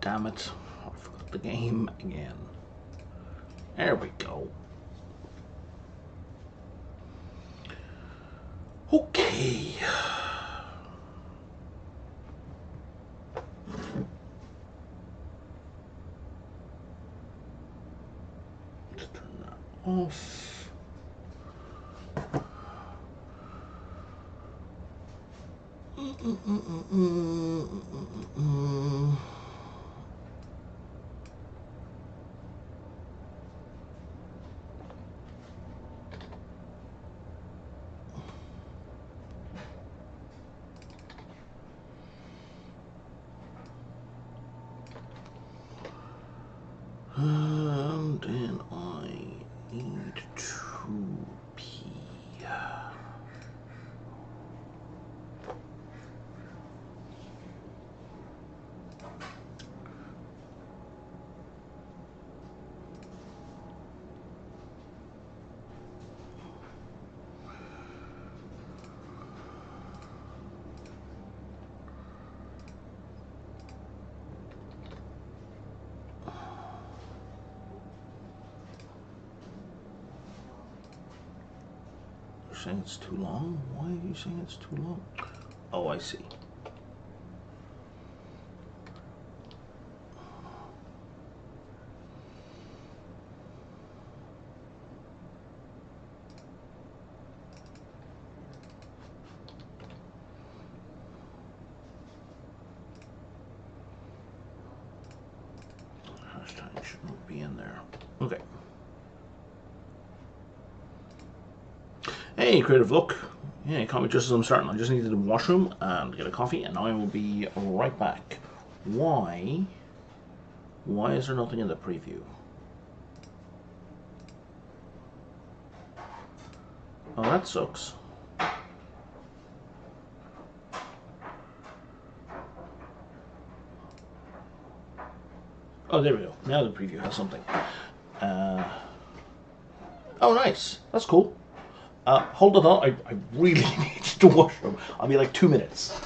damn it. I forgot the game again. There we go. Okay. Let's turn that off. And then I need to pee. You're saying it's too long? Why are you saying it's too long? Oh, I see. Hashtag shouldn't be in there. Okay. Hey, Creative Look. Yeah, you caught me just as I'm starting. I just needed the washroom and get a coffee, and I will be right back. Why? Why is there nothing in the preview? Oh, that sucks. Oh, there we go. Now the preview has something. Oh, nice. That's cool. Hold it on. I really need the washroom. I'll be like 2 minutes.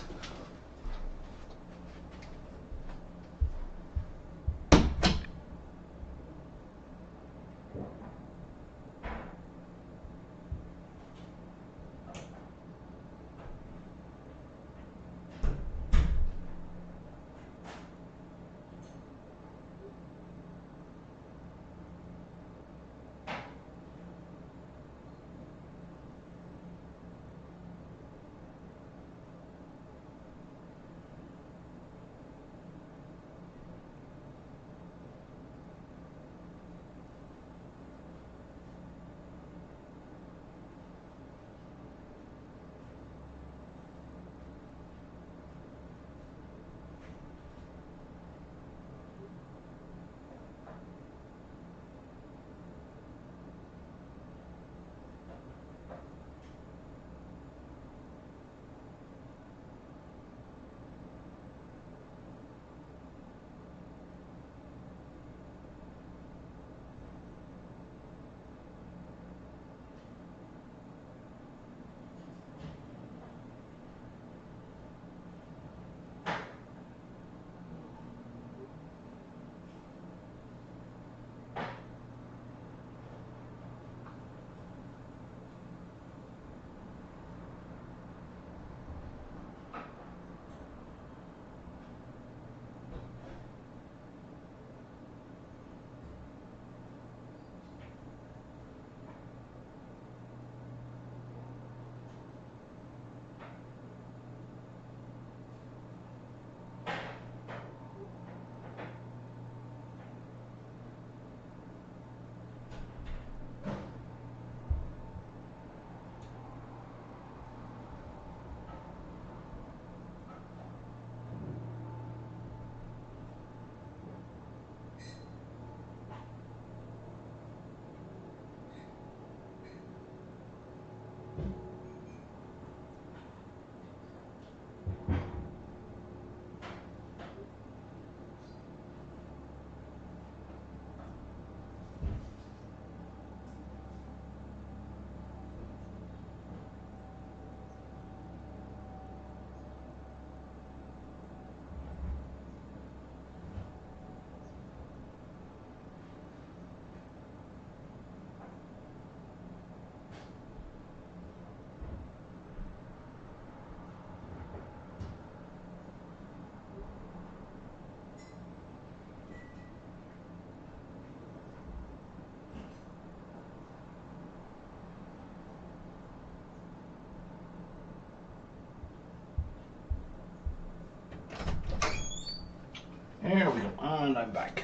Here we go, and I'm back.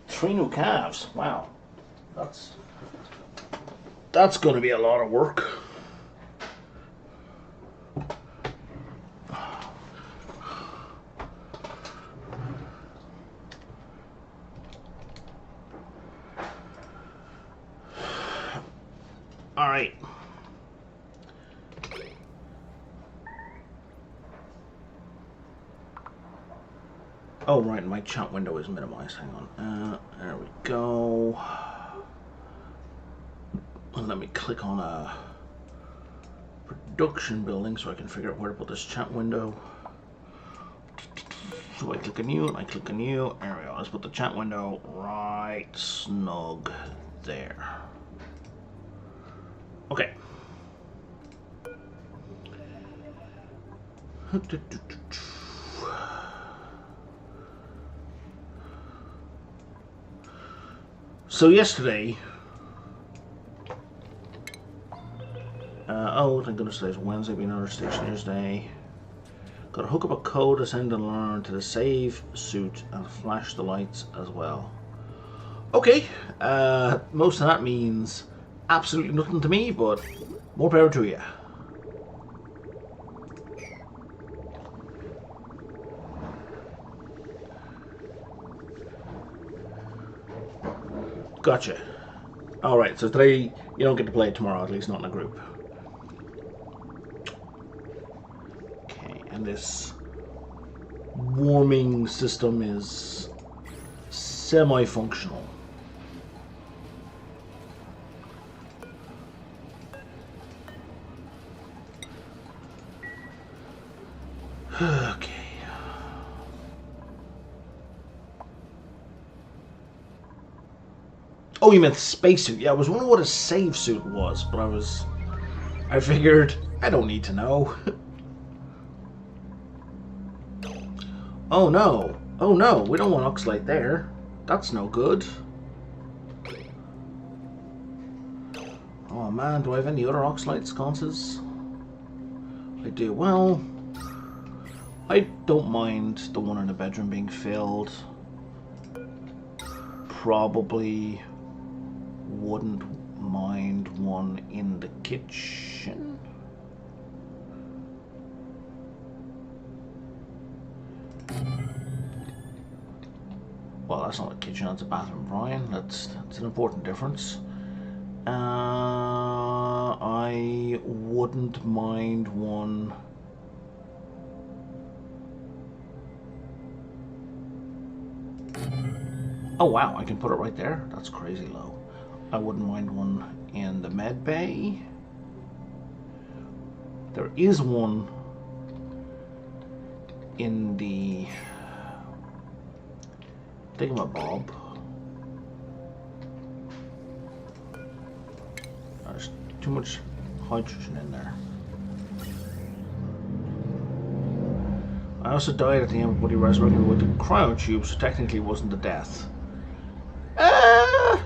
Three new calves. Wow, that's going to be a lot of work. All right. Oh, right, my chat window is minimized. Hang on. There we go. Let me click on a production building so I can figure out where to put this chat window. So I click on new, and I click on new. There we go. Let's put the chat window right snug there. Okay. So yesterday, oh thank goodness today's Wednesday, be another Stationer's Day. Got to hook up a code, ascend and learn to the save suit and flash the lights as well. Okay, most of that means absolutely nothing to me, but more power to you. Gotcha. Alright, so today you don't get to play it tomorrow, at least not in a group. Okay, and this warming system is semi-functional. Okay. Oh, you meant spacesuit. Yeah, I was wondering what a save suit was, but I figured I don't need to know. Oh no. Oh no, we don't want Oxlite there. That's no good. Oh man, do I have any other Oxlite sconces? I do. Well, I don't mind the one in the bedroom being filled. Probably wouldn't mind one in the kitchen. Well, that's not a kitchen, that's a bathroom, Brian. That's an important difference. I wouldn't mind one. Oh wow, I can put it right there? That's crazy low. I wouldn't mind one in the med bay. There is one in the thingamabob. There's too much hydrogen in there. I also died at the end of Buddy resurrected with the cryo tube, so technically it wasn't a death.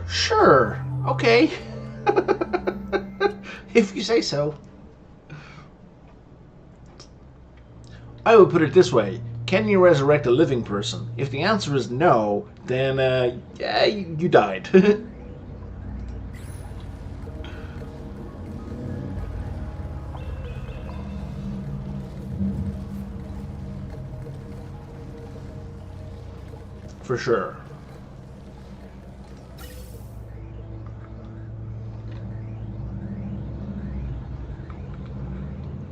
Sure. Okay. If you say so. I would put it this way. Can you resurrect a living person? If the answer is no, then, yeah, you died. For sure.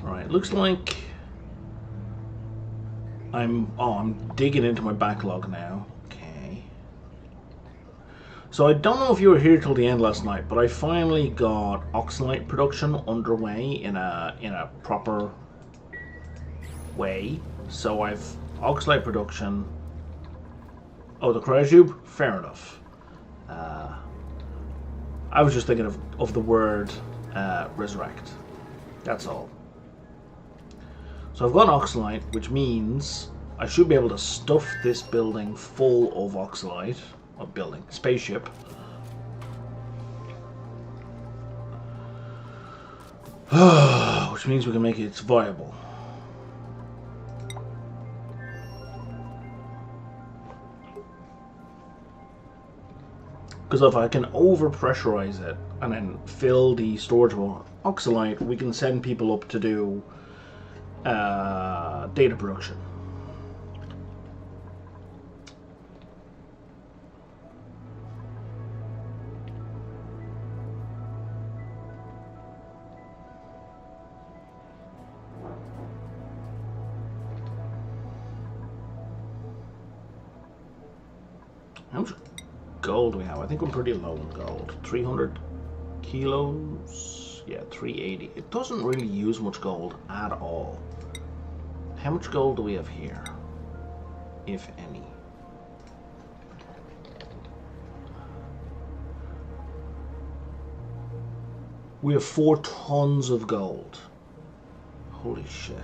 Alright, looks like I'm digging into my backlog now. Okay. So I don't know if you were here till the end last night, but I finally got Oxalite production underway in a proper way. So I've Oxalite production. Oh, the cryotube? Fair enough. I was just thinking of the word resurrect. That's all. So I've got Oxalite, which means I should be able to stuff this building full of Oxalite. Spaceship. Which means we can make it viable. Because if I can overpressurize it and then fill the storage with oxalite, we can send people up to do data production. How much gold do we have? I think we're pretty low in gold. 300 kilos? Yeah, 380. It doesn't really use much gold at all. How much gold do we have here? If any. We have 4 tons of gold. Holy shit.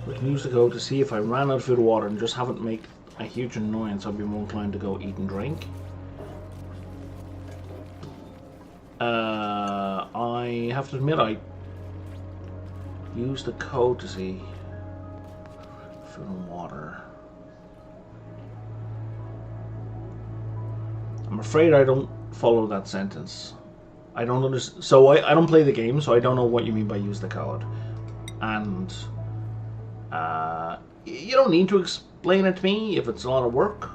We can use the code to see if I ran out of food or water and just haven't made a huge annoyance. I'd be more inclined to go eat and drink. I have to admit I used the code to see food and water. I'm afraid I don't follow that sentence. I don't understand. So I don't play the game, so I don't know what you mean by use the code. And you don't need to explain it to me if it's a lot of work.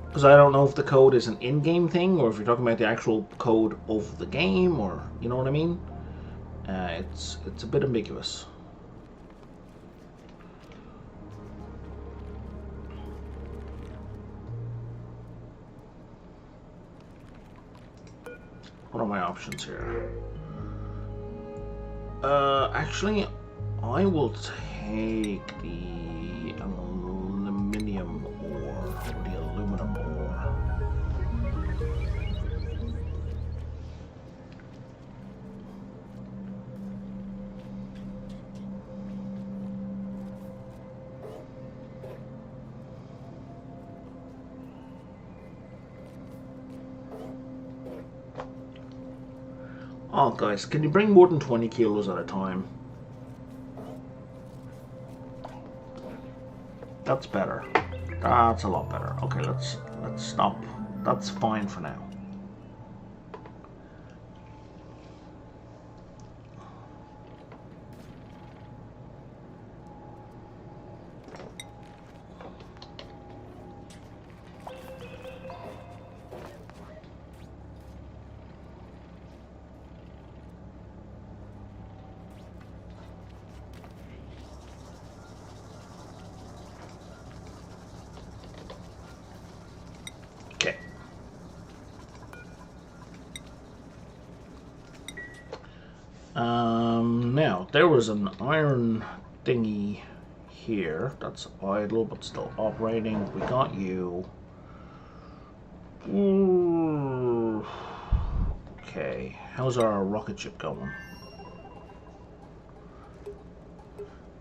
Because I don't know if the code is an in-game thing or if you're talking about the actual code of the game, or you know what I mean. It's a bit ambiguous. What are my options here? Actually, I will take the aluminium ore, or the aluminum ore. Oh, guys, can you bring more than 20 kilos at a time? That's better. That's a lot better. Okay, let's stop. That's fine for now. Okay. Now, there was an iron thingy here that's idle but still operating. We got you. Ooh. Okay, how's our rocket ship going?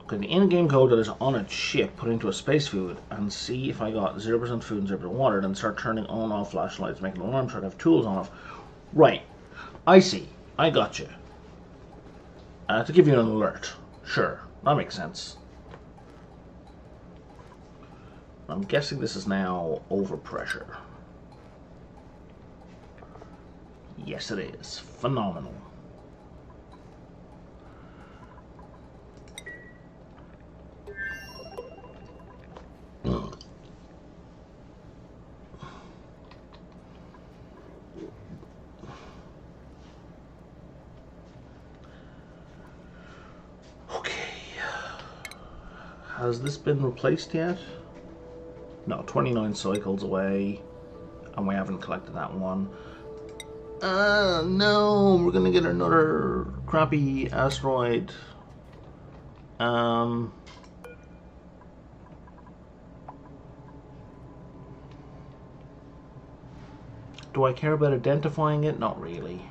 Okay, the in-game code that is on its ship, put into a space food, and see if I got 0% food and 0% water, then start turning on and off flashlights, making an alarm, start to have tools on off. Right, I see, I got you. To give you an alert. Sure, that makes sense. I'm guessing this is now overpressure. Yes, it is. Phenomenal. Has this been replaced yet? No, 29 cycles away, and we haven't collected that one. No, we're gonna get another crappy asteroid. Do I care about identifying it? Not really.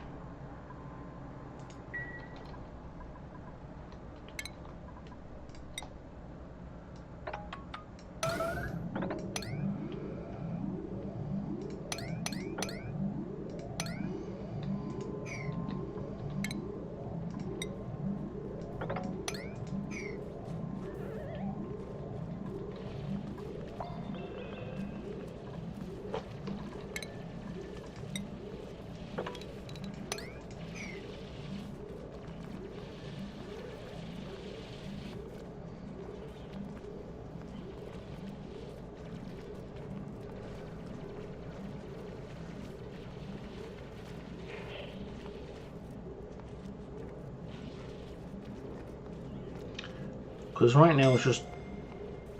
Because right now it's just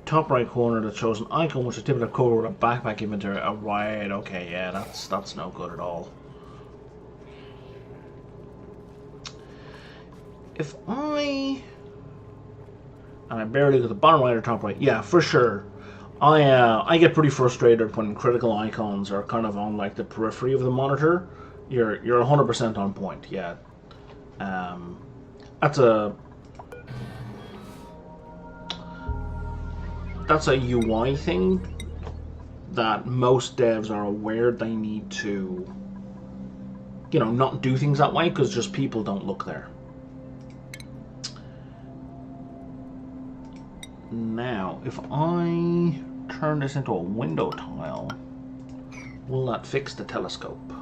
top right corner that shows an icon which is typically covered with a backpack inventory. Oh, right, okay, yeah, that's no good at all. If I barely got the bottom right or top right, yeah, for sure. I get pretty frustrated when critical icons are kind of on like the periphery of the monitor. You're 100% on point, yeah. That's a UI thing that most devs are aware they need to, not do things that way because just people don't look there. Now, if I turn this into a window tile, will that fix the telescope?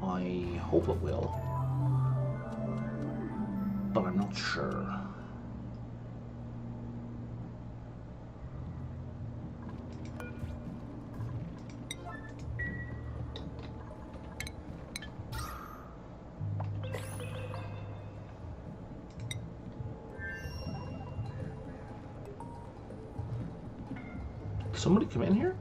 I hope it will, but I'm not sure. Somebody come in here?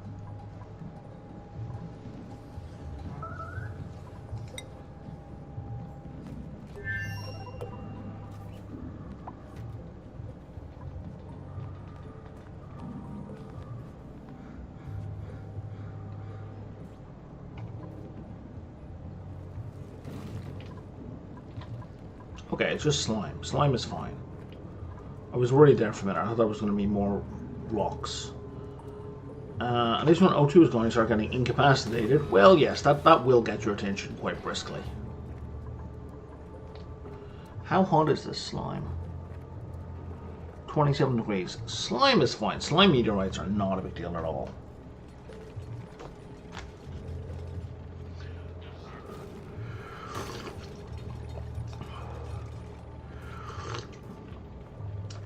Okay, it's just slime. Slime is fine. I was worried there for a minute. I thought there was going to be more rocks. At least when O2 is going to start getting incapacitated, well, yes, that will get your attention quite briskly. How hot is this slime? 27 degrees. Slime is fine. Slime meteorites are not a big deal at all.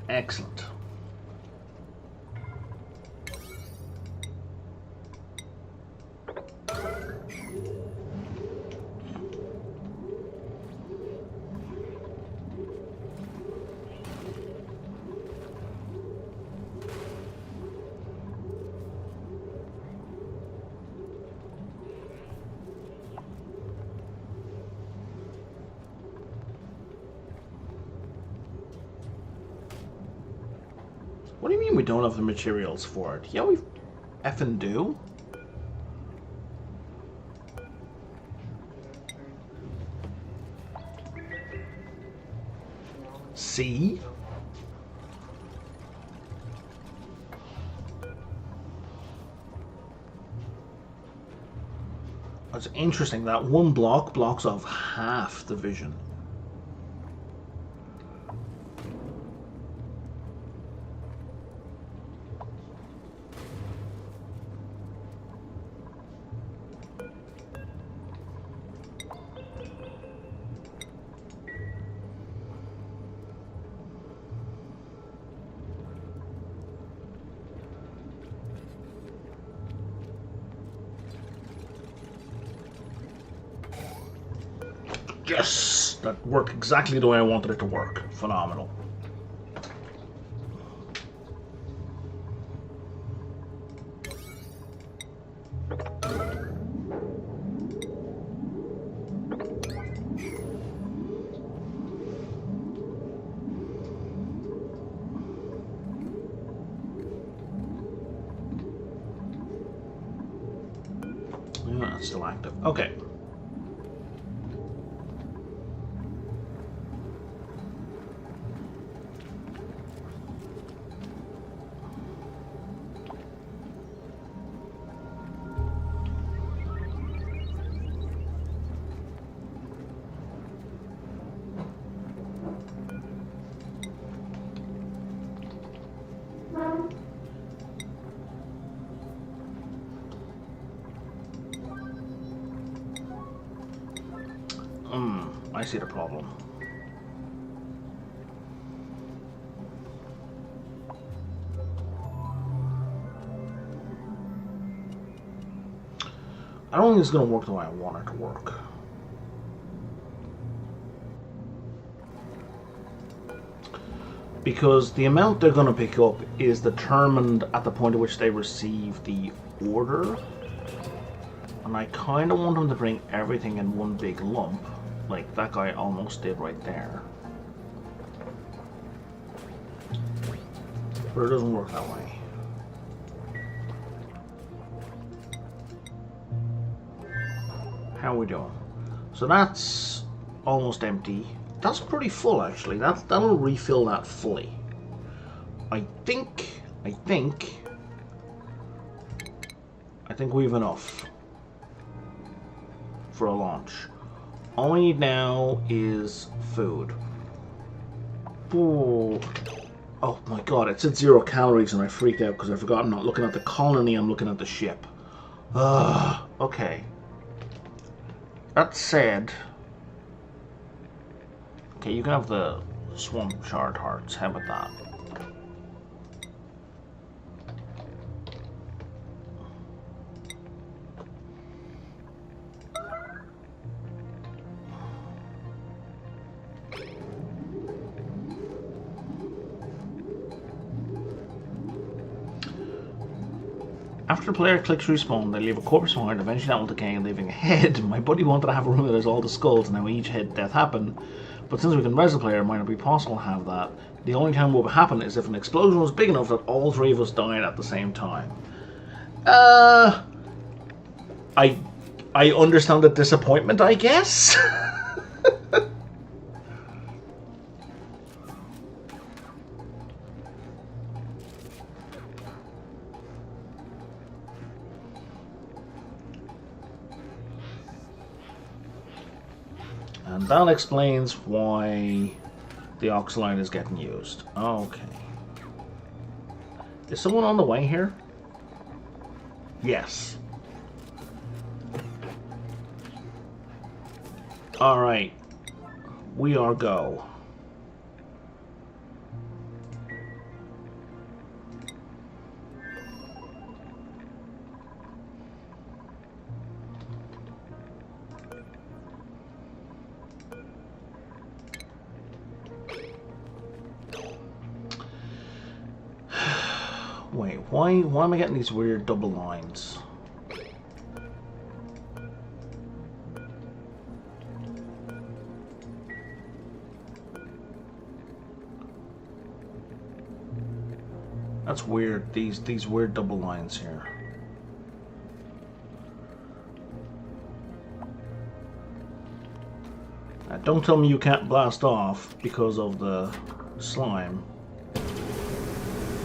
Excellent. What do you mean we don't have the materials for it? Yeah, we effing do. See? It's interesting that one block blocks off half the vision. Yes! That worked exactly the way I wanted it to work. Phenomenal. That's still active. Okay. I see the problem. I don't think it's going to work the way I want it to work. Because the amount they're going to pick up is determined at the point at which they receive the order. And I kind of want them to bring everything in one big lump, like that guy almost did right there. But it doesn't work that way. How are we doing? So that's almost empty. That's pretty full actually. That'll refill that fully. I think we have enough for a launch. All we need now is food. Ooh. Oh my god, it said 0 calories and I freaked out because I forgot I'm not looking at the colony, I'm looking at the ship. Okay. That said... Okay, you can have the swamp shard hearts. How about that? After the player clicks respawn, they leave a corpse behind, eventually that will decay, leaving a head. My buddy wanted to have a room that has all the skulls, and now each head death happen. But since we can res the player, it might not be possible to have that. The only time it would happen is if an explosion was big enough that all 3 of us died at the same time. I understand the disappointment, I guess? And that explains why the oxaline is getting used. Okay. Is someone on the way here? Yes. Alright. We are go. Wait, why am I getting these weird double lines? That's weird, these weird double lines here. Now, don't tell me you can't blast off because of the slime.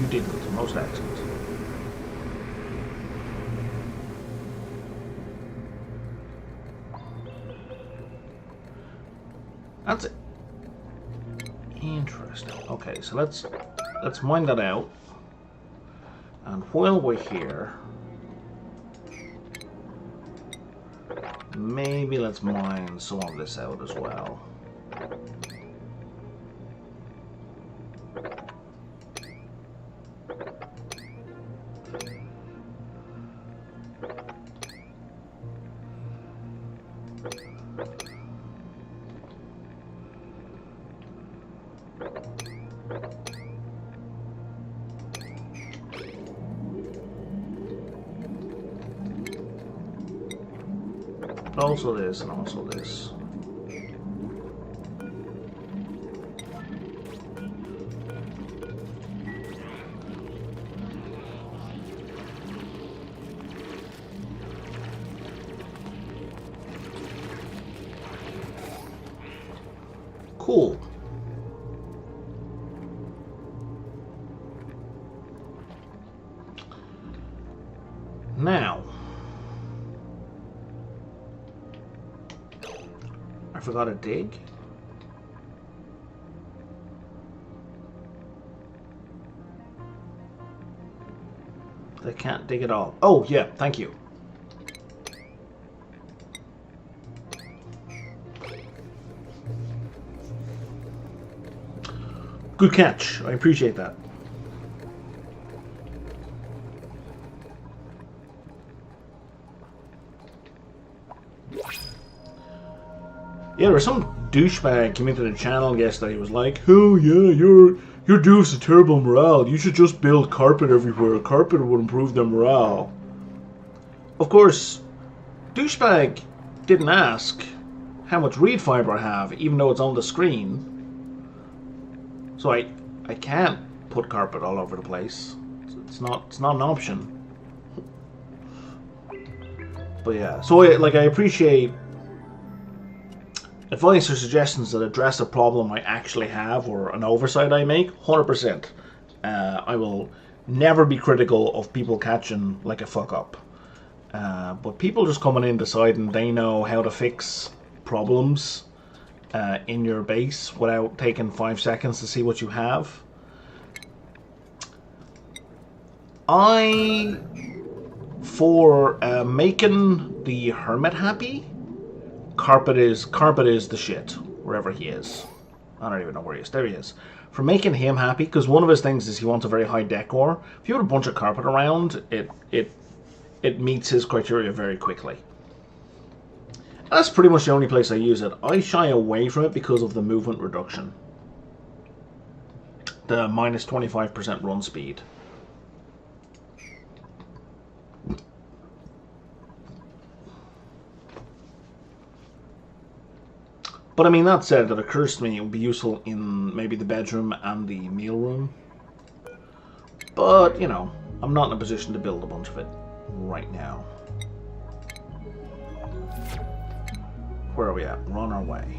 You did good, most excellent. That's it. Interesting. Okay, so let's mine that out. And while we're here, maybe let's mine some of this out as well. Also this and also this. Cool. Now, I forgot to dig. They can't dig at all. Oh, yeah, thank you. Good catch. I appreciate that. Yeah, there was some douchebag came into the channel yesterday. He was like, "Oh yeah, your doof's a terrible morale. You should just build carpet everywhere. Carpet would improve their morale." Of course, douchebag didn't ask how much reed fiber I have, even though it's on the screen. So I can't put carpet all over the place. It's not an option. But yeah, so I appreciate advice or suggestions that address a problem I actually have or an oversight I make. 100%. I will never be critical of people catching like a fuck up. But people just coming in deciding they know how to fix problems in your base without taking 5 seconds to see what you have. For making the hermit happy, carpet is the shit wherever he is. I don't even know where he is. There he is. For making him happy, because one of his things is he wants a very high decor. If you have a bunch of carpet around, it meets his criteria very quickly. That's pretty much the only place I use it. I shy away from it because of the movement reduction. The minus 25% run speed. But I mean, that said, it occurs to me it would be useful in maybe the bedroom and the meal room. But, you know, I'm not in a position to build a bunch of it right now. Where are we at? We're on our way.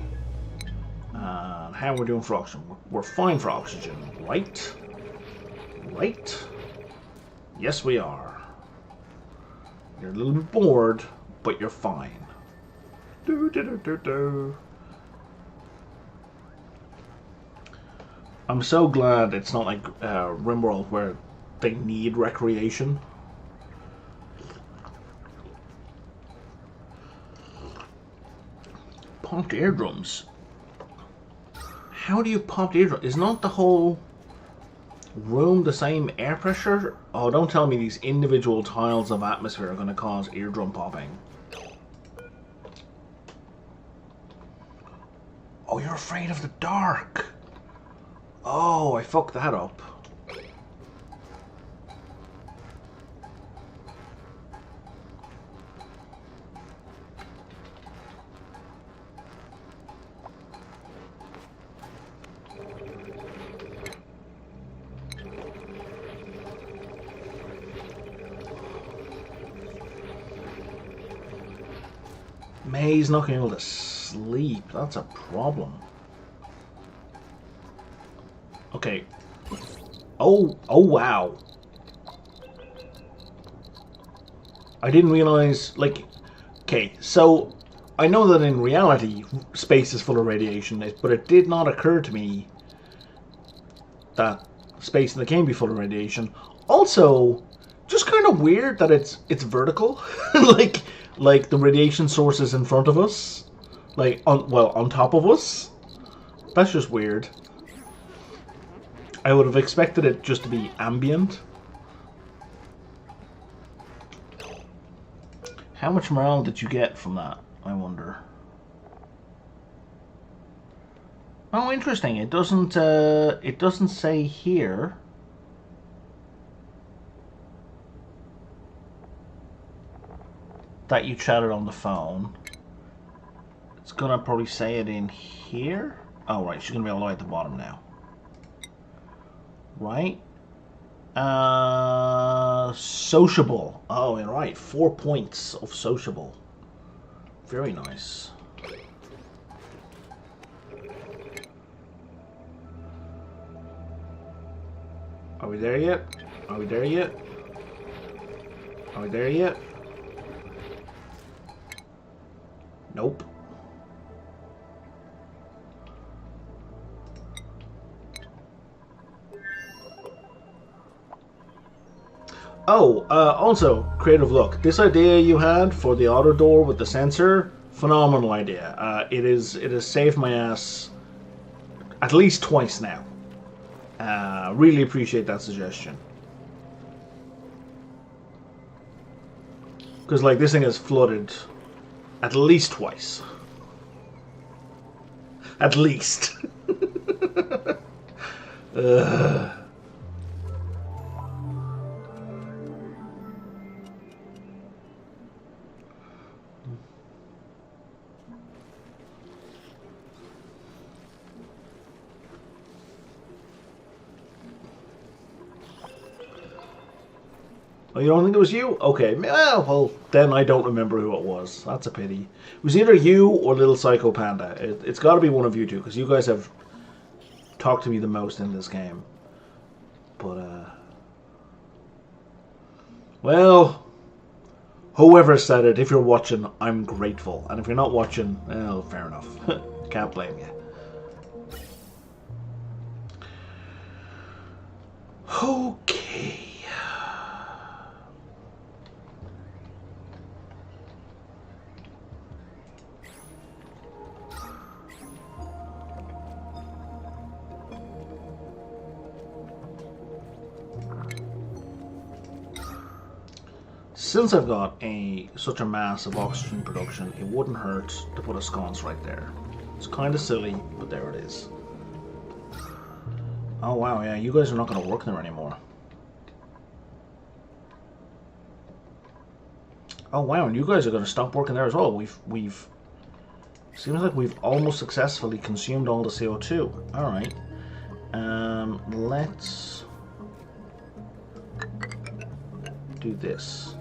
How are we doing for oxygen? We're fine for oxygen, right? Right? Yes, we are. You're a little bit bored, but you're fine. I'm so glad it's not like RimWorld where they need recreation. Pumped eardrums. How do you pump the eardrum? Is not the whole room the same air pressure? Oh, don't tell me these individual tiles of atmosphere are going to cause eardrum popping. Oh, you're afraid of the dark. Oh, I fucked that up. May's not going to be able to sleep. That's a problem. Okay. Oh wow. I didn't realize, like, okay, so I know that in reality space is full of radiation, but it did not occur to me that space in the game be full of radiation. Also, just kind of weird that it's vertical. like the radiation source is in front of us, like on top of us. That's just weird. I would have expected it just to be ambient. How much morale did you get from that, I wonder? Oh, interesting. It doesn't say here. That you chatted on the phone. It's gonna probably say it in here. Oh, right. She's gonna be all the way at the bottom now. Right? Sociable. Oh, right. 4 points of sociable. Very nice. Are we there yet? Are we there yet? Are we there yet? Nope. Oh, also, creative look. This idea you had for the auto door with the sensor, phenomenal idea. It has saved my ass at least twice now. Really appreciate that suggestion. Because, like, this thing has flooded at least twice. At least. Oh, you don't think it was you? Okay, well, then I don't remember who it was. That's a pity. It was either you or Little Psycho Panda. It's got to be one of you two, because you guys have talked to me the most in this game. But, well, whoever said it, if you're watching, I'm grateful. And if you're not watching, well, fair enough. Can't blame you. Okay. Since I've got such a massive oxygen production, it wouldn't hurt to put a sconce right there. It's kind of silly, but there it is. Oh wow, yeah, you guys are not going to work there anymore. Oh wow, and you guys are going to stop working there as well. We've seems like we've almost successfully consumed all the CO2. All right, let's do this.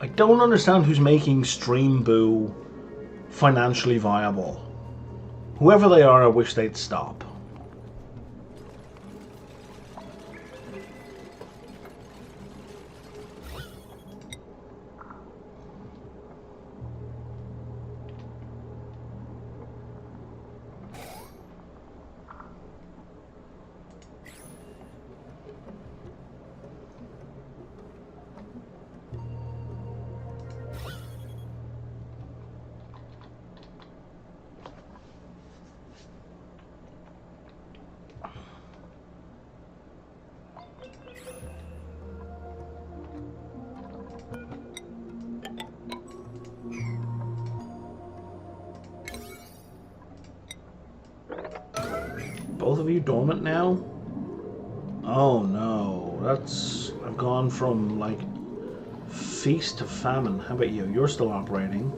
I don't understand who's making Stream Boo financially viable. Whoever they are, I wish they'd stop. Both of you dormant now? Oh no, I've gone from like feast to famine. How about you? You're still operating.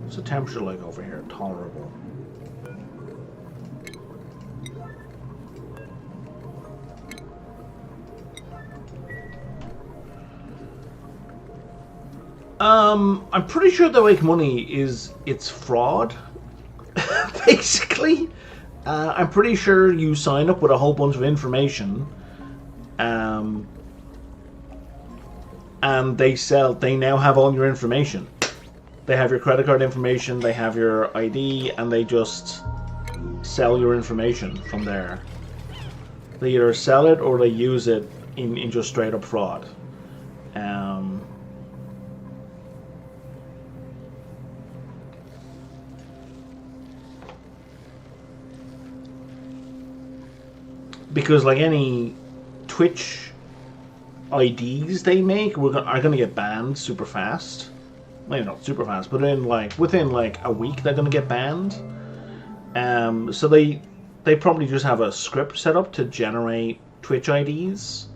What's the temperature like over here? Tolerable. I'm pretty sure the Wake Money it's fraud. Basically, I'm pretty sure you sign up with a whole bunch of information, and they now have all your information. They have your credit card information, they have your ID, and they just sell your information from there. They either sell it or they use it in just straight up fraud. Because like any Twitch IDs they make are going to get banned super fast. maybe not super fast, but within like a week they're going to get banned. So they probably just have a script set up to generate Twitch IDs.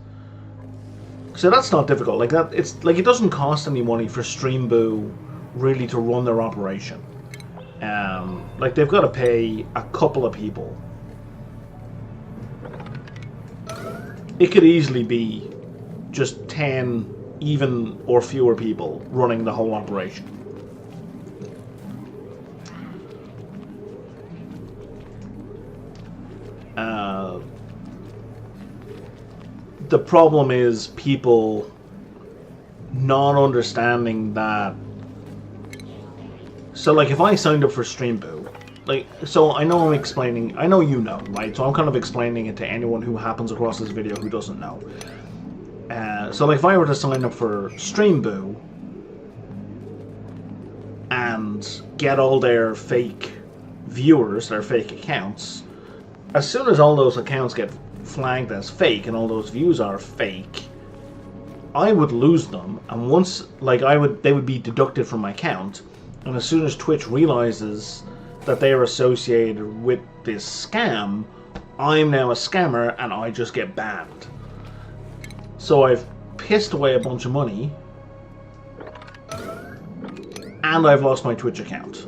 So that's not difficult. Like that, it's like it doesn't cost any money for Streamboo really to run their operation. Like they've got to pay a couple of people. It could easily be just 10 even or fewer people running the whole operation. The problem is people not understanding that. So like if I signed up for Streamboo, like, so I know I'm explaining, I know you know, right? So I'm kind of explaining it to anyone who happens across this video who doesn't know. So like if I were to sign up for Streamboo and get all their fake viewers, their fake accounts, as soon as all those accounts get flagged as fake and all those views are fake, I would lose them, and once, like, they would be deducted from my account, and as soon as Twitch realizes that they are associated with this scam, I'm now a scammer and I just get banned. So I've pissed away a bunch of money, and I've lost my Twitch account.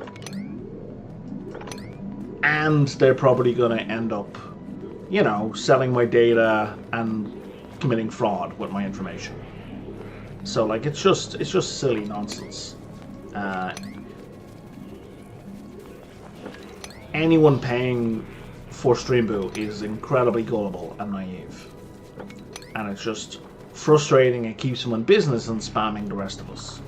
And they're probably going to end up, you know, selling my data and committing fraud with my information. So like it's just silly nonsense. Anyone paying for Streamboo is incredibly gullible and naive, and it's just frustrating. It keeps them in business and spamming the rest of us.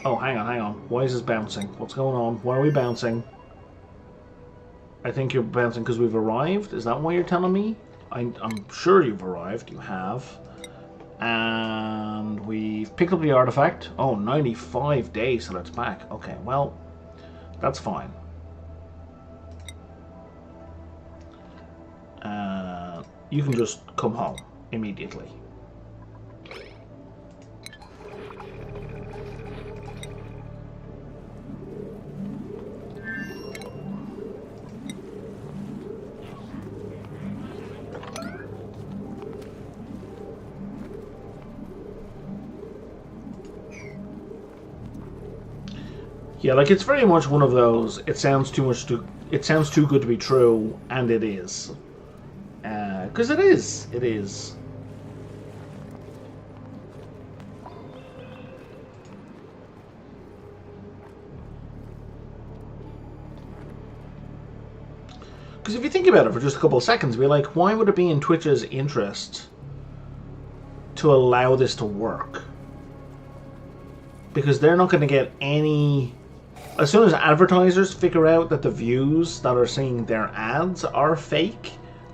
Oh, hang on. Why is this bouncing? What's going on? Why are we bouncing? I think you're bouncing because we've arrived. Is that why you're telling me? I'm sure you've arrived. You have. And we've picked up the artifact. Oh, 95 days till it's back. Okay, well, that's fine. You can just come home immediately. Yeah, like it's very much one of those. It sounds too good to be true, and it is. Because it is. It is. Because if you think about it for just a couple of seconds, be like, why would it be in Twitch's interest to allow this to work? Because they're not going to get any... As soon as advertisers figure out that the views that are seeing their ads are fake,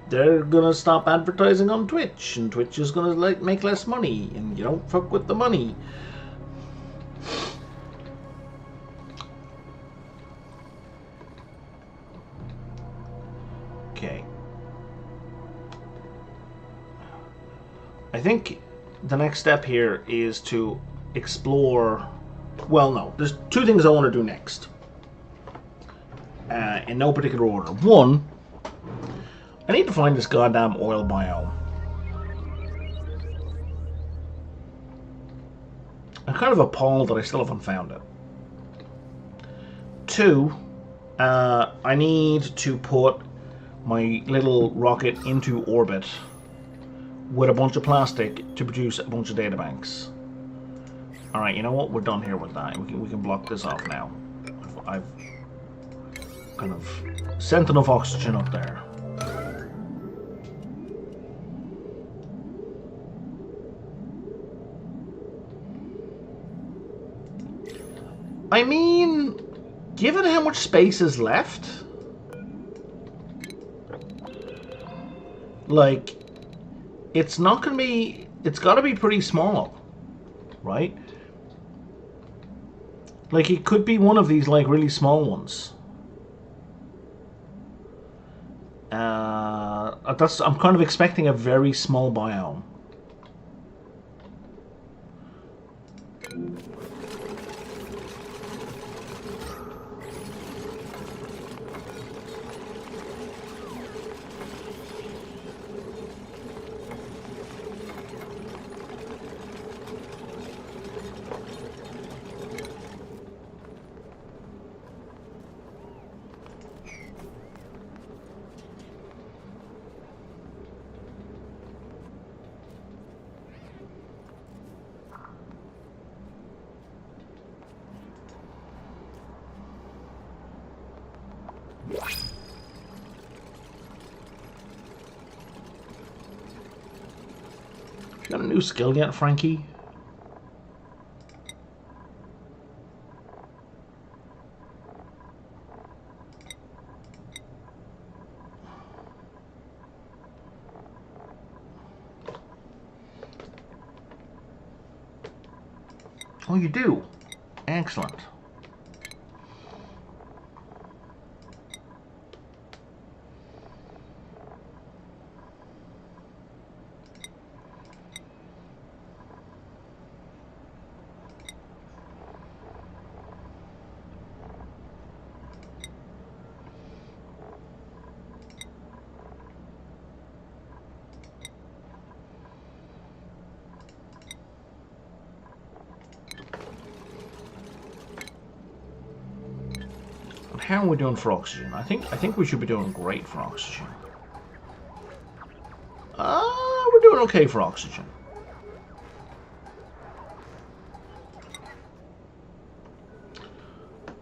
they're going to stop advertising on Twitch, and Twitch is going to make less money, and you don't fuck with the money. Okay. I think the next step here is to explore... Well, no. There's two things I want to do next. In no particular order. One, I need to find this goddamn oil biome. I'm kind of appalled that I still haven't found it. Two, I need to put my little rocket into orbit with a bunch of plastic to produce a bunch of databanks. Alright, you know what? We're done here with that. We can block this off now. I've kind of sent enough oxygen up there. I mean, given how much space is left, like, it's not going to be... It's got to be pretty small, right? Like, it could be one of these, like, really small ones. I'm kind of expecting a very small biome. You got a new skill yet, Frankie? Oh, you do? Excellent. How are we doing for oxygen? I think we should be doing great for oxygen. We're doing okay for oxygen.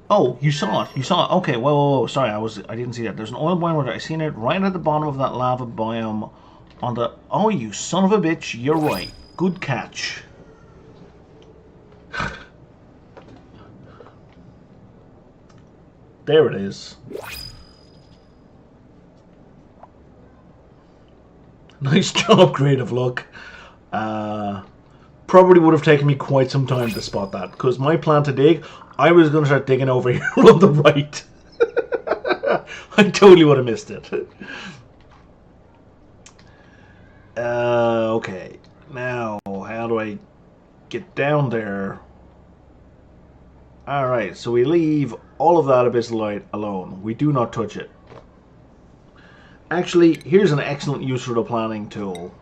Oh, you saw it. You saw it. Okay, whoa. Sorry, I didn't see that. There's an oil boiler. I seen it right at the bottom of that lava biome. On the. Oh, you son of a bitch! You're right. Good catch. There it is. Nice job, creative look. Probably would have taken me quite some time to spot that, because my plan to dig, I was going to start digging over here on the right. I totally would have missed it. Okay. Now, how do I get down there? Alright, so we leave all of that abyssal light alone. We do not touch it. Actually, here's an excellent use for the planning tool.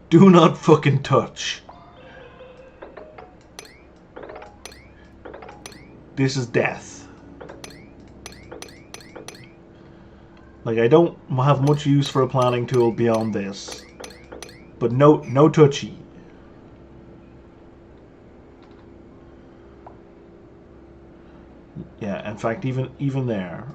Do not fucking touch. This is death. Like, I don't have much use for a planning tool beyond this. But no touchy. Yeah, in fact, even there.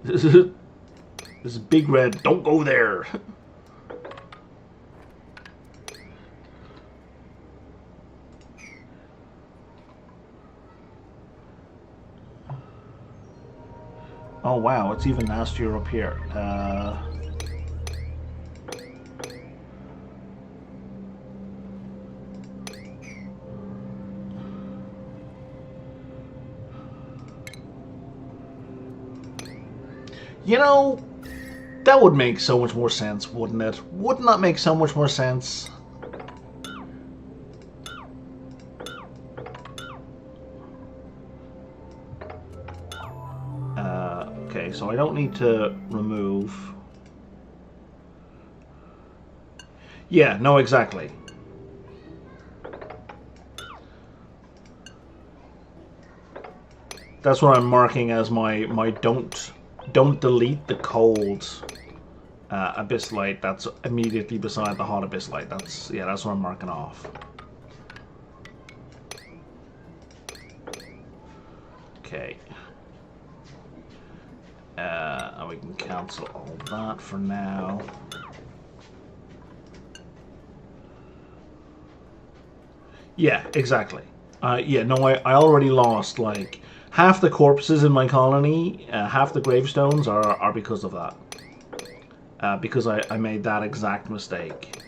This is big red. Don't go there. Oh wow, it's even nastier up here. You know, that would make so much more sense, wouldn't it? Wouldn't that make so much more sense? Okay, so I don't need to remove. Yeah, no, exactly. That's what I'm marking as my don't delete the cold abyss light that's immediately beside the hot abyss light. That's what I'm marking off. Okay. And we can cancel all that for now. Yeah, exactly. Yeah, no, I already lost, like, half the corpses in my colony, half the gravestones are because of that. Because I made that exact mistake.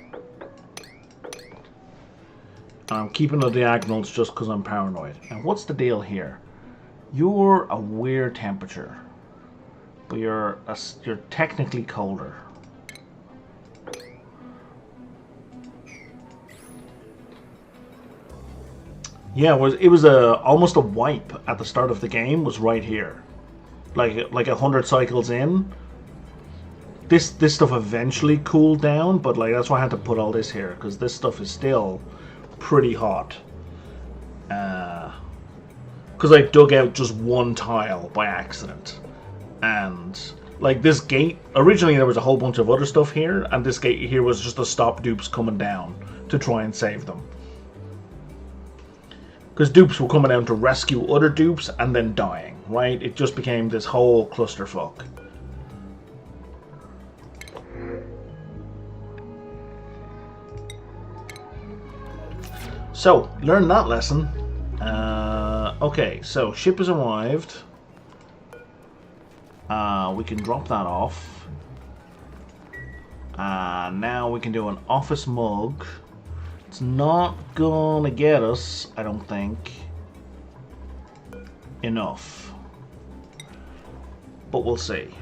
I'm keeping the diagonals just because I'm paranoid. And what's the deal here? You're a weird temperature, but you're technically colder. Yeah, it was almost a wipe at the start of the game. Was right here, like 100 cycles in. This stuff eventually cooled down, but like that's why I had to put all this here, because this stuff is still pretty hot. because I dug out just one tile by accident. And like this gate, originally there was a whole bunch of other stuff here, and this gate here was just to stop dupes coming down to try and save them. Because dupes were coming down to rescue other dupes and then dying, right? It just became this whole clusterfuck. So, learn that lesson. Okay, so ship has arrived. We can drop that off. Now we can do an office mug. It's not gonna get us, I don't think, enough. But we'll see.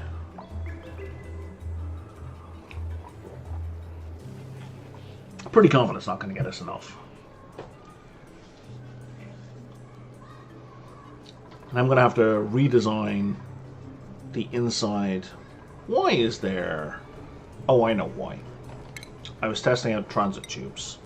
Pretty confident it's not gonna get us enough. And I'm going to have to redesign the inside. Why is there... Oh, I know why. I was testing out transit tubes.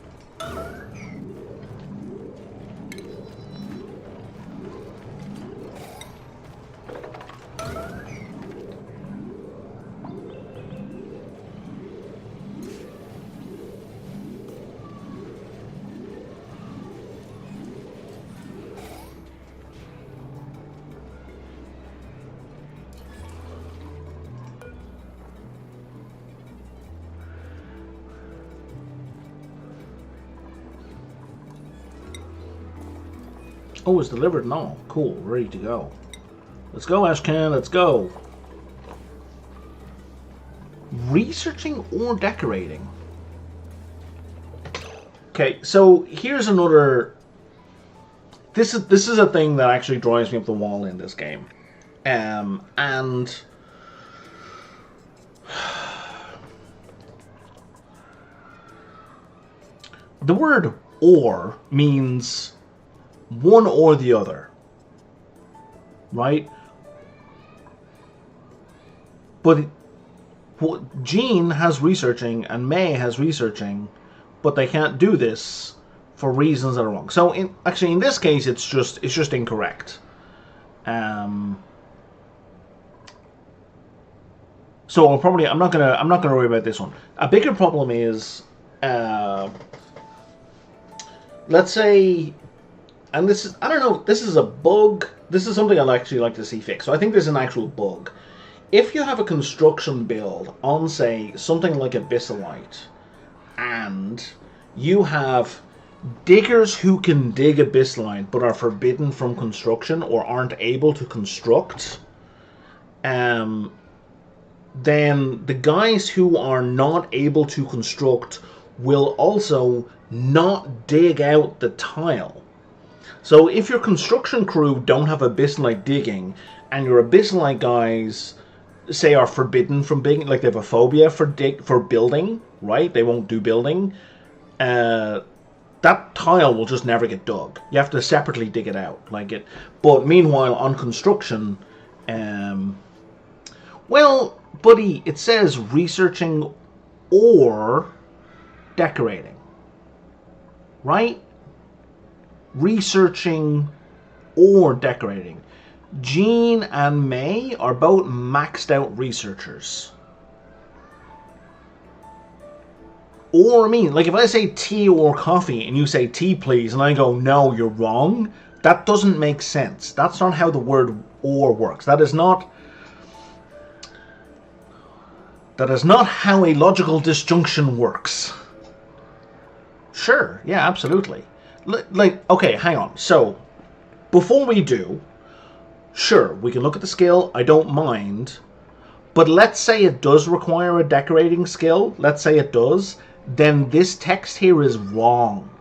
Oh, it's delivered and all. Cool, ready to go. Let's go, Ashcan, let's go. Researching or decorating? Okay, so here's another... This is a thing that actually drives me up the wall in this game. And... The word or means... one or the other, right? But Jean has researching and May has researching, but they can't do this for reasons that are wrong. So in this case, it's just incorrect. So I'm not gonna worry about this one. A bigger problem is, let's say. And this is, I don't know, this is a bug. This is something I'd actually like to see fixed. So I think there's an actual bug. If you have a construction build on, say, something like Abyssalite, and you have diggers who can dig Abyssalite but are forbidden from construction or aren't able to construct, then the guys who are not able to construct will also not dig out the tile. So if your construction crew don't have Abyssalite digging, and your Abyssalite guys, say, are forbidden from digging, like they have a phobia for building, right? They won't do building. That tile will just never get dug. You have to separately dig it out, But meanwhile, on construction, well, buddy, it says researching or decorating, right? Researching or decorating. Jean and May are both maxed out researchers. Or, I mean, like if I say tea or coffee and you say tea please and I go no, you're wrong, that doesn't make sense. That's not how the word or works. That is not how a logical disjunction works. Sure, yeah, absolutely. Okay, hang on. So, before we do, sure, we can look at the skill. I don't mind. But let's say it does require a decorating skill. Let's say it does. Then this text here is wrong.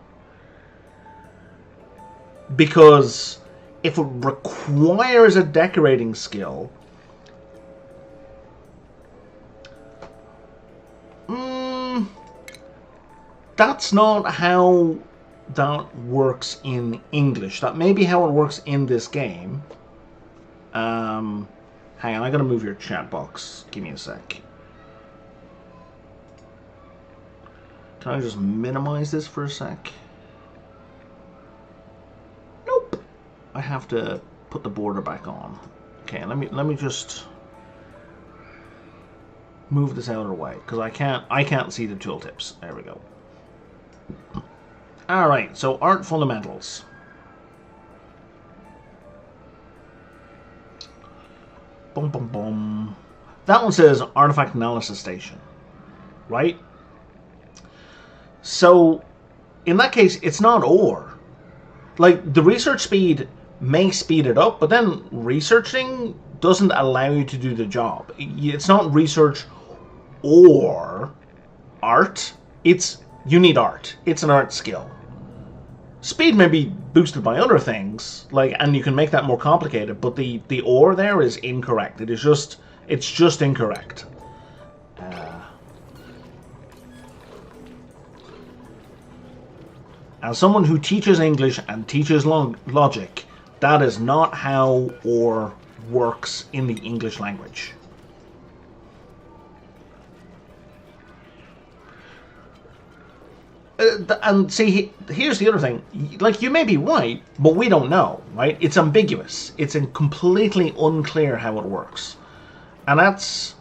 Because if it requires a decorating skill... that's not how... that works in English. That may be how it works in this game. Hang on, I gotta move your chat box. Give me a sec. Can I just minimize this for a sec? Nope. I have to put the border back on. Okay, let me just move this out of the way because I can't see the tooltips. There we go. All right, so art fundamentals. Boom, boom, boom. That one says artifact analysis station, right? So in that case, it's not or. Like, the research speed may speed it up, but then researching doesn't allow you to do the job. It's not research or art. It's, you need art. It's an art skill. Speed may be boosted by other things, like, and you can make that more complicated, but the or there is incorrect. It's just incorrect. As someone who teaches English and teaches logic, that is not how or works in the English language. And see, here's the other thing. Like, you may be right, but we don't know, right? It's ambiguous. It's completely unclear how it works. And that's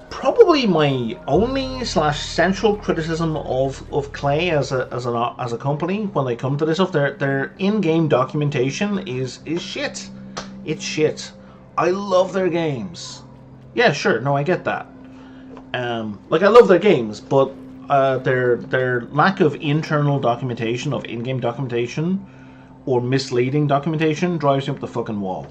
probably my only / central criticism of Clay as a company when they come to this stuff. Their in-game documentation is shit. It's shit. I love their games. Yeah, sure. No, I get that. Like, I love their games, but their lack of internal documentation, of in-game documentation, or misleading documentation drives me up the fucking wall.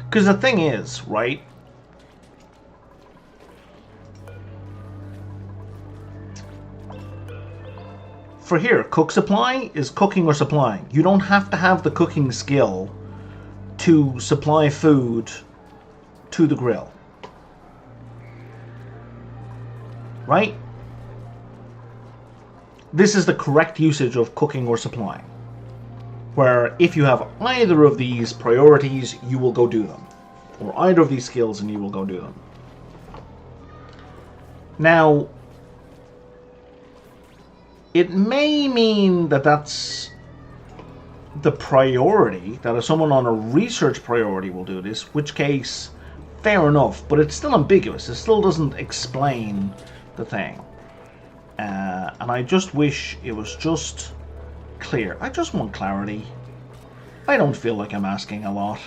Because the thing is, right? For here, cook supply is cooking or supplying. You don't have to have the cooking skill to supply food to the grill. Right? This is the correct usage of cooking or supplying. Where if you have either of these priorities, you will go do them. Or either of these skills and you will go do them. Now, it may mean that that's the priority, that if someone on a research priority will do this, which case, fair enough, but it's still ambiguous. It still doesn't explain the thing. And I just wish it was just clear. I just want clarity. I don't feel like I'm asking a lot.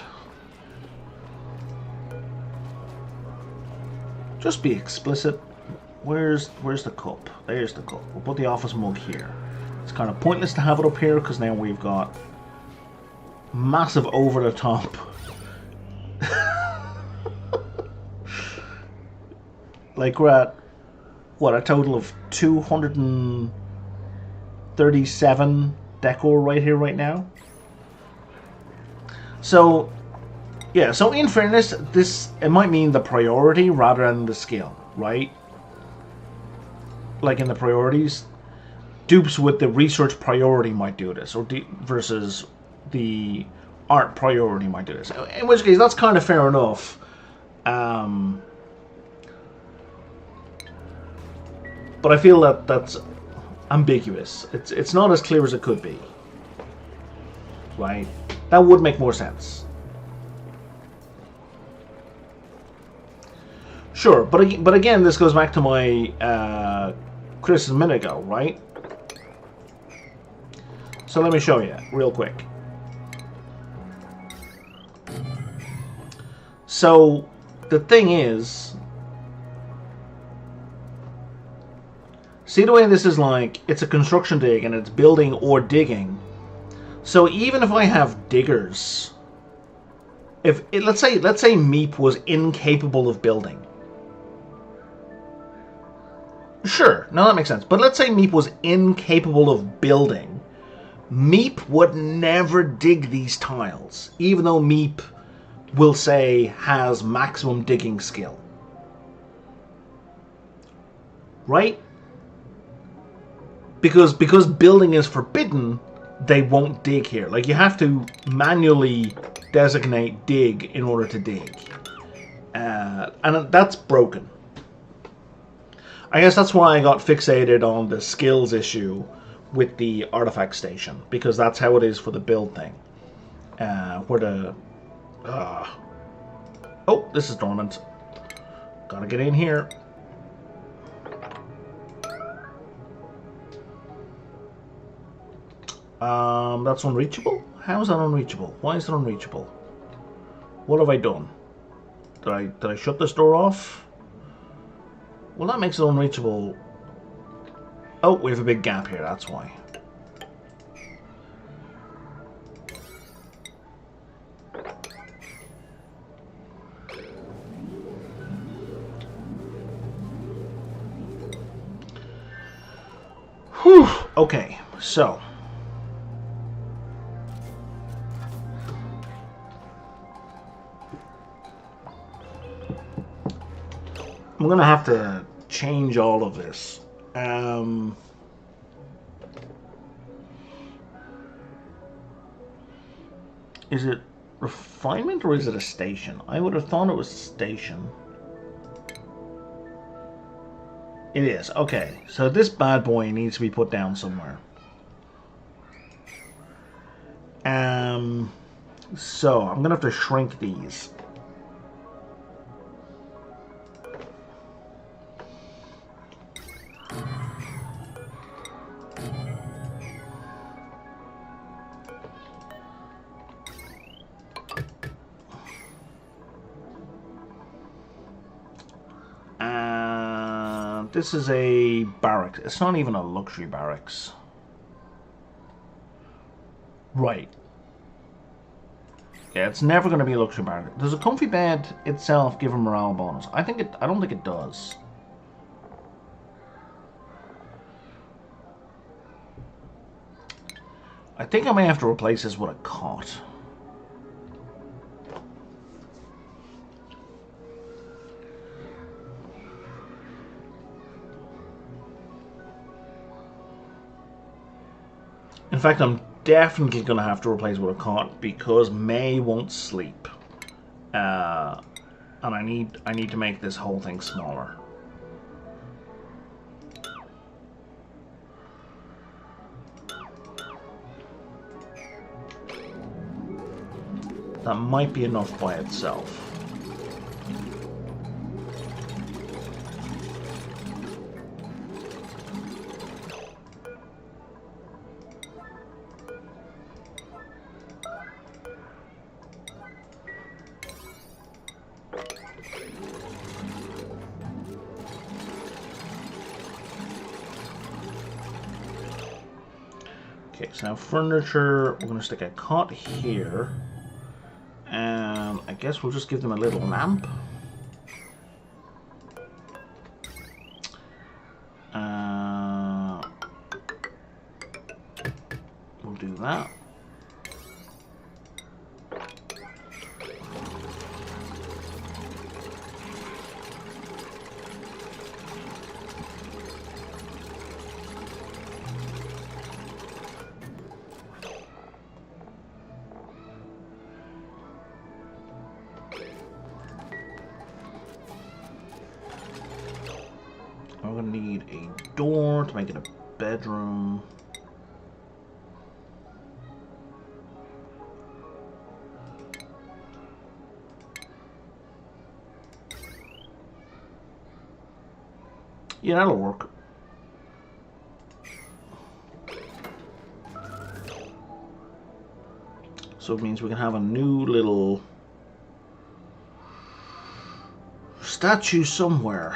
Just be explicit. Where's the cup? There's the cup. We'll put the office mug here. It's kind of pointless to have it up here because now we've got massive over the top. Like, we're at what, a total of 237 decor right here right now. So yeah, so in fairness, it might mean the priority rather than the skill, right? Like in the priorities, dupes with the research priority might do this, or versus the art priority might do this. In which case, that's kind of fair enough. But I feel that that's ambiguous. It's not as clear as it could be, right? That would make more sense. Sure, but again, this goes back to my criticism a minute ago, right? So let me show you real quick. So the thing is, see the way this is like, it's a construction dig and it's building or digging. So even if I have diggers, let's say Meep was incapable of building. Sure, no, that makes sense. But let's say Meep was incapable of building. Meep would never dig these tiles, even though Meep will say has maximum digging skill. Right? Because building is forbidden, they won't dig here. Like, you have to manually designate dig in order to dig. And that's broken. I guess that's why I got fixated on the skills issue with the artifact station, because that's how it is for the build thing. Where the... oh, this is dormant. Gotta get in here. That's unreachable? How is that unreachable? Why is it unreachable? What have I done? Did I shut this door off? Well, that makes it unreachable. Oh, we have a big gap here, that's why. Whew. Okay, so... I'm going to have to change all of this. Is it refinement or is it a station? I would have thought it was a station. It is. Okay, so this bad boy needs to be put down somewhere. So I'm going to have to shrink these. This is a barracks. It's not even a luxury barracks. Right. Yeah, it's never going to be a luxury barracks. Does a comfy bed itself give a morale bonus? I don't think it does. I think I may have to replace this with a cot. In fact, I'm definitely going to have to replace it with a cot because May won't sleep, and I need to make this whole thing smaller. That might be enough by itself. Okay, so now furniture, we're going to stick a cot here, and I guess we'll just give them a little lamp. We'll do that. We're going to need a door to make it a bedroom. Yeah, that'll work. So it means we can have a new little statue somewhere.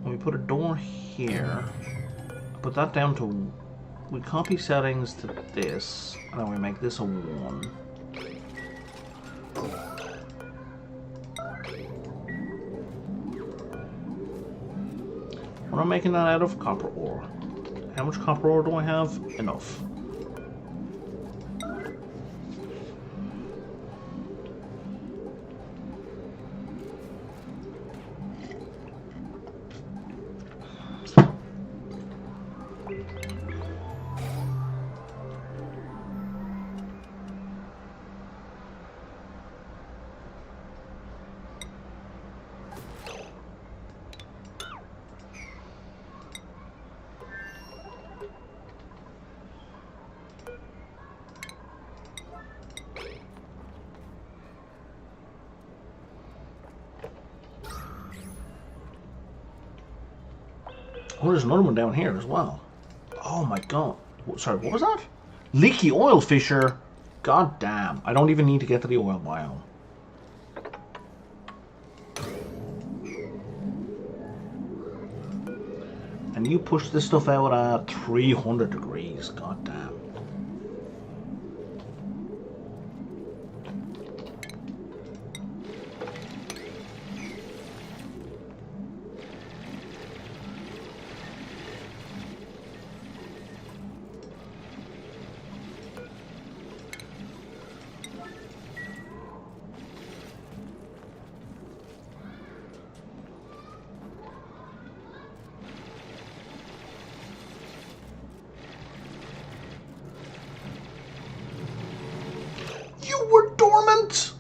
And we put a door here. Put that down to... We copy settings to this. And then we make this a 1. We're not making that out of copper ore. How much copper ore do I have? Enough. Oh, there's another one down here as well. Oh my god. Sorry, what was that? Leaky oil fissure. God damn. I don't even need to get to the oil biome. And you push this stuff out at 300 degrees. God damn. You were dormant!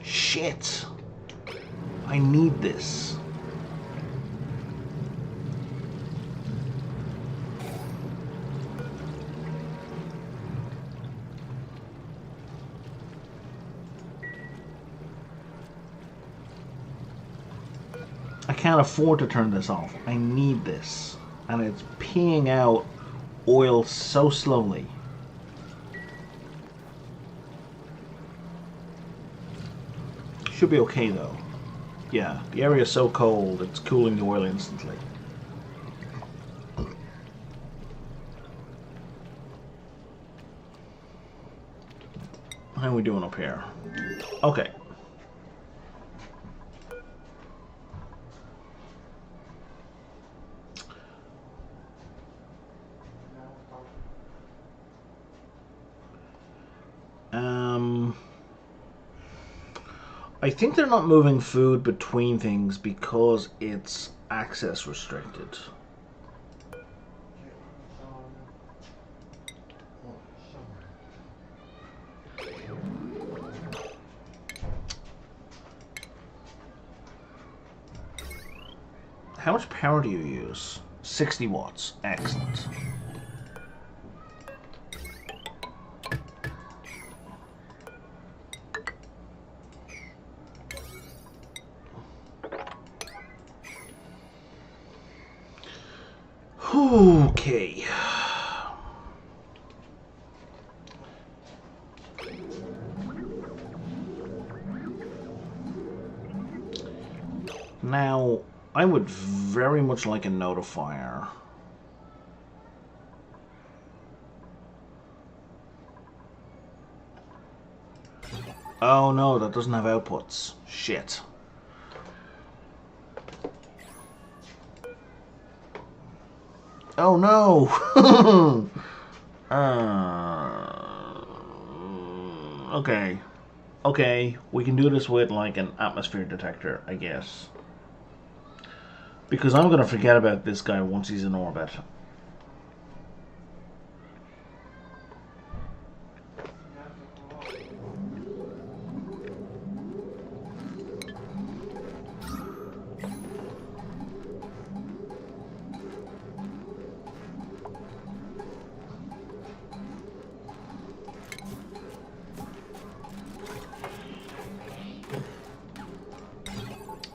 Shit. I need this. I can't afford to turn this off. I need this. And it's peeing out oil so slowly. Should be okay though. Yeah, the area is so cold, it's cooling the oil instantly. How are we doing up here? Okay. I think they're not moving food between things because it's access restricted. How much power do you use? 60 watts. Excellent. Okay. Now, I would very much like a notifier. Oh no, that doesn't have outputs. Shit. Oh no! Okay. Okay, we can do this with like an atmosphere detector, I guess. Because I'm gonna forget about this guy once he's in orbit.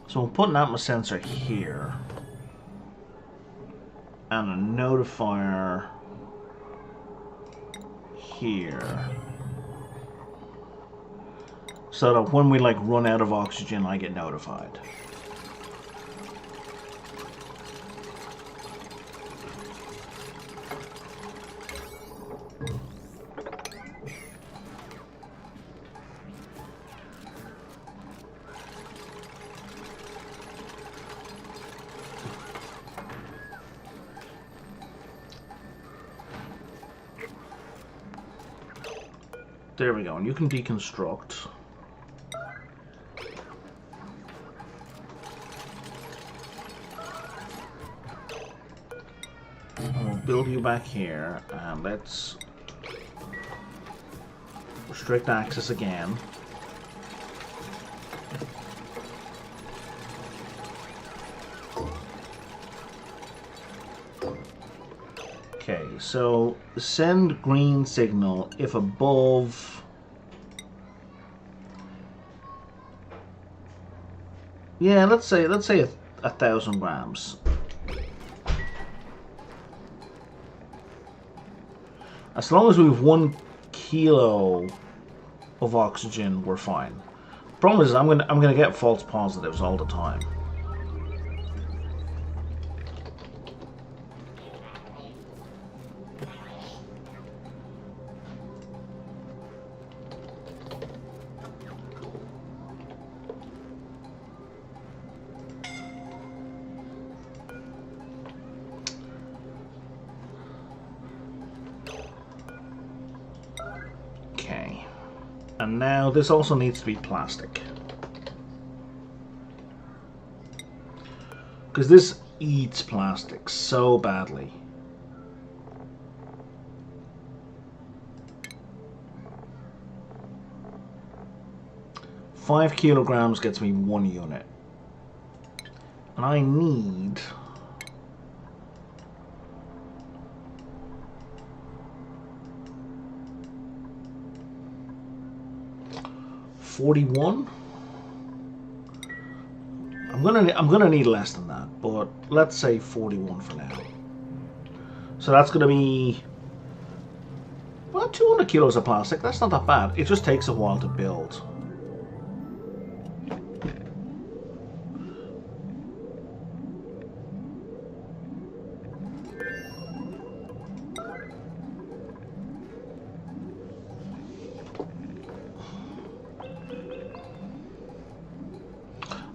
So we'll put an atmos sensor here. and a notifier here. So that when we like run out of oxygen, I get notified. There we go, and you can deconstruct. And we'll build you back here, and let's restrict access again. Okay, so send green signal if above let's say 1,000 grams. As long as we have 1 kilo of oxygen, we're fine. Problem is, I'm gonna get false positives all the time. And now this also needs to be plastic. Because this eats plastic so badly. Five kilograms gets me 1 unit. And I need 41. I'm gonna need less than that, but let's say 41 for now. So that's gonna be, well, 200 kilos of plastic. That's not that bad. It just takes a while to build.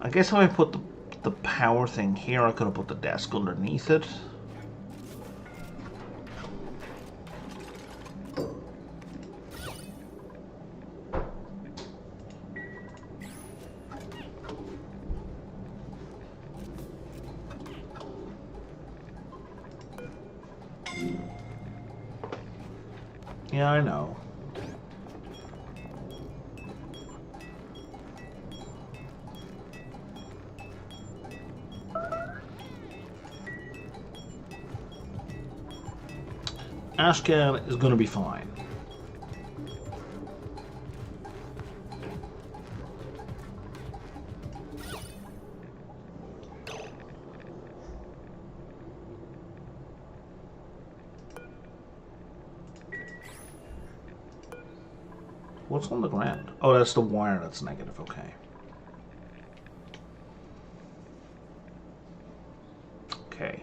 I guess if I put the power thing here, I could have put the desk underneath it. Yeah, I know. Ashcan is going to be fine. What's on the ground? Oh, that's the wire that's negative, okay. Okay.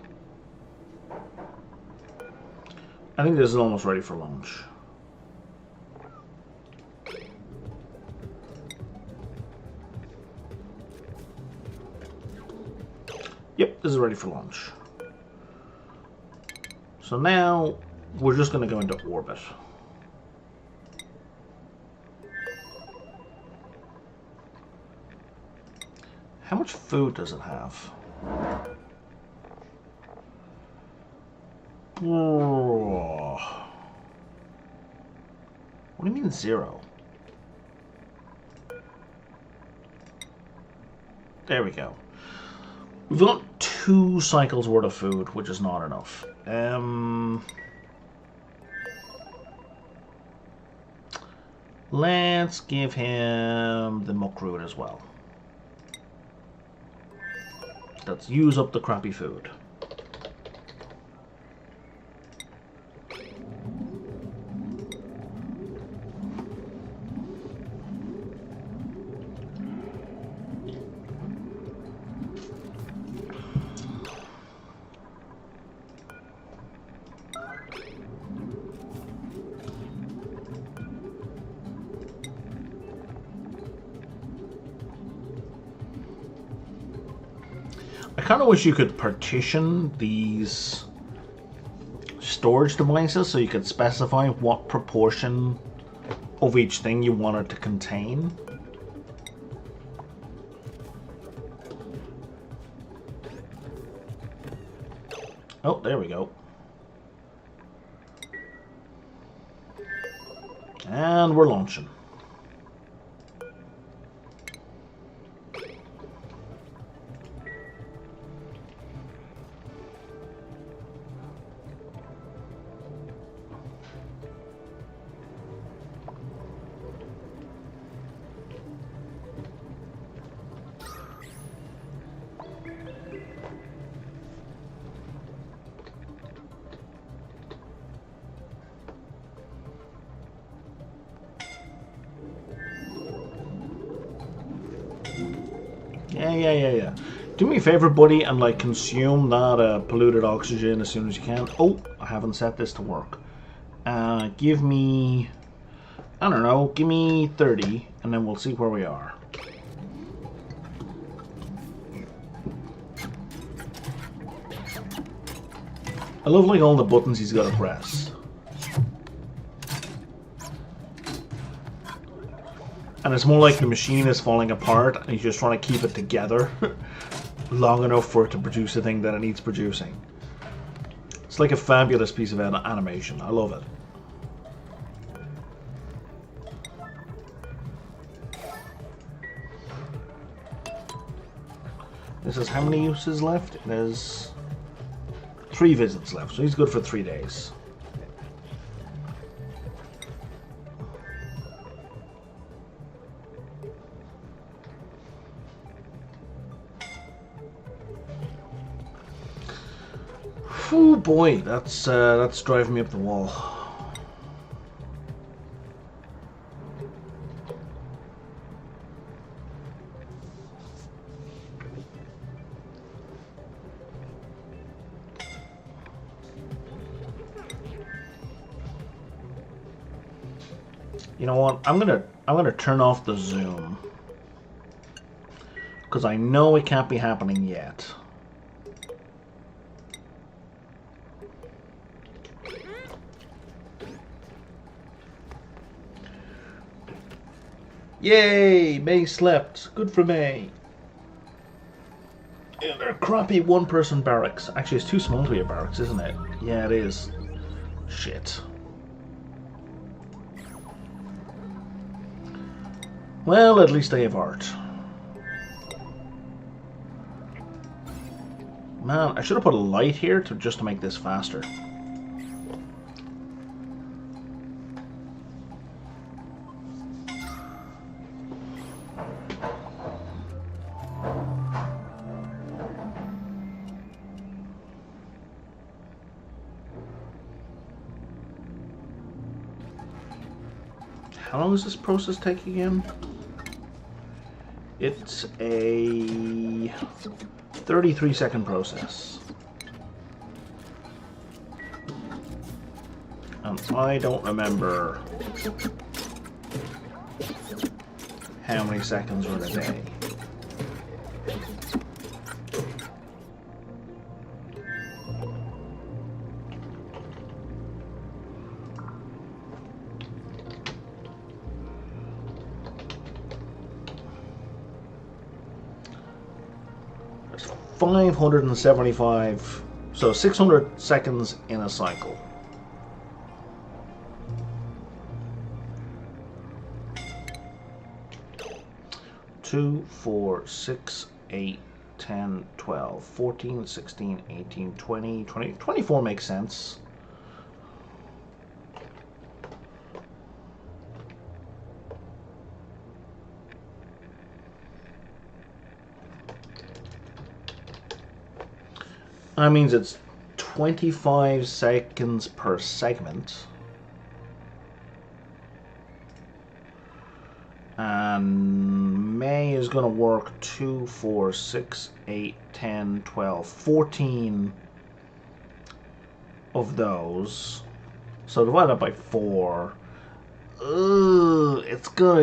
I think this is almost ready for launch. Yep, this is ready for launch. So now we're just going to go into orbit. How much food does it have? Oh. What do you mean 0? There we go. We've got 2 cycles worth of food, which is not enough. Let's give him the muck root as well. Let's use up the crappy food. I kind of wish you could partition these storage devices so you could specify what proportion of each thing you want it to contain. Oh, there we go. And we're launching. Yeah. Do me a favor, buddy, and like consume that polluted oxygen as soon as you can. Oh, I haven't set this to work. Give me, I don't know, give me 30, and then we'll see where we are. I love like all the buttons he's got to press. And it's more like the machine is falling apart and he's just trying to keep it together long enough for it to produce the thing that it needs producing. It's like a fabulous piece of animation. I love it. This is how many uses left? There's 3 visits left, so he's good for 3 days. Oh boy, that's driving me up the wall. You know what? I'm gonna turn off the zoom because I know it can't be happening yet. Yay! May slept. Good for May. Yeah, they're crappy one-person barracks. Actually, it's too small to be a barracks, isn't it? Yeah, it is. Shit. Well, at least they have art. Man, I should have put a light here just to make this faster. How long does this process take again? It's a 33-second process. And I don't remember how many seconds were in a day. There's 575, so 600 seconds in a cycle. Two, 4, 6, 8, 10, 12, 14, 16, 18, 20, 24 makes sense. That means it's 25 seconds per segment. And May is going to work 2, 4, 6, 8, 10, 12, 14 of those. So divide that by 4.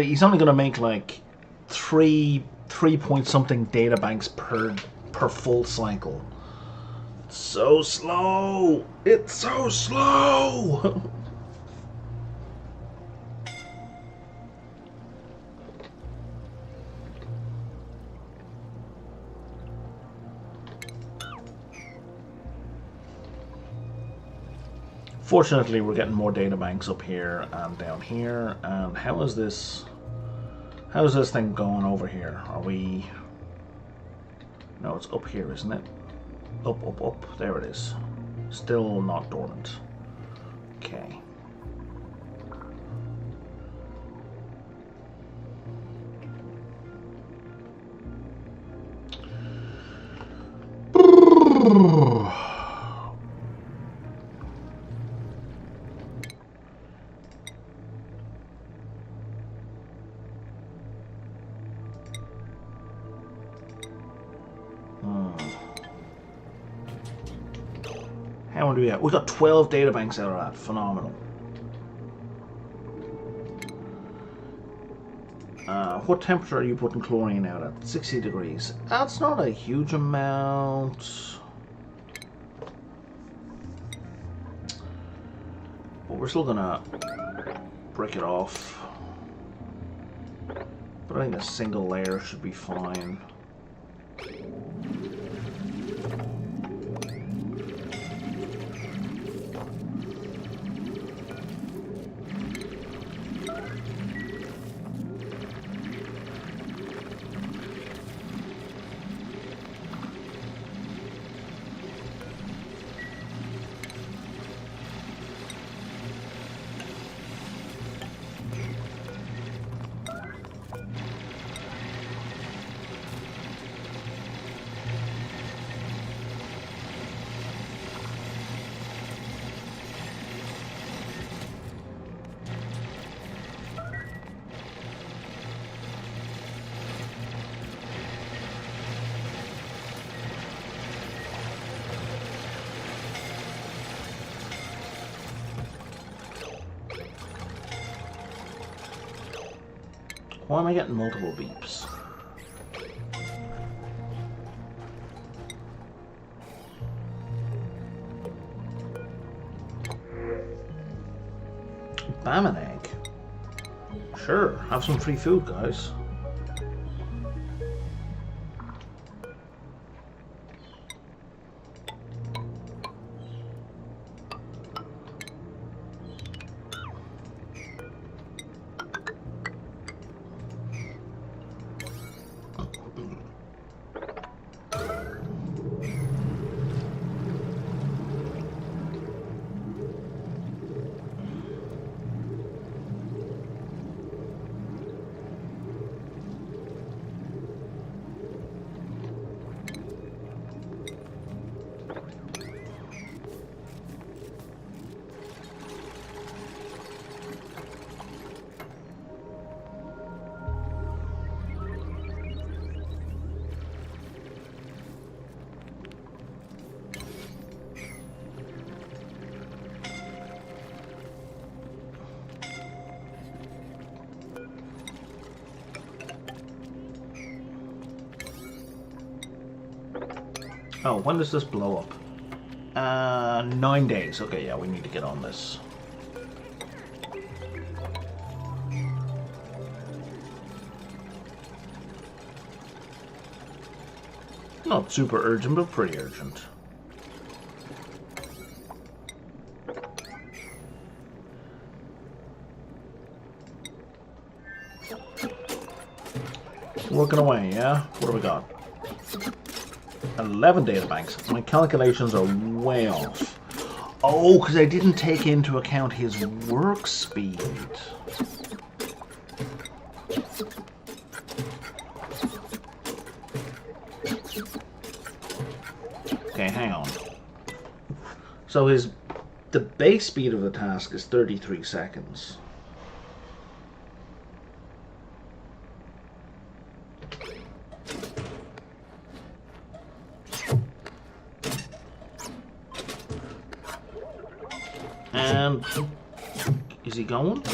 He's only going to make like 3 point something data banks per per full cycle. It's so slow! It's so slow! Fortunately, we're getting more data banks up here and down here. And how is this thing going over here? Are we... No, it's up here, isn't it? Up, up, up. There it is. Still not dormant. Okay. How many do we have? We got 12 data banks out of that. Phenomenal. What temperature are you putting chlorine out at? 60 degrees. That's not a huge amount. But we're still gonna break it off. But I think a single layer should be fine. Why am I getting multiple beeps? Bam an egg. Sure, have some free food, guys. Oh, when does this blow up? 9 days. Okay, yeah, we need to get on this. Not super urgent, but pretty urgent. Working away, yeah? What do we got? 11 data banks. My calculations are way off. Oh, because I didn't take into account his work speed. Okay, hang on. So the base speed of the task is 33 seconds. And is he going?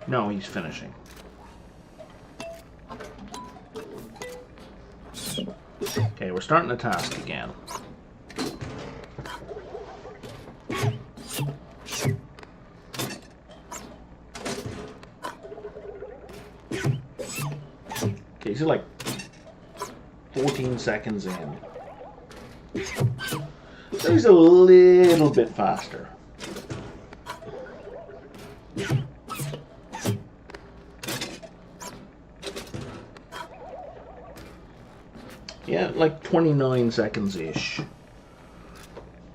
No, he's finishing. Okay, we're starting the task again. Okay, so like 14 seconds in. So he's a little bit faster. Yeah, like 29 seconds-ish.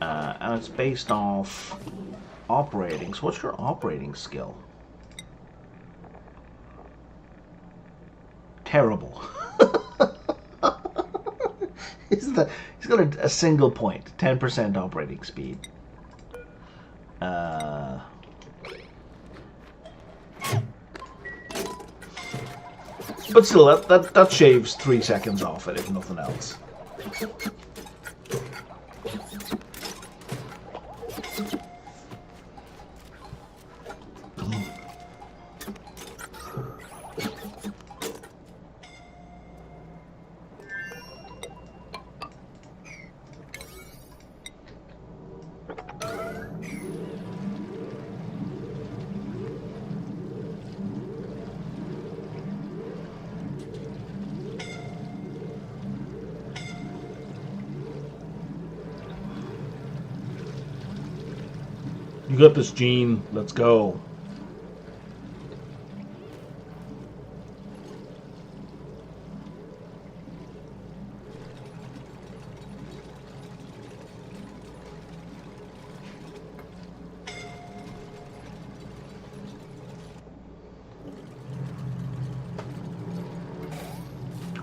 And it's based off operating. So what's your operating skill? Terrible. He's got a single point, 10% operating speed. But still, that shaves 3 seconds off it, if nothing else. You got this, Gene. Let's go.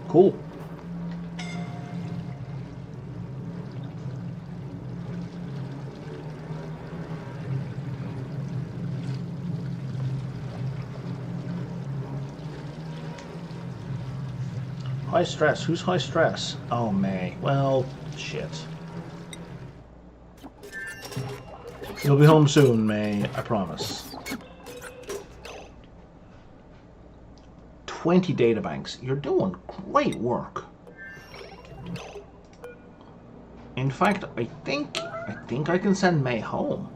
Cool. High stress. Who's high stress? Oh, May. Well, shit. You'll be home soon, May. I promise. 20 databanks. You're doing great work. In fact, I think I can send May home.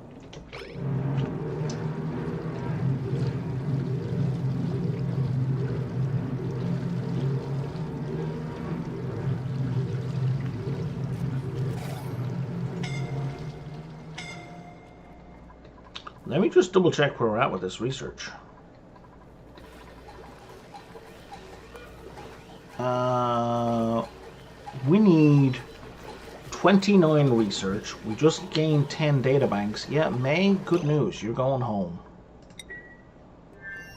Let me just double check where we're at with this research. We need 29 research. We just gained 10 databanks. Yeah, May, good news. You're going home.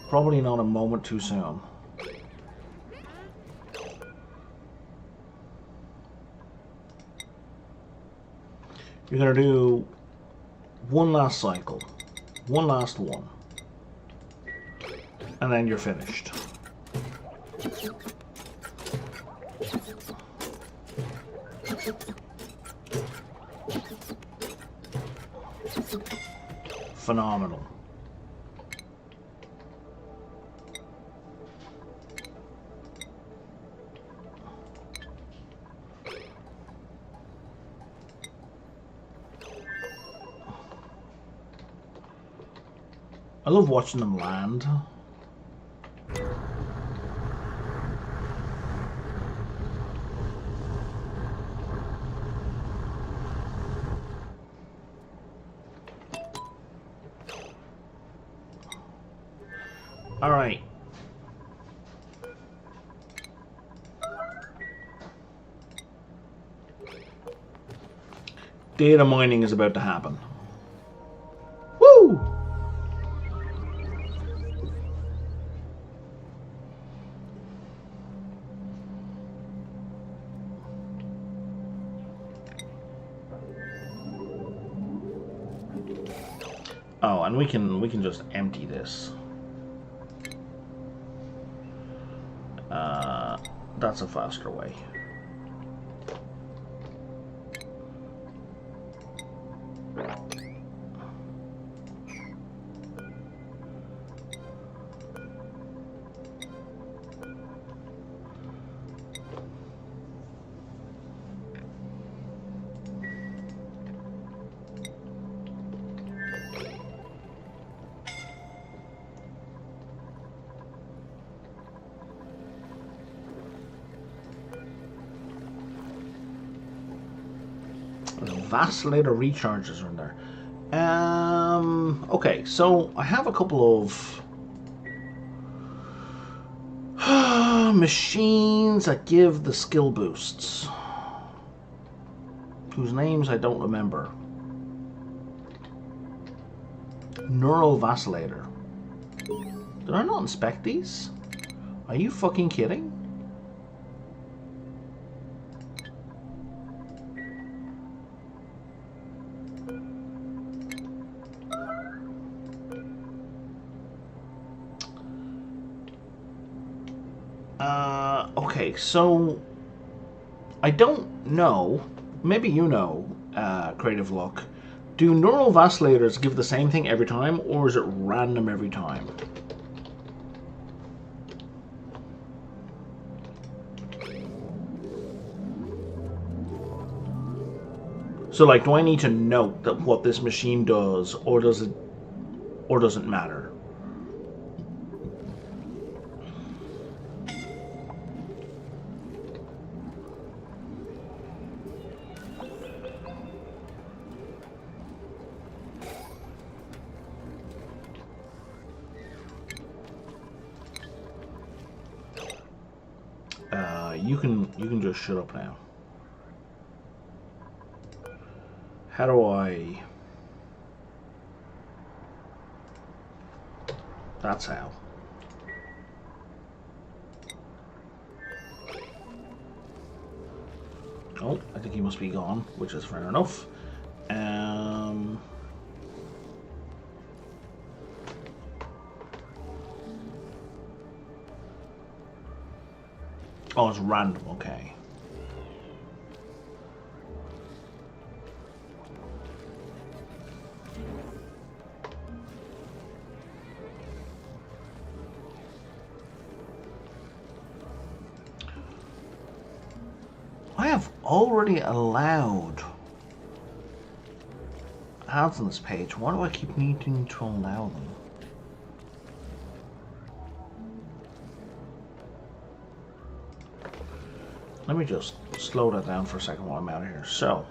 Probably not a moment too soon. You're going to do one last cycle. One last one. And then you're finished. Phenomenal. I love watching them land. All right. Data mining is about to happen. Woo! Oh, and we can just empty this. That's a faster way. Vacillator recharges are in there. Okay, so I have a couple of machines that give the skill boosts, whose names I don't remember. Neurovacillator. Did I not inspect these? Are you fucking kidding? Okay, so I don't know. Maybe you know, Creative Look. Do neural vacillators give the same thing every time, or is it random every time? So, like, do I need to note that what this machine does, or doesn't matter? You can just shut up now. How do I... That's how. Oh, I think he must be gone, which is fair enough. Oh, it's random, okay. I have already allowed ads on this page. Why do I keep needing to allow them? Let me just slow that down for a second while I'm out of here. So,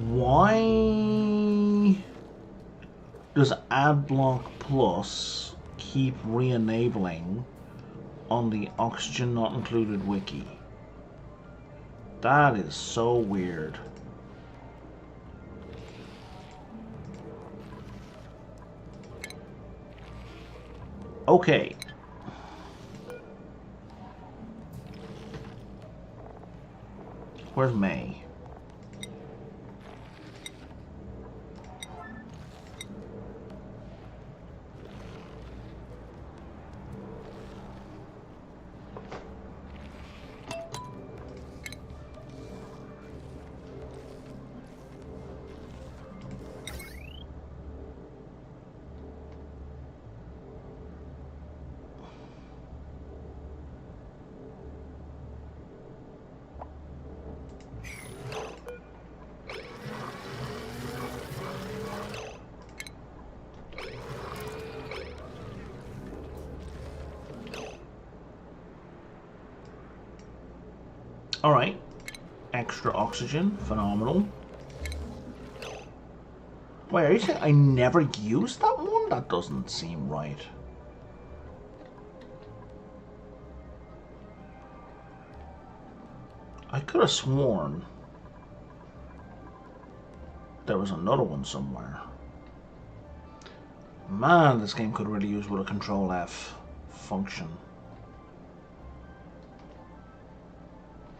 why does AdBlock Plus keep re-enabling on the Oxygen Not Included wiki? That is so weird. Okay. Where's May? Alright. Extra oxygen. Phenomenal. Wait, are you saying I never used that one? That doesn't seem right. I could have sworn there was another one somewhere. Man, this game could really use with a Control F function.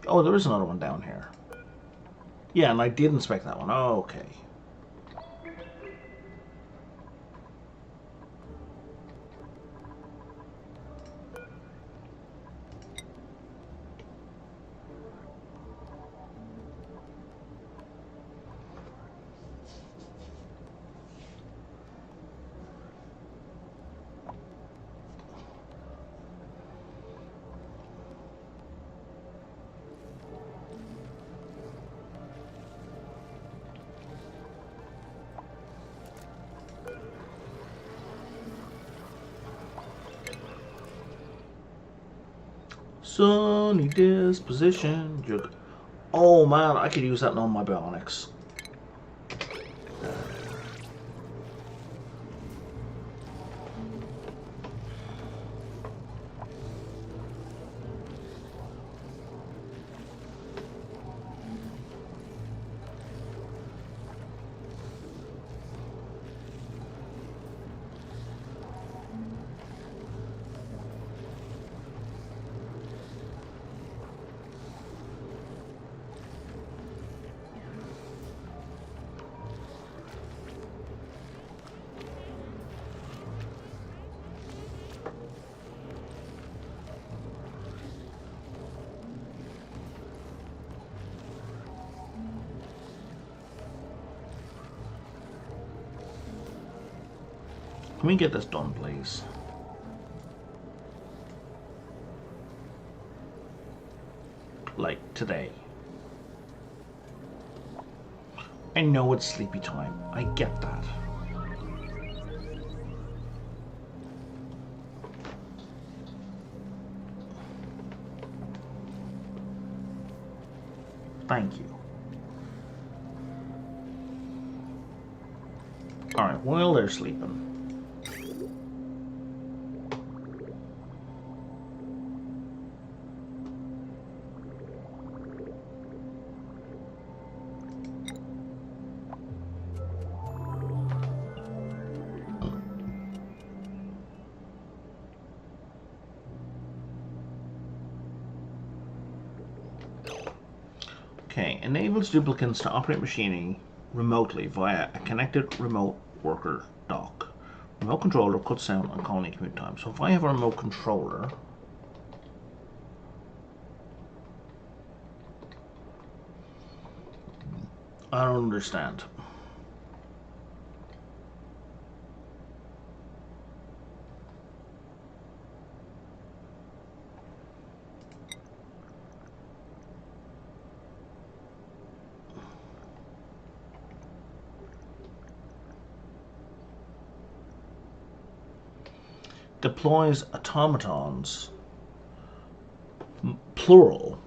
Oh, there is another one down here. Yeah, and I did inspect that one. Oh, okay. Sunny disposition. Oh man, I could use that on my bionics. Can we get this done, please? Like today. I know it's sleepy time. I get that. Thank you. Alright, while they're sleeping. Okay, enables duplicants to operate machinery remotely via a connected remote worker dock. Remote controller cuts down on colony commute time. So if I have a remote controller, I don't understand. Deploys automatons, plural.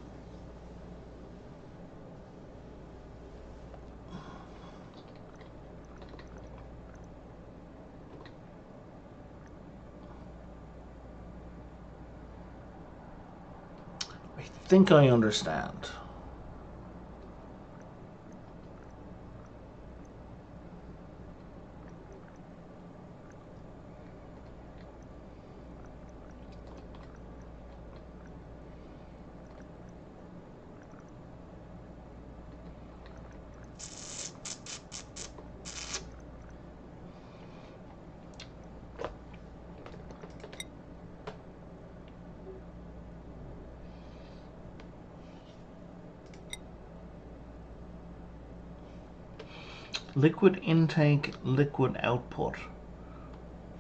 I think I understand. Liquid intake, liquid output.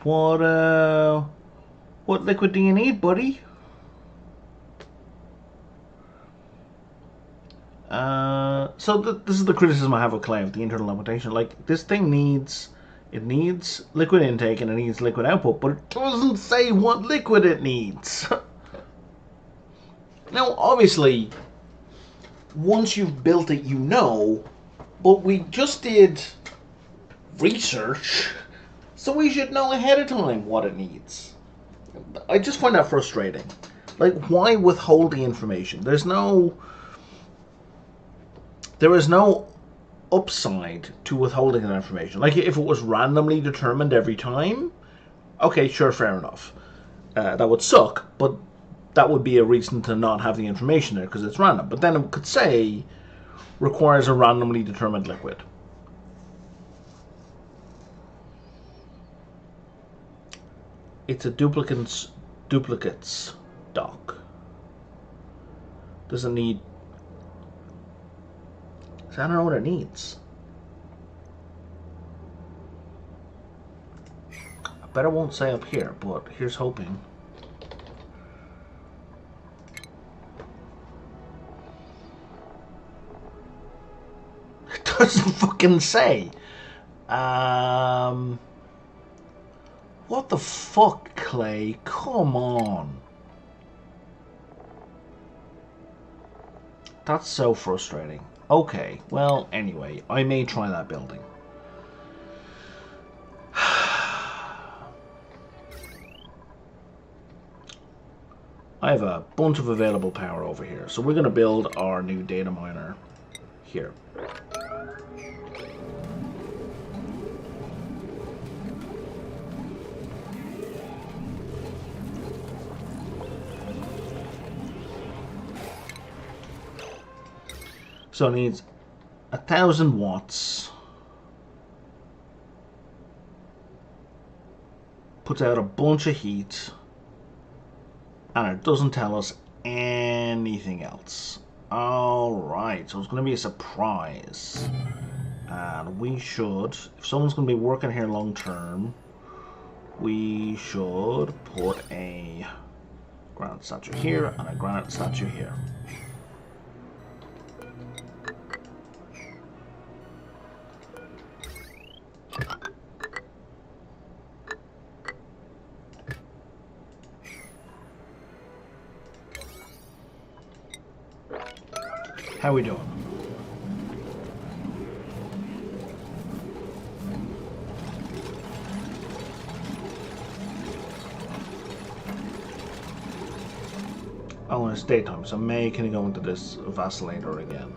What liquid do you need, buddy? This is the criticism I have of Cloud, the internal implementation. Like, this thing needs liquid intake and it needs liquid output, but it doesn't say what liquid it needs. Now, obviously, once you've built it, you know, but we just did research, so we should know ahead of time what it needs. I just find that frustrating. Like, why withhold the information? There is no upside to withholding that information. Like, if it was randomly determined every time, okay, sure, fair enough. That would suck, but that would be a reason to not have the information there, because it's random. But then it could say, requires a randomly determined liquid. It's a duplicates dock. Doesn't need... I don't know what it needs. I bet it won't say up here, but here's hoping. It doesn't fucking say. What the fuck, Clay? Come on. That's so frustrating. Okay, well, anyway, I may try that building. I have a bunch of available power over here, so we're going to build our new data miner here. So it needs 1,000 watts. Puts out a bunch of heat. And it doesn't tell us anything else. Alright, so it's going to be a surprise. And we should, if someone's going to be working here long term, we should put a granite statue here and a granite statue here. How we doing? Oh, and it's daytime, so May can go into this vacillator again.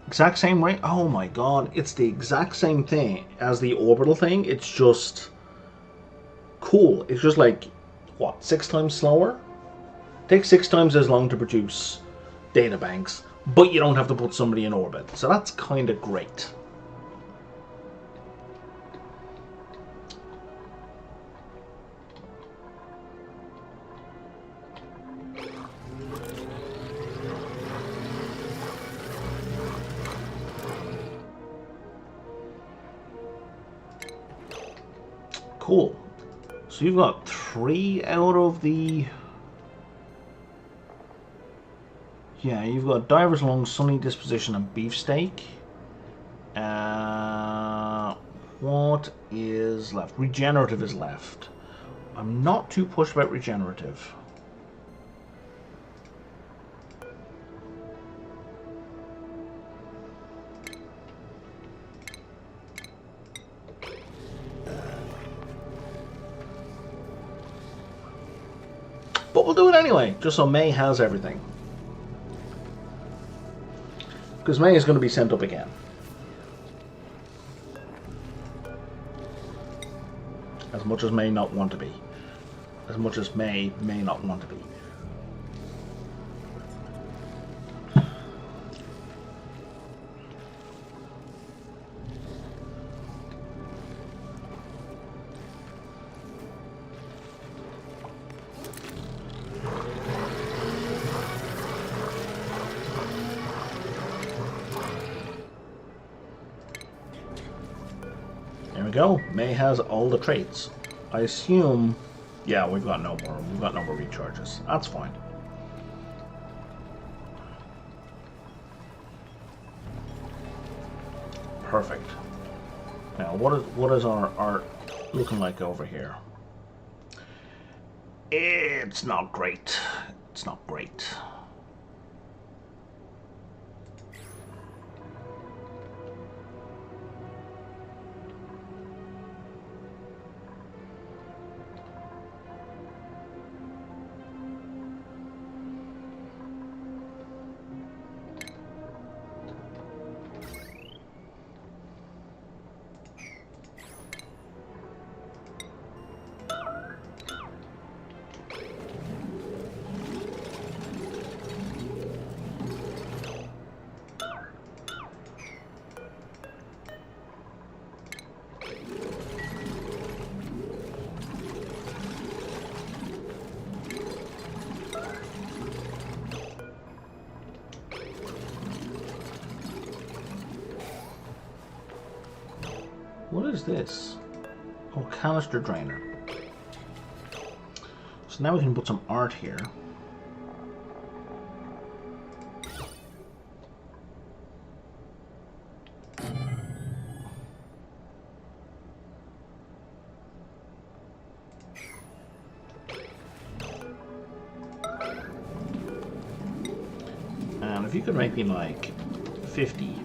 Exact same rate? Oh my god, it's the exact same thing as the orbital thing. It's just cool. It's just like, what, 6 times slower? Takes 6 times as long to produce data banks, but you don't have to put somebody in orbit. So that's kind of great. Cool. So you've got 3 out of the... Yeah, you've got Diver's Lung, Sunny Disposition, and Beefsteak. What is left? Regenerative is left. I'm not too pushed about regenerative. But we'll do it anyway, just so May has everything. Because May is going to be sent up again. As much as May not want to be. As much as May not want to be. There we go. May has all the traits. I assume... Yeah, we've got no more. We've got no more recharges. That's fine. Perfect. Now, what is our art looking like over here? It's not great. It's not great. What is this? Oh, canister drainer. So now we can put some art here. And if you could make me like 50.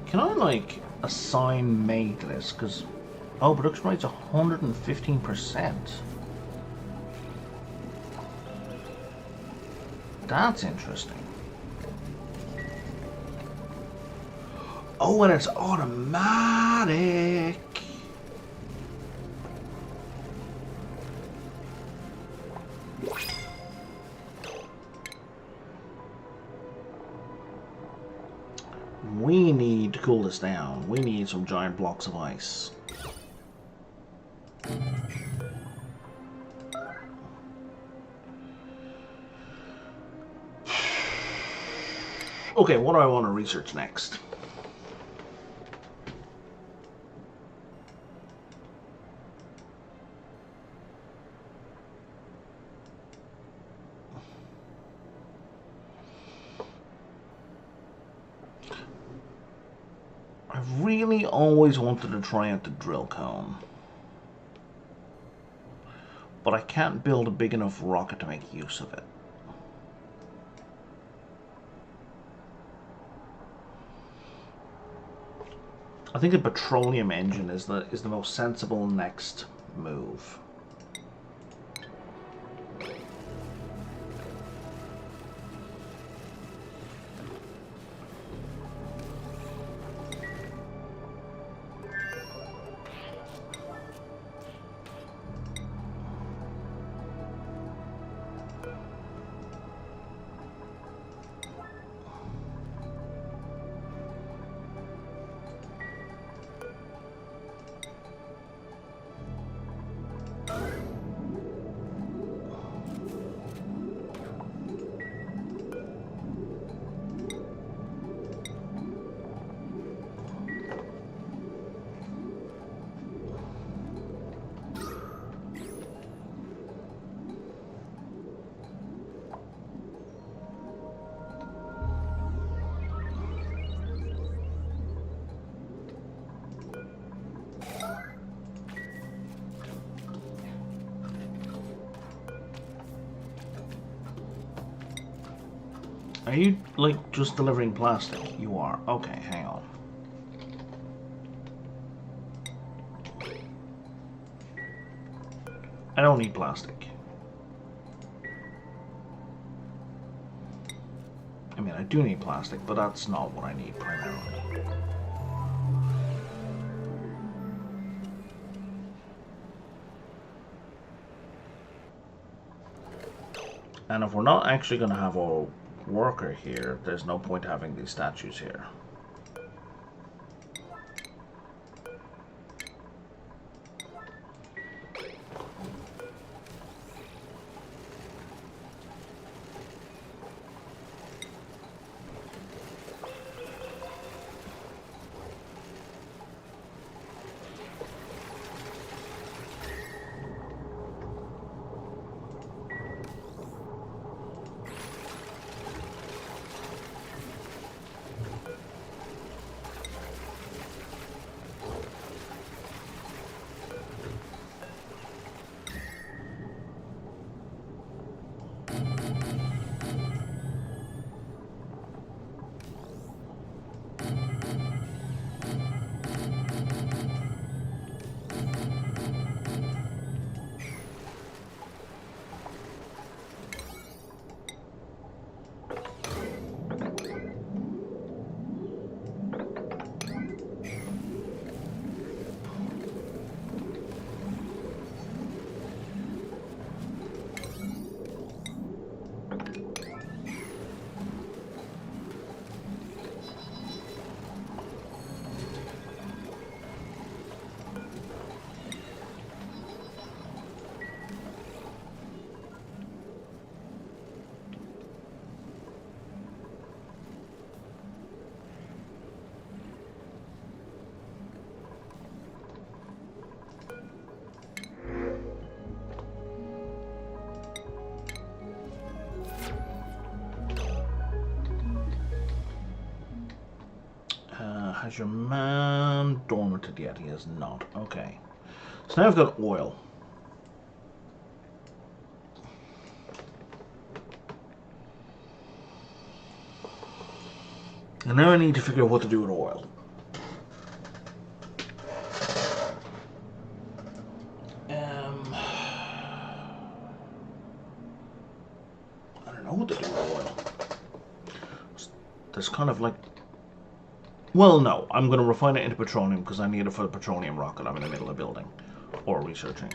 Can I like assign May to this? Because production rate's 115%. That's interesting. Oh, and it's automatic. We need to cool this down. We need some giant blocks of ice. Okay, what do I want to research next? I've really always wanted to try out the drill cone. But I can't build a big enough rocket to make use of it. I think a petroleum engine is the most sensible next move. Are you, like, just delivering plastic? You are. Okay, hang on. I don't need plastic. I mean, I do need plastic, but that's not what I need primarily. And if we're not actually going to have a worker here, there's no point having these statues here. Has your man dormanted yet? He has not. Okay. So now I've got oil. And now I need to figure out what to do with oil. I don't know what to do with oil. There's kind of like... Well, no. I'm going to refine it into petroleum because I need it for the petroleum rocket I'm in the middle of building. Or researching.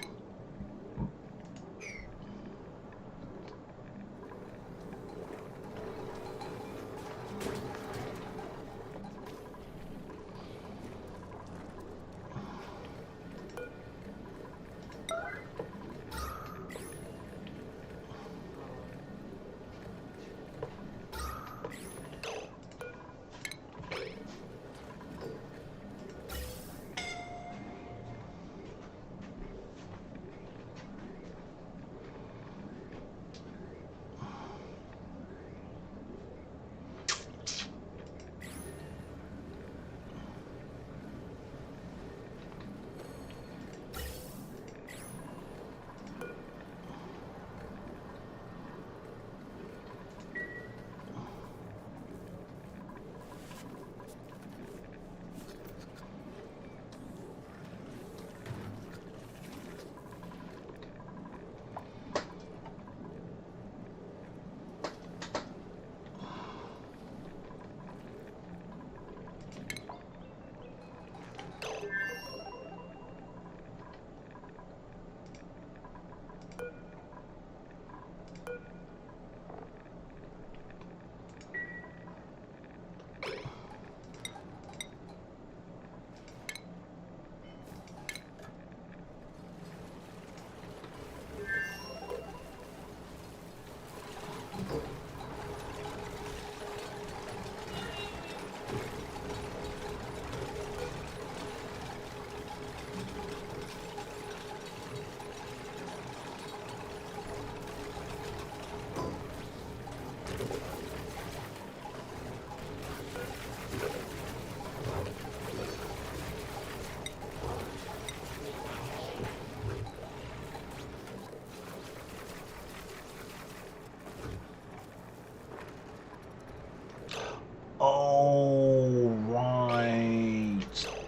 Oh, right.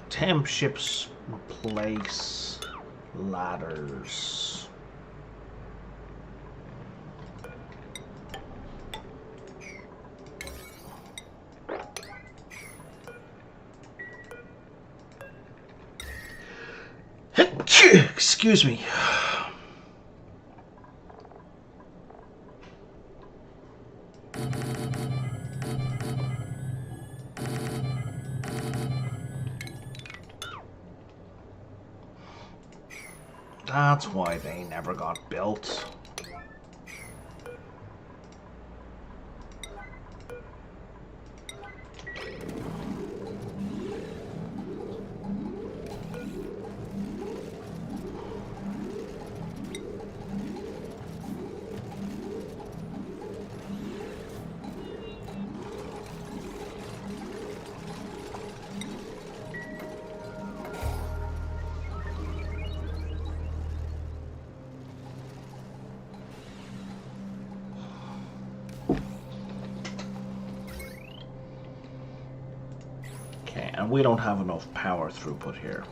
Temp ships replace ladders. Excuse me. That's why they never got built. And we don't have enough power throughput here,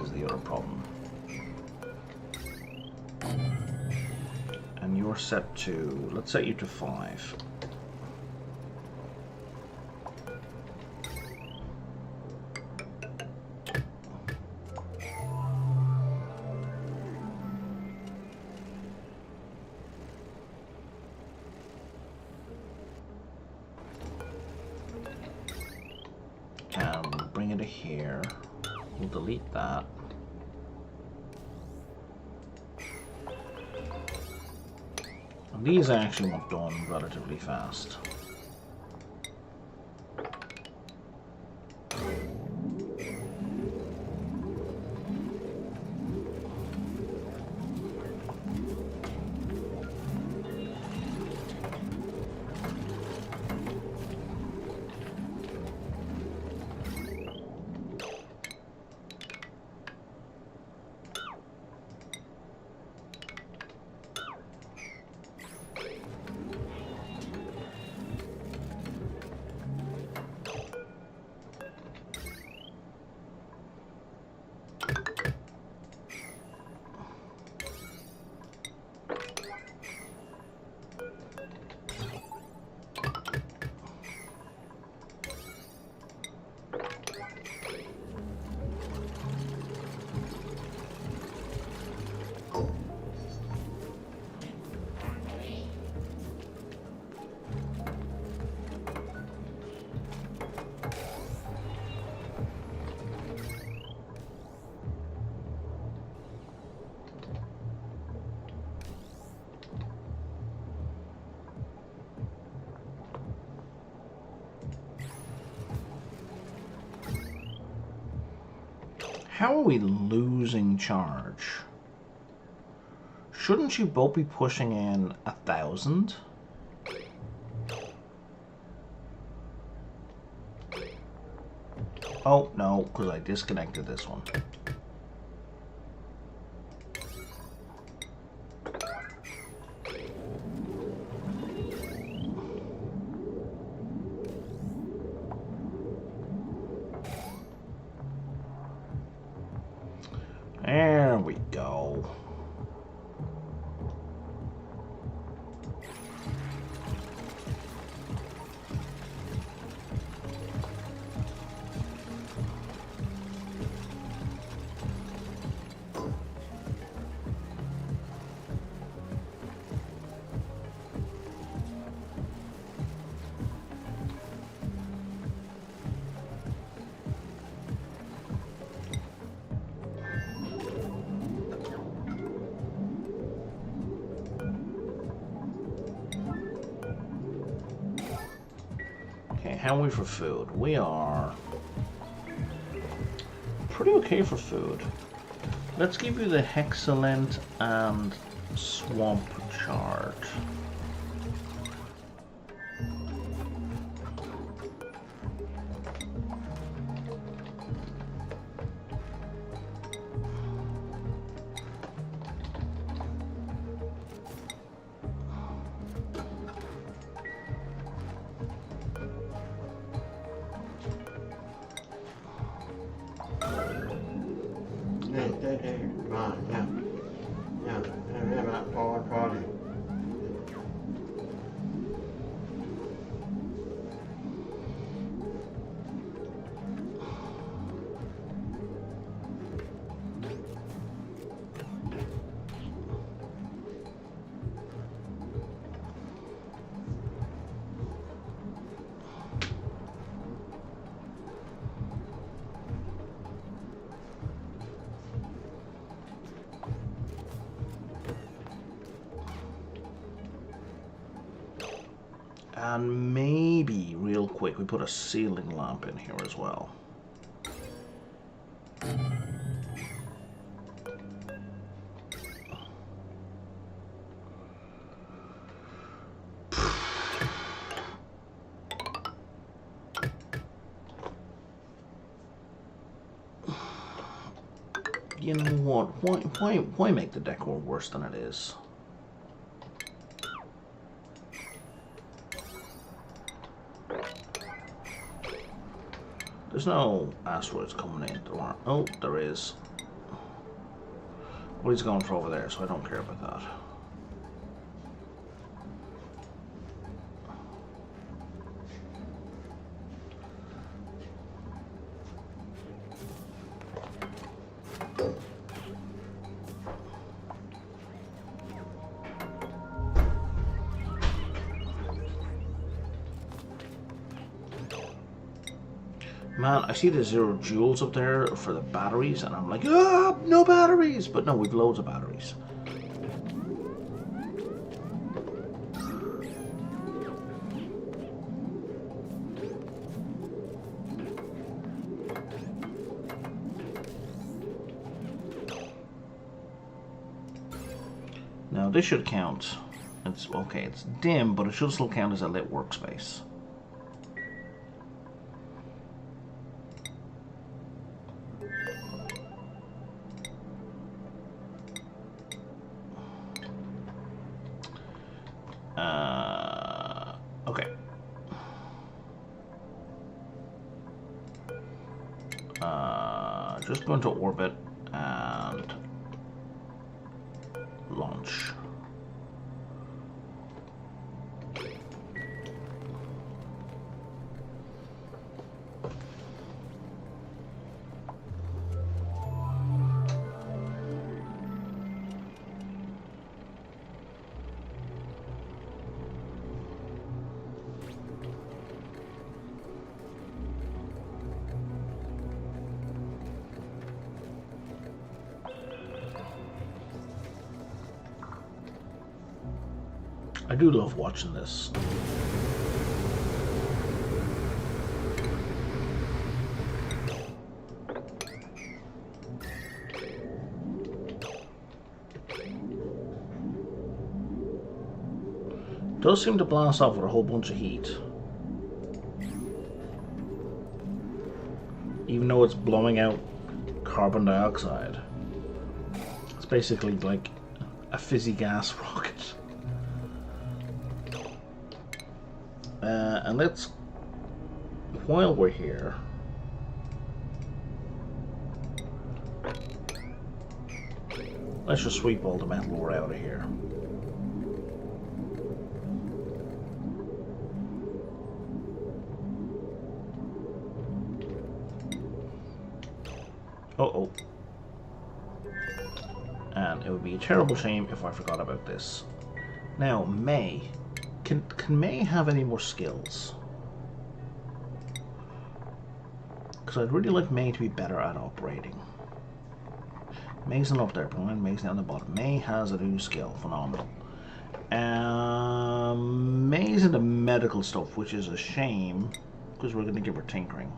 is the other problem. And you're set to, let's set you to 5. Bring it to here. We'll delete that. And these I actually want done relatively fast. How are we losing charge? Shouldn't you both be pushing in 1,000? Oh, no, because I disconnected this one. There we go. How are we for food? We are pretty okay for food. Let's give you the Hexcellent and Swamp chart. And maybe, real quick, we put a ceiling lamp in here as well. You know what? Why make the decor worse than it is? There's no asteroids coming in. There aren't. Oh, there is. Well, he's going for over there, so I don't care about that. Man, I see the 0 joules up there for the batteries, and I'm like, ah, no batteries! But no, we've loads of batteries. Now, this should count. It's okay, it's dim, but it should still count as a lit workspace. Okay. Just go into orbit and launch. I do love watching this. Does seem to blast off with a whole bunch of heat. Even though it's blowing out carbon dioxide. It's basically like a fizzy gas rocket. And let's, while we're here, let's just sweep all the metal ore out of here. Uh-oh. And it would be a terrible shame if I forgot about this. Now, May. Can May have any more skills? Because I'd really like May to be better at operating. May's not up there, Brian. May's down the bottom. May has a new skill. Phenomenal. May's into medical stuff, which is a shame, because we're going to give her tinkering.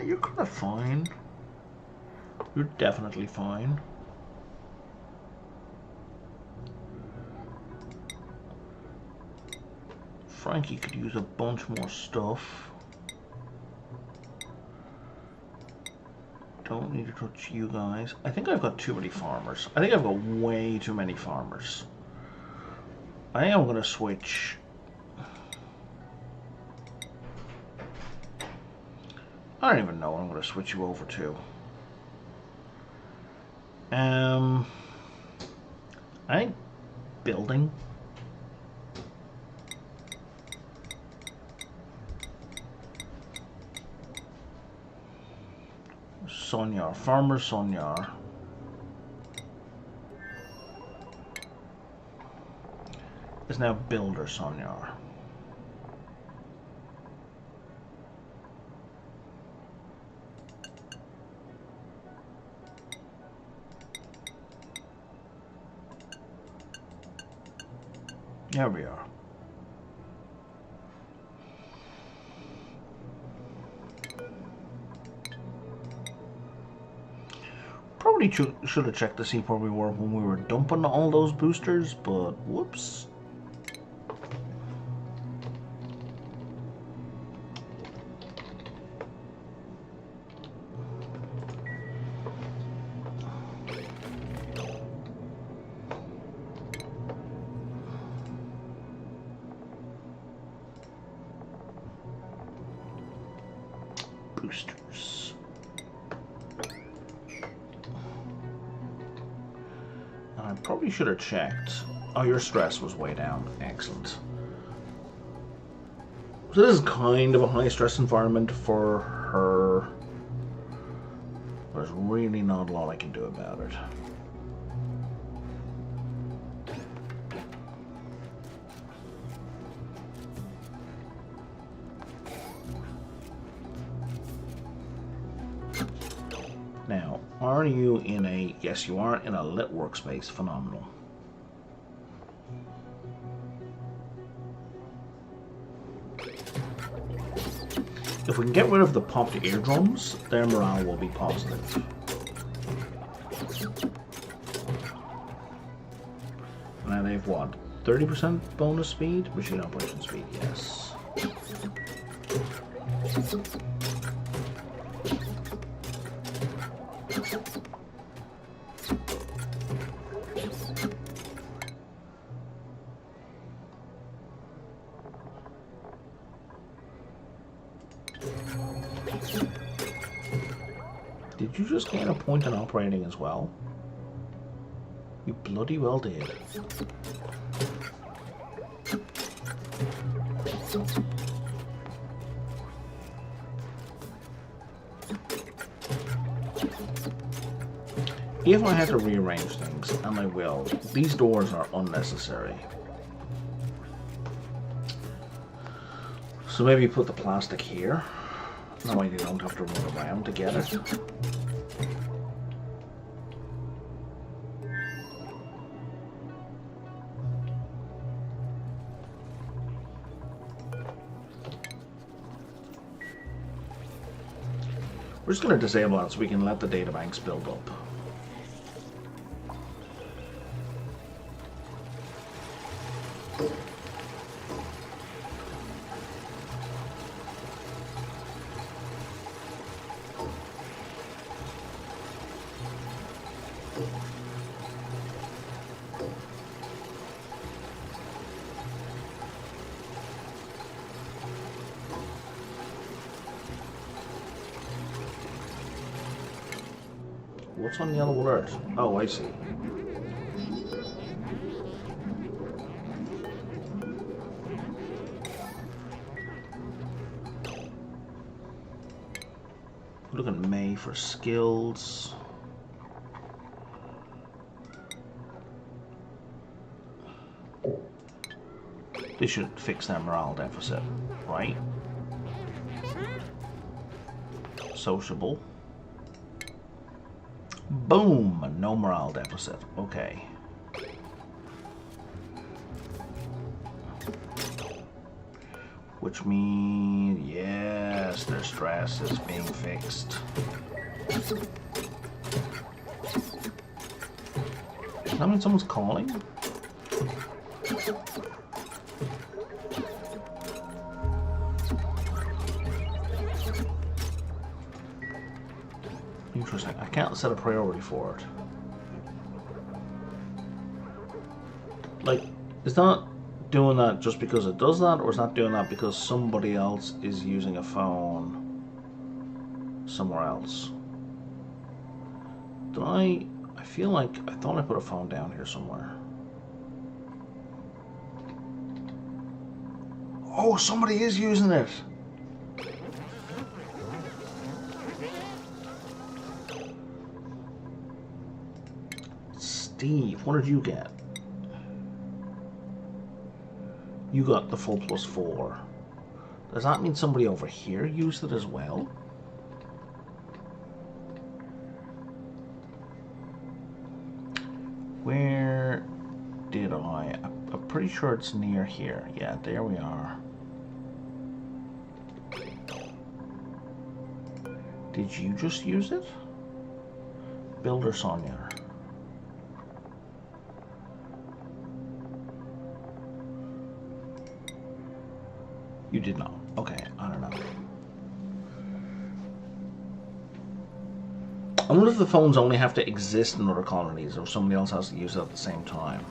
You're kind of fine. You're definitely fine. Frankie could use a bunch more stuff. Don't need to touch you guys. I think I've got too many farmers. I think I've got way too many farmers. I think I'm going to switch. I don't even know what I'm going to switch you over to. I think building. Sonyar, farmer Sonyar. Is now builder Sonyar. There we are. Probably should have checked to see where we were when we were dumping all those boosters, but whoops. Boosters. I probably should have checked. Oh, your stress was way down. Excellent. So this is kind of a high stress environment for her. There's really not a lot I can do about it. Now, are you in a... Yes, you are in a lit workspace. Phenomenal. If we can get rid of the popped eardrums, their morale will be positive. And now they've what? 30% bonus speed? Machine operation speed, yes. Did you just gain a point in operating as well? You bloody well did. If I had to rearrange things, and I will, these doors are unnecessary. So maybe put the plastic here. That way you don't have to run around to get it. We're just going to disable that so we can let the data banks build up. What's on yellow alert? Oh, I see. Look at May for skills. They should fix their morale deficit, right? Sociable. Boom! No morale deficit. Okay. Which means, yes, their stress is being fixed. Does that mean someone's calling? Interesting. I can't set a priority for it. Like, is that doing that just because it does that, or is that doing that because somebody else is using a phone somewhere else? Did I feel like I thought I put a phone down here somewhere. Oh, somebody is using it. Steve, what did you get? You got the full +4. Does that mean somebody over here used it as well? Where did I? I'm pretty sure it's near here. Yeah, there we are. Did you just use it? Builder Sonia. You did not. Okay, I don't know. I wonder if the phones only have to exist in other colonies, or somebody else has to use it at the same time.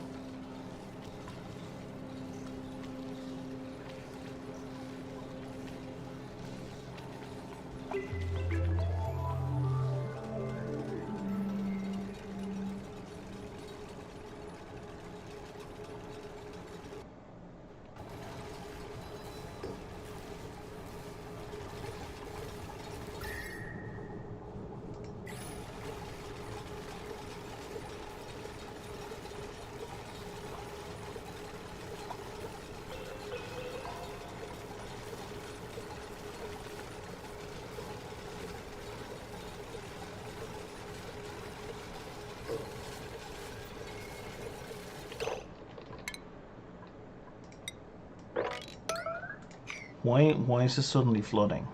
Why is this suddenly flooding?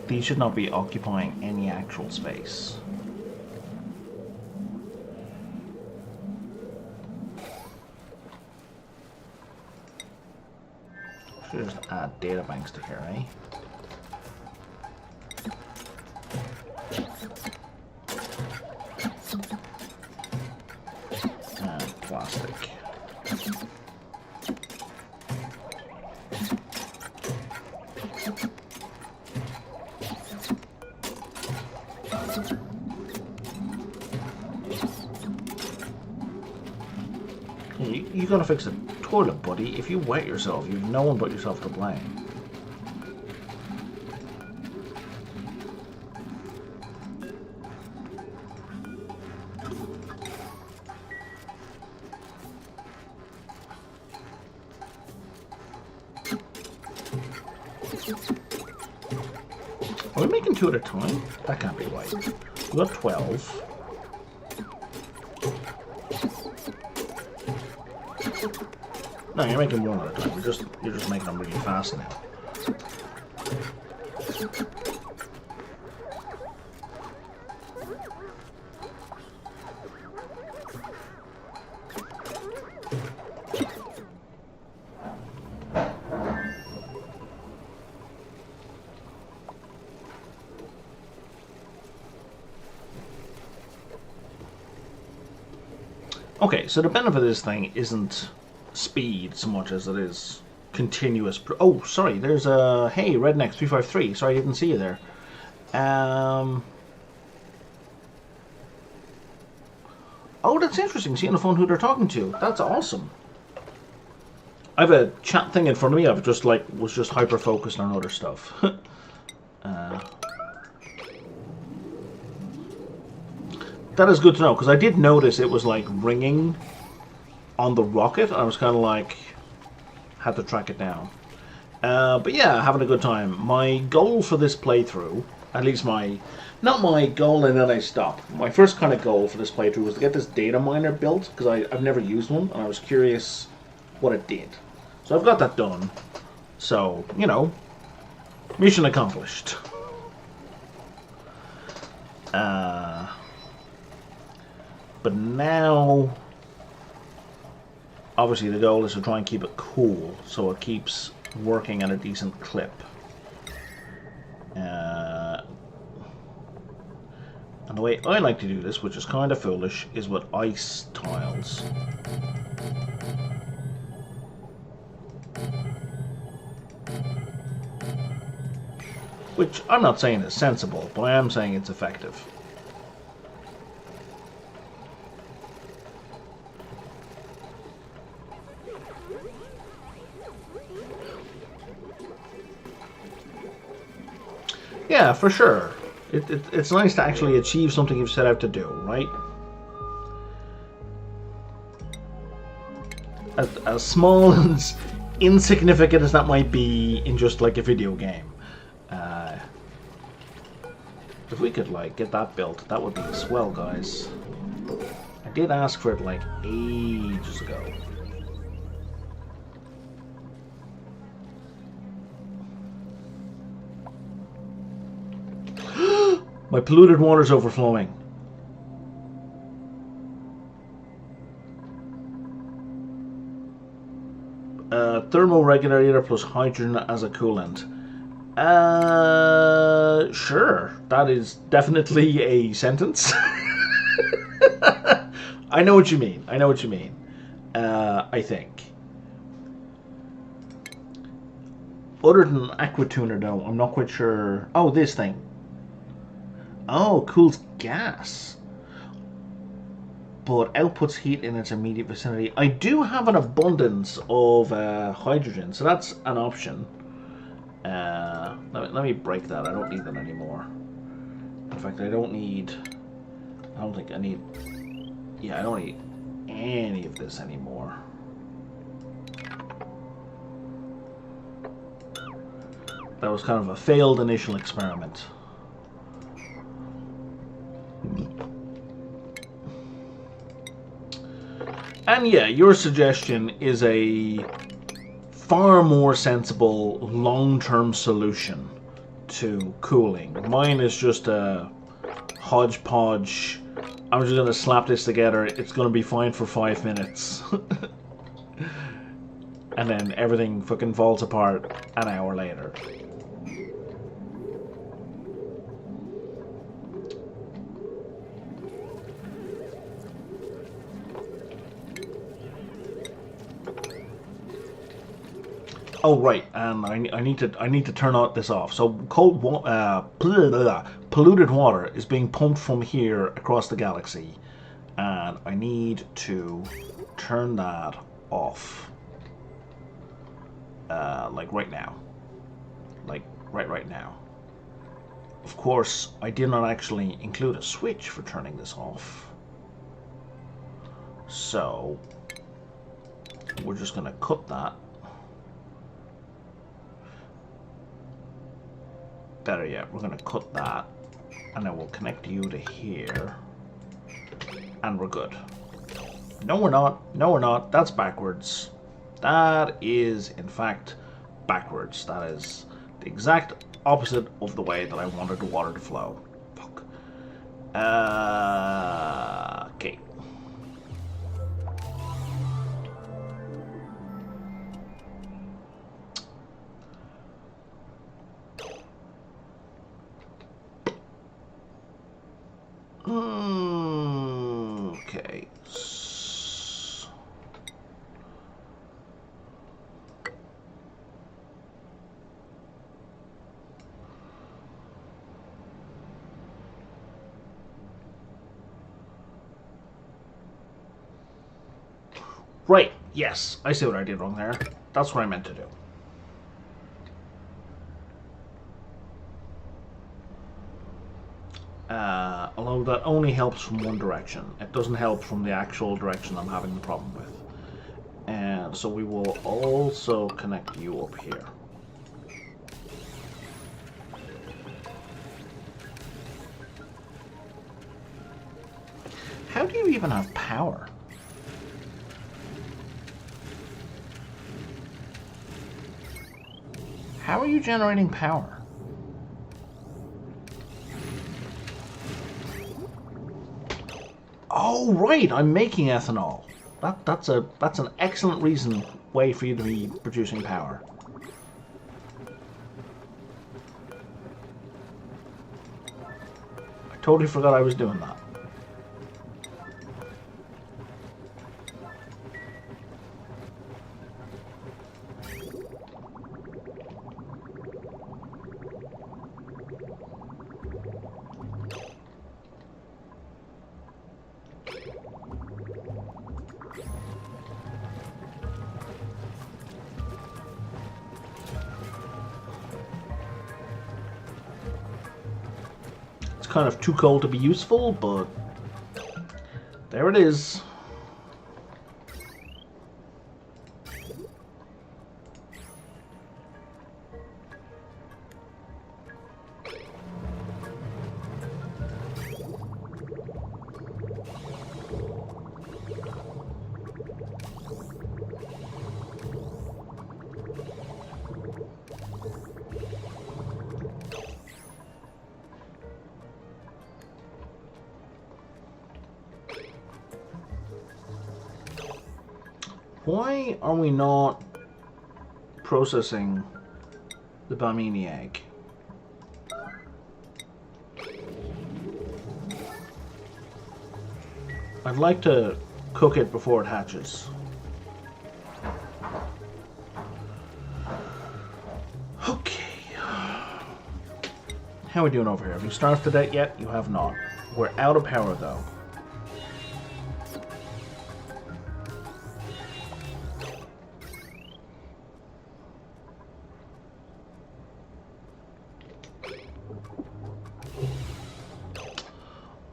These should not be occupying any actual space. Should just add data banks to here, eh? Plastic. You gotta fix the toilet, buddy. If you wet yourself, you've no one but yourself to blame. Are we making 2 at a time? That can't be right. We got 12. No, you're making 1 at a time. You're just making them really fast now. Okay, so the benefit of this thing isn't speed so much as it is continuous. Oh, sorry, there's a... Hey, Redneck 353. Sorry, I didn't see you there. Oh, that's interesting, seeing the phone who they're talking to. That's awesome. I have a chat thing in front of me. I've just, like, was just hyper-focused on other stuff. That is good to know, because I did notice it was like ringing on the rocket. I was kind of like, had to track it down. But yeah, having a good time. My goal for this playthrough, at least not my goal and then I stop. My first kind of goal for this playthrough was to get this data miner built, because I've never used one, and I was curious what it did. So I've got that done. So, you know, mission accomplished. But now, obviously the goal is to try and keep it cool, so it keeps working at a decent clip. And the way I like to do this, which is kind of foolish, is with ice tiles. Which I'm not saying is sensible, but I am saying it's effective. Yeah, for sure. It's nice to actually achieve something you've set out to do, right? As small and insignificant as that might be in just like a video game. If we could like get that built, that would be swell, guys. I did ask for it like ages ago. My polluted water's overflowing. Thermoregulator plus hydrogen as a coolant. Sure. That is definitely a sentence. I know what you mean. I know what you mean. I think. Other than Aquatuner, though, I'm not quite sure. Oh, this thing. Oh, cools gas. But outputs heat in its immediate vicinity. I do have an abundance of hydrogen, so that's an option. Let me break that. I don't need that anymore. In fact, I don't think I need... Yeah, I don't need any of this anymore. That was kind of a failed initial experiment. And yeah, your suggestion is a far more sensible long-term solution to cooling. Mine is just a hodgepodge. I'm just going to slap this together. It's going to be fine for 5 minutes. And then everything fucking falls apart an hour later. Oh right, and I need to turn this off. So polluted water is being pumped from here across the galaxy, and I need to turn that off. Like right now, like right now. Of course, I did not actually include a switch for turning this off, so we're just gonna cut that. better yet, we're going to cut that, and then we'll connect you to here, and we're good. No, we're not. No, we're not. That's backwards. That is, in fact, backwards. That is the exact opposite of the way that I wanted the water to flow. Fuck. Okay. Okay. Right, yes, I see what I did wrong there. That's what I meant to do. Although that only helps from one direction. It doesn't help from the actual direction I'm having the problem with. And so we will also connect you up here. How do you even have power? How are you generating power? Oh, right, I'm making ethanol. That's an excellent way for you to be producing power. I totally forgot I was doing that. Kind of too cold to be useful, but there it is. Why are we not processing the Bimini egg? I'd like to cook it before it hatches. Okay. How are we doing over here? Have you started it yet? You have not. We're out of power though.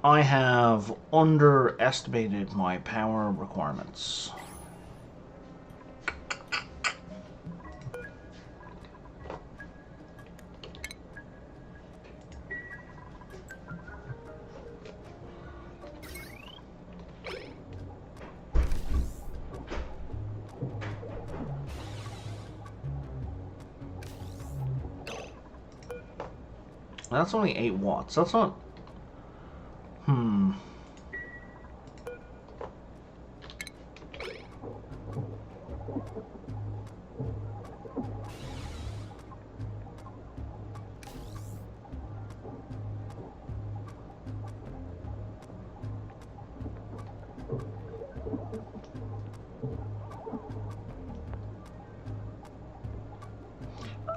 I have underestimated my power requirements. That's only 8 watts. That's not...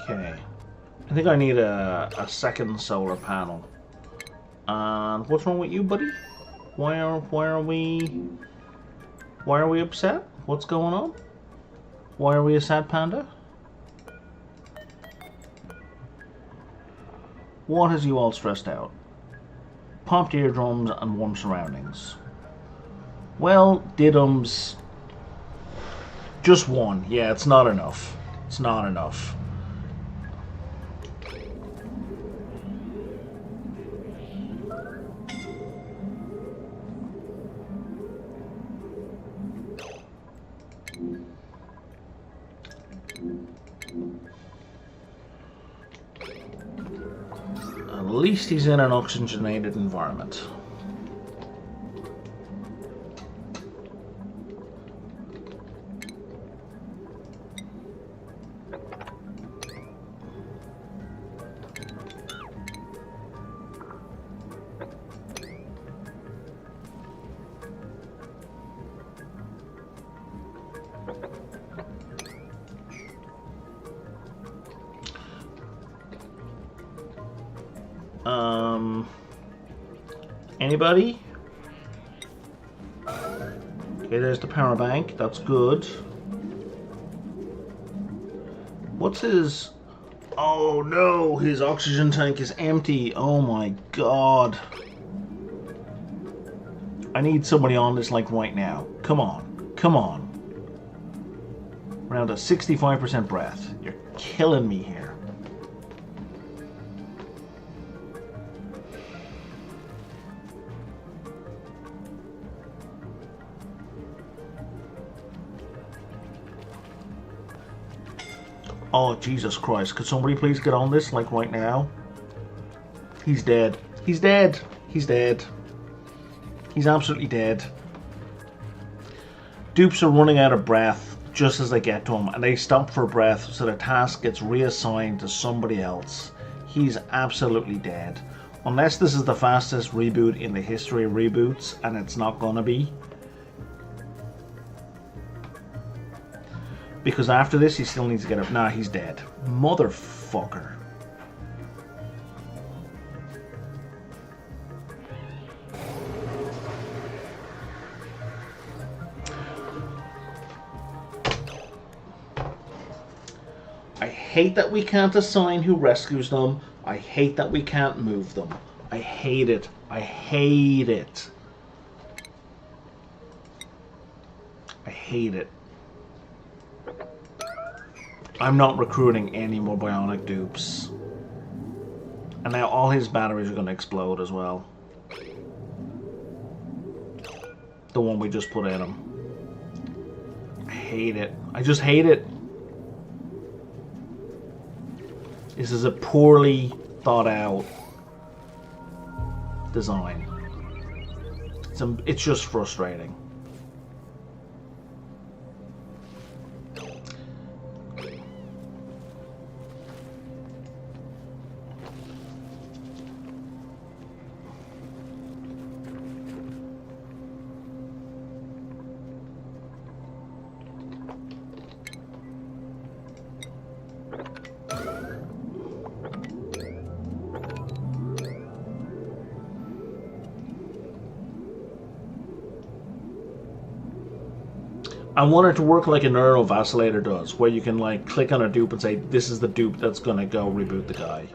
Okay. I think I need a second solar panel. And what's wrong with you, buddy? Why are we upset? What's going on? Why are we a sad panda? What has you all stressed out? Popped eardrums and warm surroundings. Well, diddums. Just one. Yeah, it's not enough. It's not enough. least he's in an oxygenated environment. Anybody? Okay, there's the power bank. That's good. What's his... Oh no, his oxygen tank is empty. Oh my god. I need somebody on this like right now. Come on. Come on. We're down to 65% breath. You're killing me here. Oh, Jesus Christ. Could somebody please get on this, like, right now? He's dead. He's dead. He's dead. He's absolutely dead. Dupes are running out of breath just as they get to him, and they stop for breath, so the task gets reassigned to somebody else. He's absolutely dead. Unless this is the fastest reboot in the history of reboots, and it's not gonna be. Because after this, he still needs to get up. Nah, he's dead. Motherfucker. I hate that we can't assign who rescues them. I hate that we can't move them. I hate it. I hate it. I hate it. I'm not recruiting any more bionic dupes. And now all his batteries are going to explode as well. The one we just put in him. I hate it. I just hate it. This is a poorly thought out design. It's just frustrating. I want it to work like a neural vacillator does, where you can like click on a dupe and say, this is the dupe that's gonna go reboot the guy.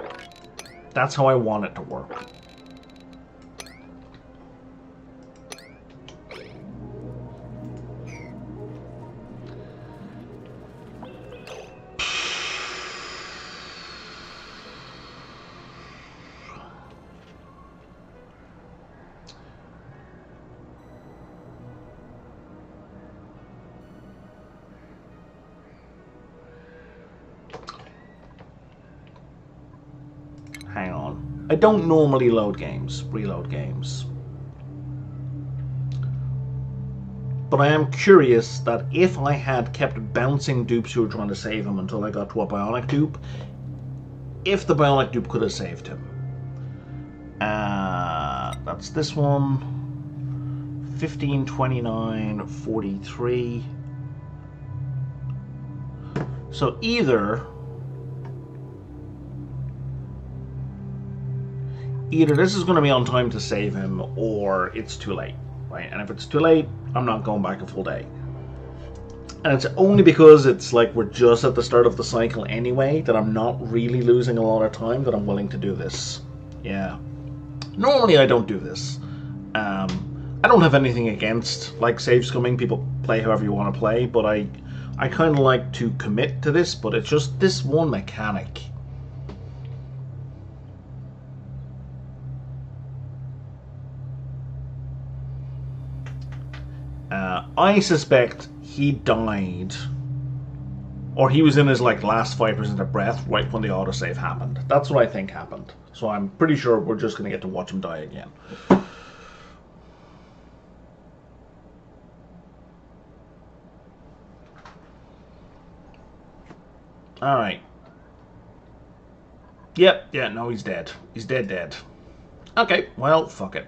That's how I want it to work. Hang on. I don't normally reload games. But I am curious that if I had kept bouncing dupes who were trying to save him until I got to a bionic dupe, if the bionic dupe could have saved him. That's this one. 15, 29, 43. So either this is going to be on time to save him, or it's too late, right? And if it's too late, I'm not going back a full day. And it's only because it's like we're just at the start of the cycle anyway that I'm not really losing a lot of time that I'm willing to do this. Yeah. Normally I don't do this. I don't have anything against like save scumming. People play however you want to play, but I kind of like to commit to this, but it's just this one mechanic. I suspect he died, or he was in his like last 5% of breath right when the autosave happened. That's what I think happened. So I'm pretty sure we're just going to get to watch him die again. Alright. Yep, yeah, no, he's dead. He's dead. Okay, well, fuck it.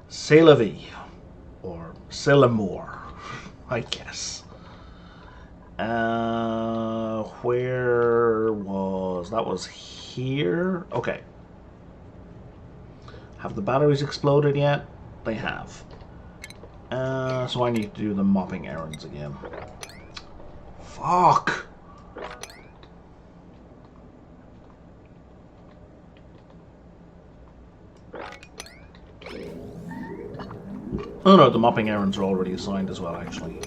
C'est la vie. Or c'est l'amour, I guess. Where was... That was here? Okay. Have the batteries exploded yet? They have. So I need to do the mopping errands again. Fuck! Oh no, the mopping errands are already assigned as well, actually.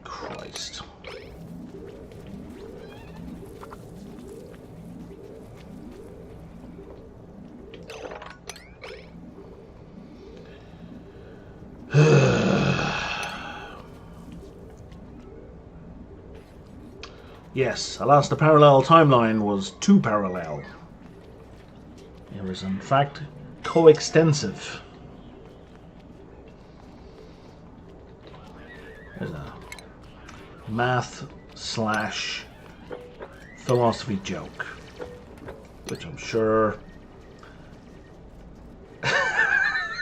Christ. Yes, alas, the parallel timeline was too parallel. It was, in fact, coextensive. There's a math/philosophy joke, which I'm sure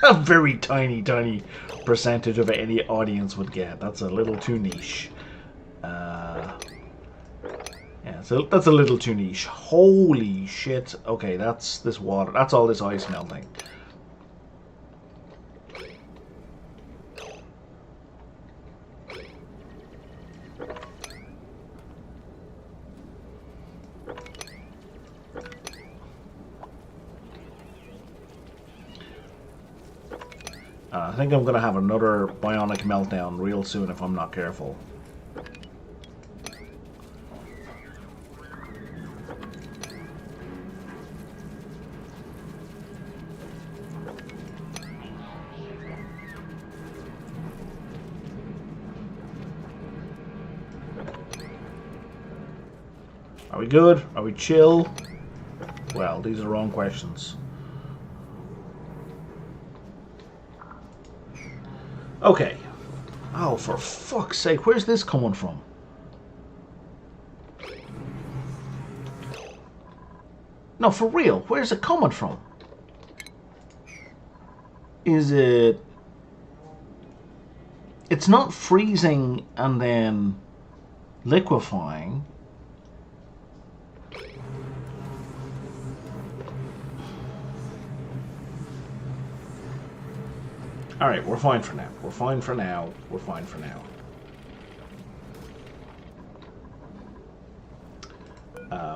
a very tiny percentage of any audience would get. That's a little too niche. Yeah, so that's a little too niche. Holy shit. Okay, that's this water. That's all this ice melting. I think I'm going to have another bionic meltdown real soon if I'm not careful. Are we good? Are we chill? Well, these are the wrong questions. Okay. Oh, for fuck's sake, where's this coming from? No, for real, where's it coming from? Is it... It's not freezing and then liquefying. Alright, we're fine for now. We're fine for now. We're fine for now.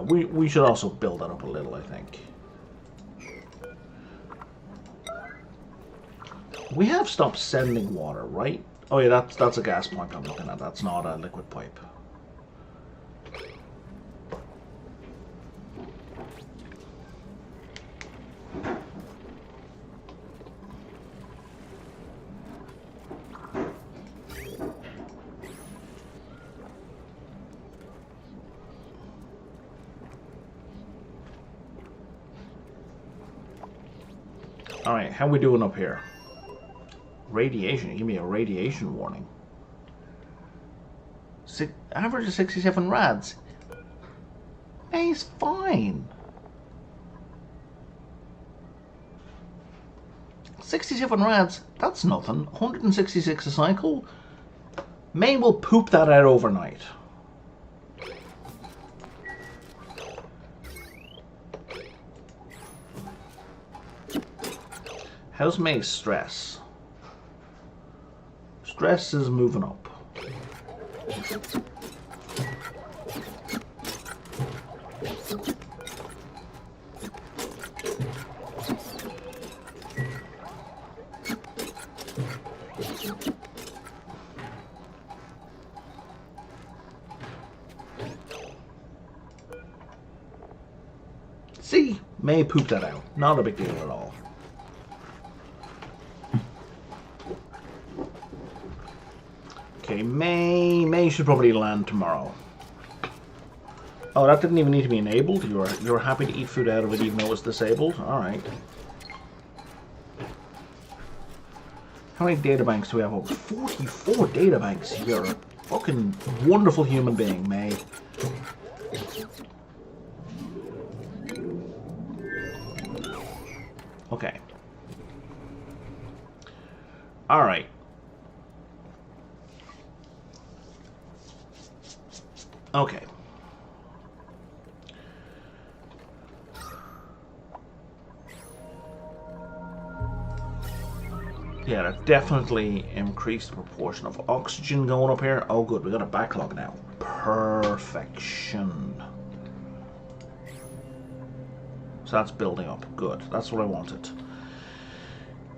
We should also build that up a little, I think. We have stopped sending water, right? Oh yeah, that's a gas pipe I'm looking at. That's not a liquid pipe. Alright, how we doing up here? Radiation. Give me a radiation warning. Average of 67 rads. Hey, he's fine. 67 rads, that's nothing. 166 a cycle. May will poop that out overnight. How's May's stress? Stress is moving up. May poop that out. Not a big deal at all. Okay, May should probably land tomorrow. Oh, that didn't even need to be enabled. You're happy to eat food out of it even though it's disabled? Alright. How many databanks do we have? Oh, 44 databanks. You're a fucking wonderful human being, May. Okay. Alright. Okay. Yeah, that definitely increased the proportion of oxygen going up here. Oh good, we got a backlog now. Perfection. So that's building up. Good. That's what I wanted.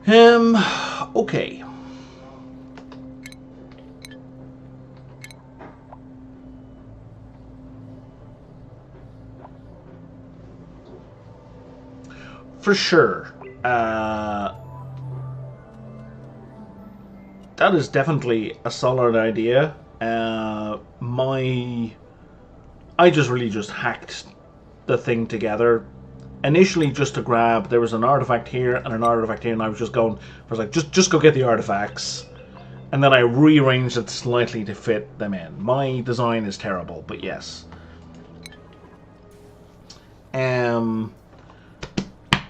Okay. For sure. That is definitely a solid idea. I just really hacked the thing together. Initially, just to grab, there was an artifact here and an artifact here, and I was like, just go get the artifacts. And then I rearranged it slightly to fit them in. My design is terrible, but yes.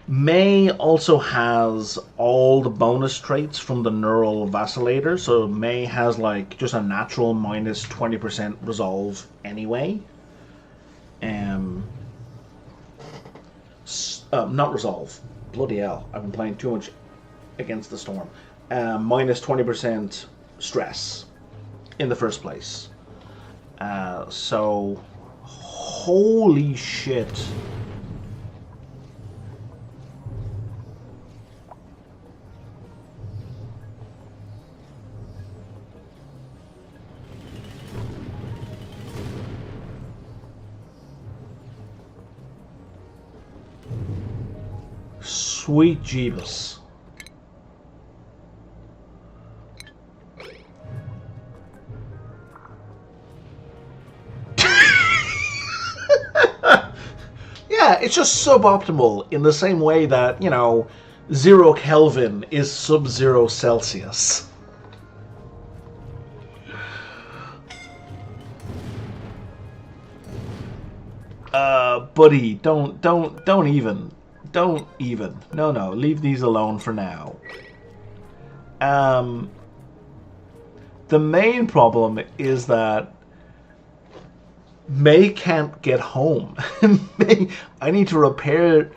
May also has all the bonus traits from the neural vacillator, so May has like just a natural minus 20% resolve anyway. Not resolve. Bloody hell, I've been playing too much Against the Storm. Minus 20% stress in the first place. So, holy shit. Sweet Jeebus. Yeah, it's just suboptimal in the same way that, 0 Kelvin is sub-zero Celsius. Buddy, don't even. Don't even. No, leave these alone for now. The main problem is that May can't get home. I need to repair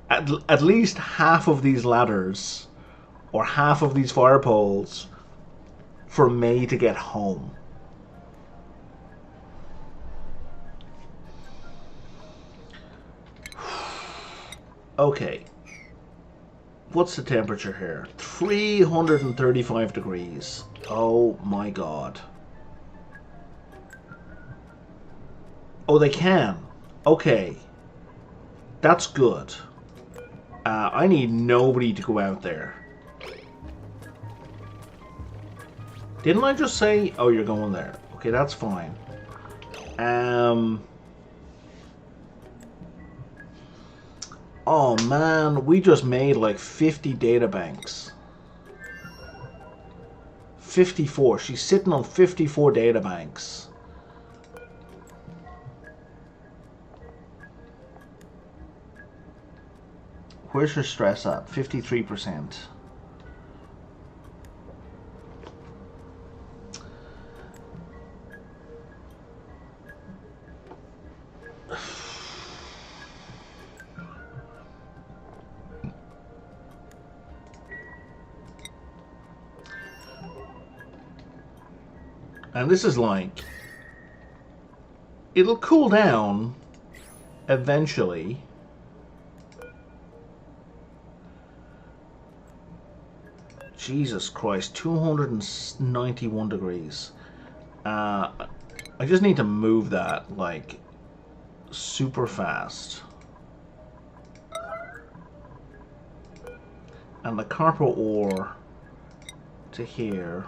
at least half of these ladders or half of these fire poles for May to get home. Okay. What's the temperature here? 335 degrees. Oh my god. Oh, they can. Okay. That's good. I need nobody to go out there. Didn't I just say... Oh, you're going there. Okay, that's fine. Oh man, we just made like 50 databanks. 54. She's sitting on 54 databanks. Where's her stress at? 53%. And this is like, it'll cool down eventually. Jesus Christ, 291 degrees. I just need to move that like super fast. and the copper ore to here.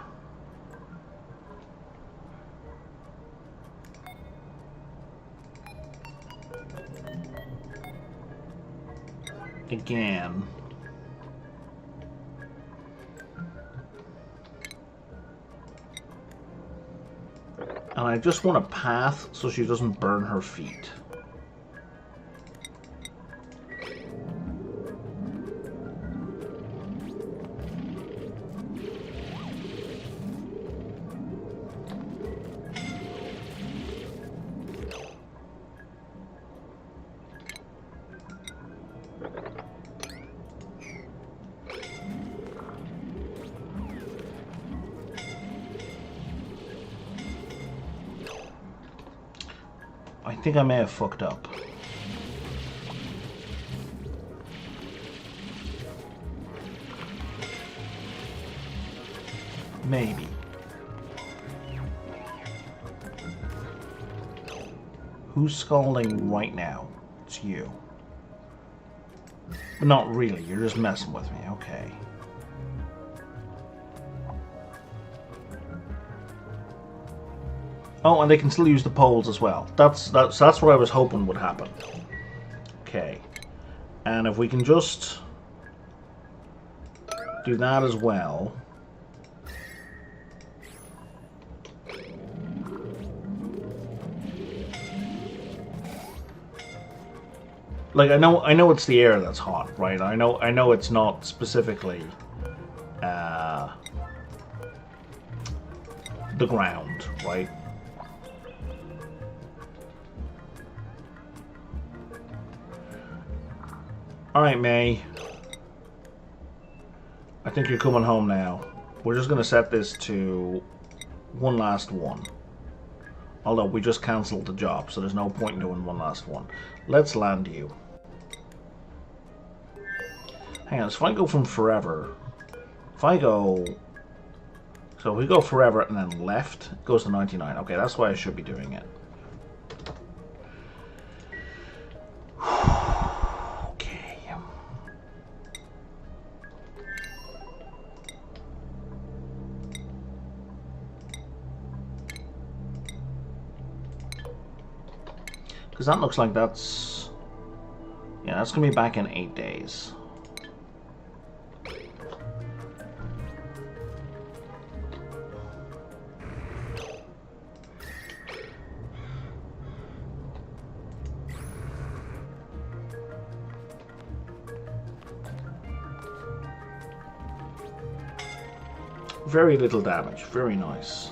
Again. And I just want a path so she doesn't burn her feet. I think I may have fucked up. Maybe. Who's scalding right now? It's you. But not really, you're just messing with me, okay. Oh, and they can still use the poles as well. That's what I was hoping would happen. Okay. And if we can just do that as well. Like I know it's the air that's hot, right? I know it's not specifically the ground, right? Alright, May. I think you're coming home now. We're just going to set this to one last one. Although we just cancelled the job, so there's no point in doing one last one. Let's land you. Hang on, so if I go from forever... If I go... So if we go forever and then left, it goes to 99. Okay, that's why I should be doing it. Because that looks like that's... Yeah, that's going to be back in 8 days. Very little damage. Very nice.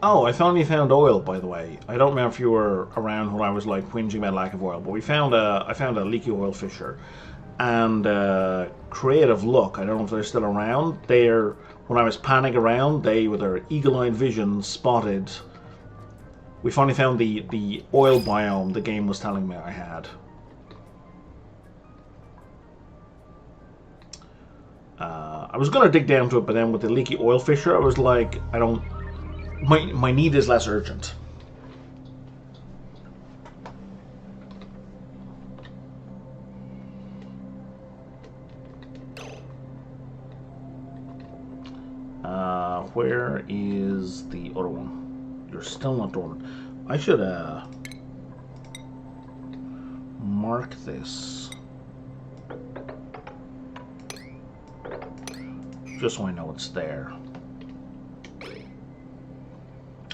Oh, I finally found oil, by the way. I don't remember if you were around when I was like whinging about lack of oil, but I found a leaky oil fisher, and Creative Look. I don't know if they're still around. When I was panning around, they with their eagle-eyed vision spotted. We finally found the oil biome the game was telling me I had. I was gonna dig down to it, but then with the leaky oil fisher, I was like, I don't. My need is less urgent. Where is the other one? You're still not done. I should mark this just so I know it's there.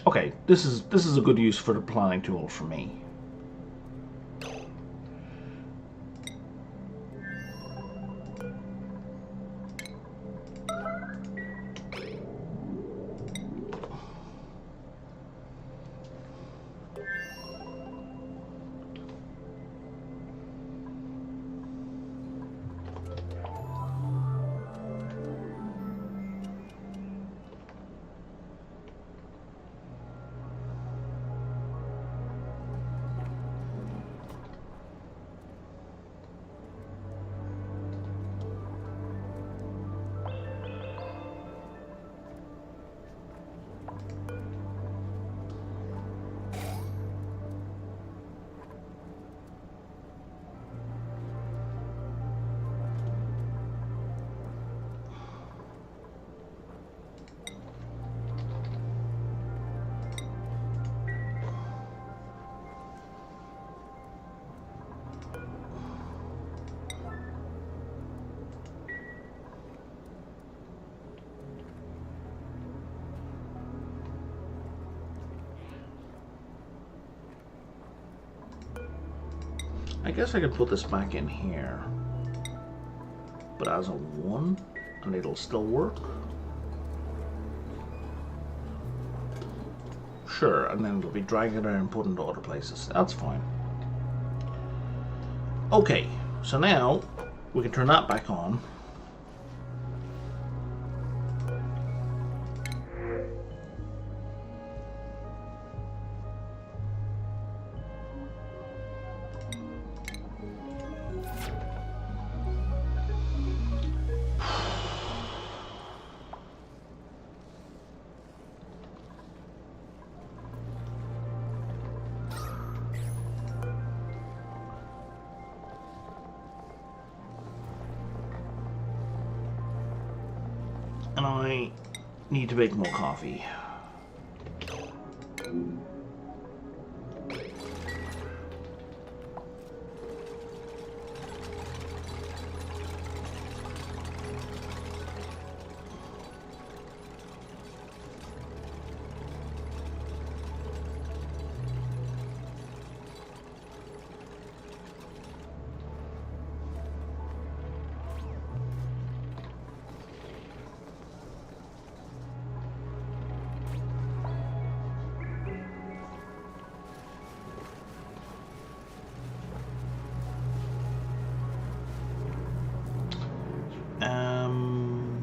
Okay, this is a good use for the planning tool for me. I guess I could put this back in here, but as a 1, and it'll still work. Sure, and then it'll be dragging it around and put into other places. That's fine. Okay, so now we can turn that back on. And I need to make more coffee.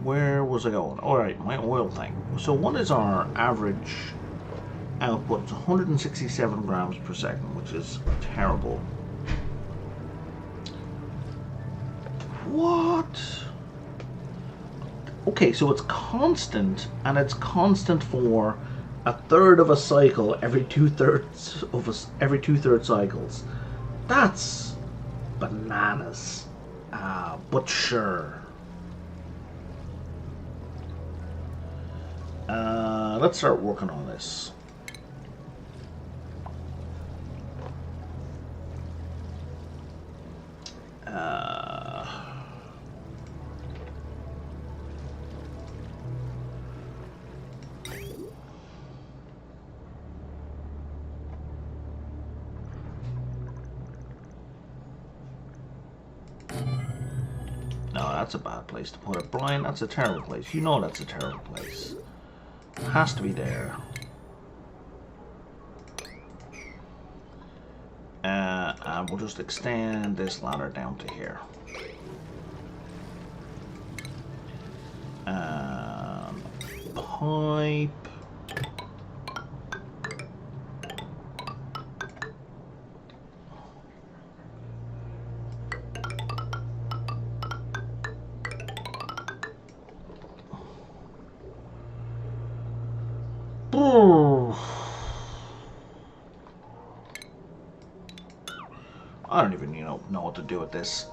Where was I going? Alright, my oil thing. So what is our average output? It's 167 grams per second, which is terrible. What? Okay, so it's constant, and it's constant for a third of a cycle every every two-thirds cycles. That's bananas. But sure. Let's start working on this. No, that's a bad place to put it. Brian, that's a terrible place. You know that's a terrible place. It has to be there. And we'll just extend this ladder down to here. Pipe. I don't even know what to do with this.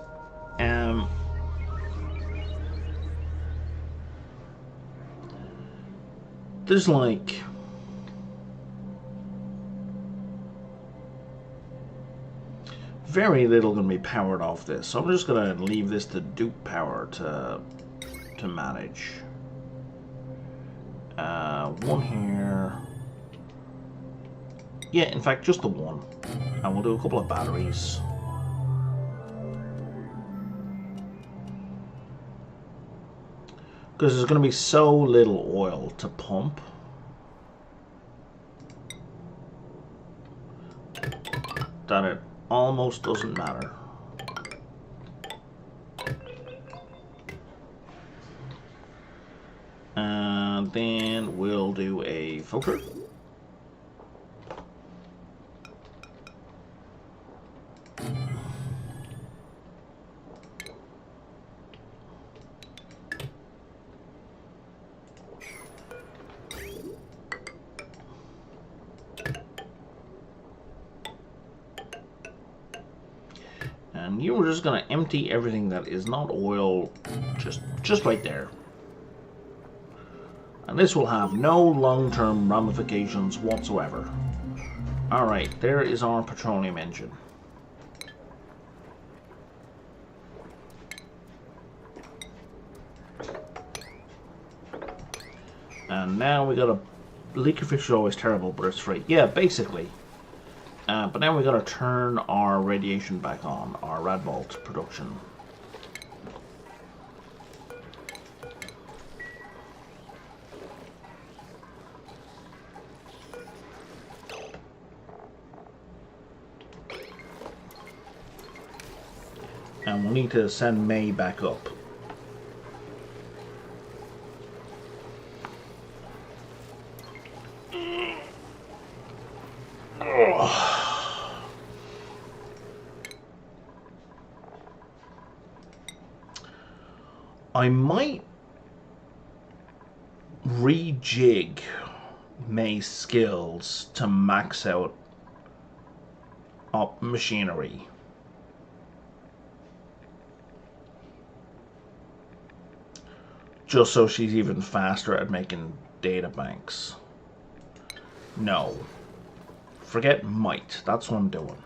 There's like very little going to be powered off this, so I'm just going to leave this to Duke Power to manage. One here. Yeah, in fact, just the one. And we'll do a couple of batteries. Because there's going to be so little oil to pump. That it almost doesn't matter. And then we'll do a filter. And you were just going to empty everything that is not oil just right there. And this will have no long-term ramifications whatsoever. Alright, there is our petroleum engine. And now we got a leak of fish is always terrible, but it's free. Yeah, basically. But now we gotta turn our radiation back on, our Radbolt production. And we'll need to send May back up. I might rejig May's skills to max out up machinery. Just so she's even faster at making data banks. No. Forget might. That's what I'm doing.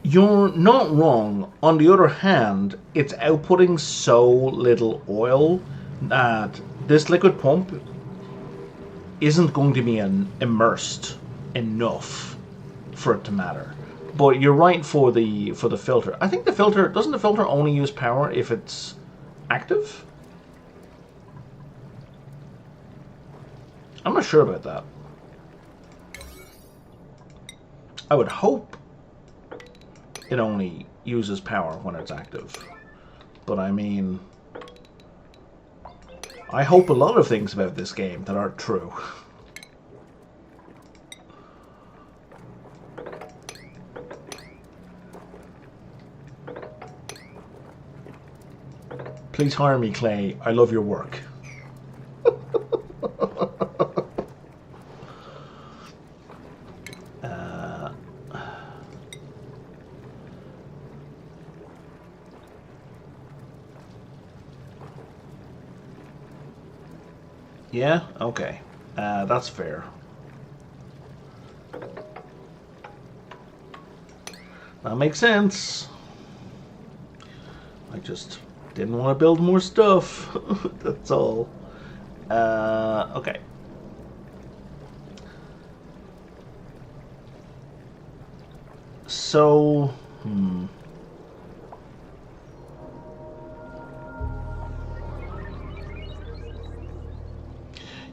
You're not wrong. On the other hand, it's outputting so little oil that this liquid pump isn't going to be immersed enough for it to matter. But you're right for the filter. I think the filter doesn't the filter only use power if it's active? I'm not sure about that. I would hope it only uses power when it's active. But I mean, I hope a lot of things about this game that aren't true. Please hire me, Clay. I love your work. Yeah? Okay. That's fair. That makes sense. I just didn't want to build more stuff. That's all. Okay. So,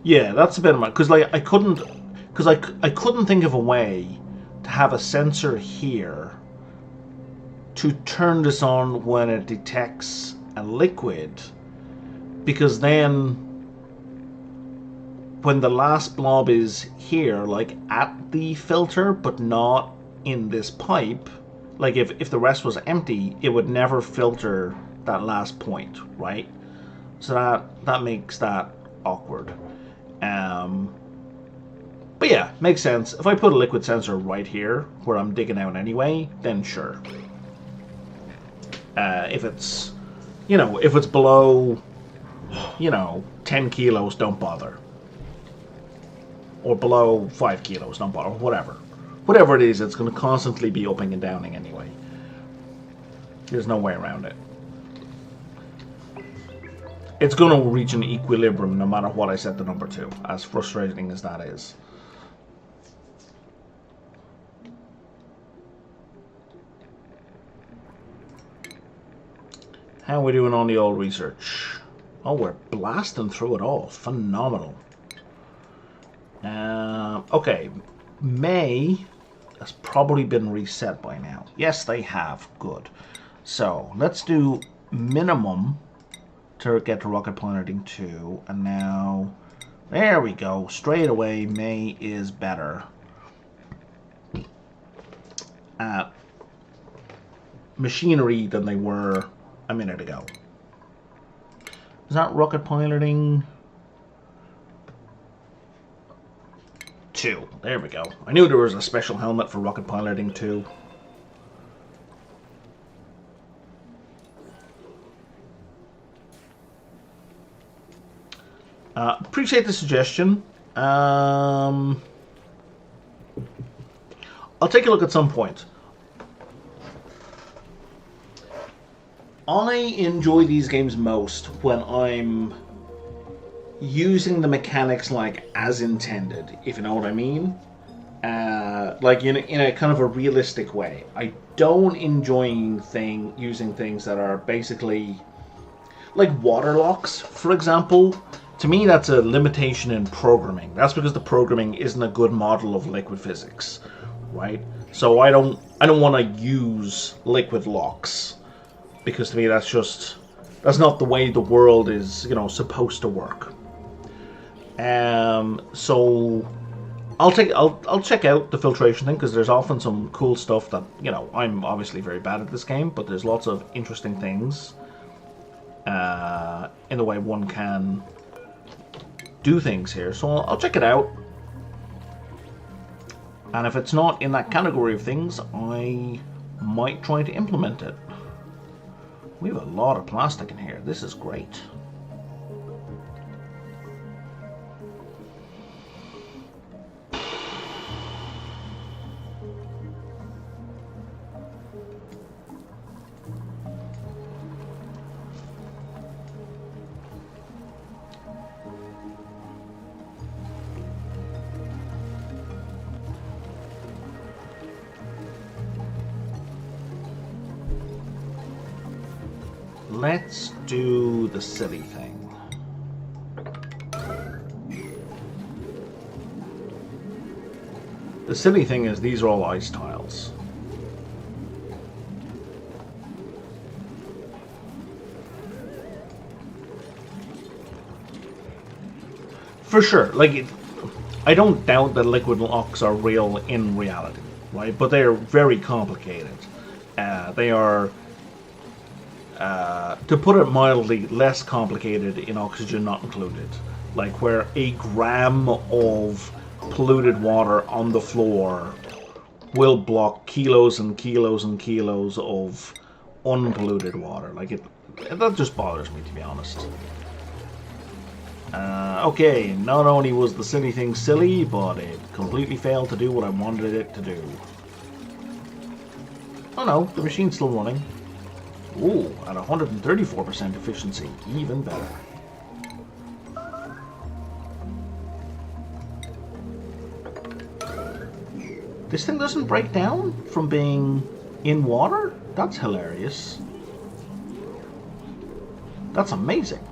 yeah, that's a bit of my, because like I couldn't think of a way to have a sensor here to turn this on when it detects a liquid, because then when the last blob is here, like at the filter but not in this pipe, like if the rest was empty, it would never filter that last point, right? So that makes that awkward. But yeah, makes sense. If I put a liquid sensor right here, where I'm digging out anyway, then sure. If it's, if it's below, 10 kilos, don't bother. Or below 5 kilos, don't bother. Whatever. Whatever it is, it's going to constantly be upping and downing anyway. There's no way around it. It's going to reach an equilibrium no matter what I set the number to, as frustrating as that is. How are we doing on the old research? Oh, we're blasting through it all. Phenomenal. Okay. May has probably been reset by now. Yes, they have. Good. So, let's do minimum to get to rocket piloting 2. And now, there we go. Straight away, May is better at machinery than they were a minute ago. Is that rocket piloting 2? There we go. I knew there was a special helmet for rocket piloting 2. Appreciate the suggestion. I'll take a look at some point. I enjoy these games most when I'm using the mechanics like as intended, if you know what I mean. Like in a kind of a realistic way. I don't enjoy using things that are basically like water locks, for example. To me, that's a limitation in programming. That's because the programming isn't a good model of liquid physics, right? So I don't want to use liquid locks because to me that's not the way the world is, you know, supposed to work. So I'll check out the filtration thing because there's often some cool stuff that, you know, I'm obviously very bad at this game, but there's lots of interesting things in the way one can do things here. So I'll check it out. And if it's not in that category of things, I might try to implement it. We have a lot of plastic in here. This is great. Let's do the city thing. The silly thing is these are all ice tiles. For sure, like, I don't doubt that liquid locks are real in reality, right? But they are very complicated. They are, to put it mildly, less complicated in oxygen not included. Like where a gram of polluted water on the floor will block kilos and kilos and kilos of unpolluted water. Like that just bothers me, to be honest. Okay, not only was the silly thing silly, but it completely failed to do what I wanted it to do. Oh no, the machine's still running. Ooh, at 134% efficiency, even better. This thing doesn't break down from being in water? That's hilarious. That's amazing.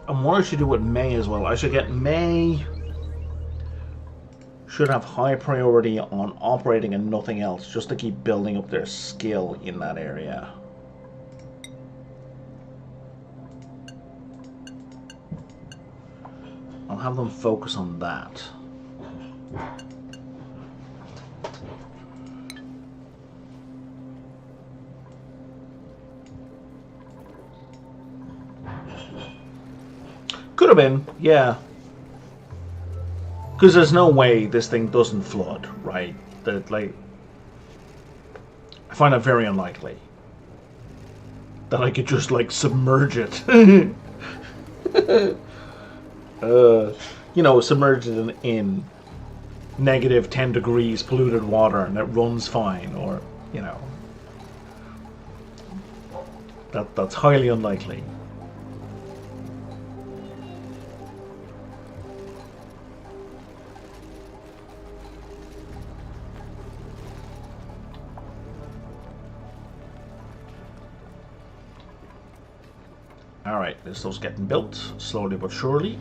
And what I should do with May as well, I should get May should have high priority on operating and nothing else, just to keep building up their skill in that area. I'll have them focus on that. Could have been, yeah. Because there's no way this thing doesn't flood, right? That, like, I find it very unlikely that I could just, like, submerge it. You know, submerge it in negative 10 degrees polluted water and it runs fine, or, you know. That's highly unlikely. Alright, this stuff's getting built, slowly but surely.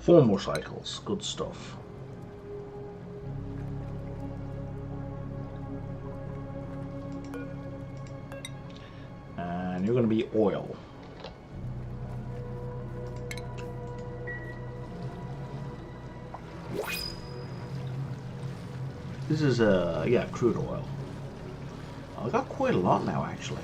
4 motorcycles. Good stuff. And you're going to be oil. This is yeah, crude oil. I got quite a lot now, actually.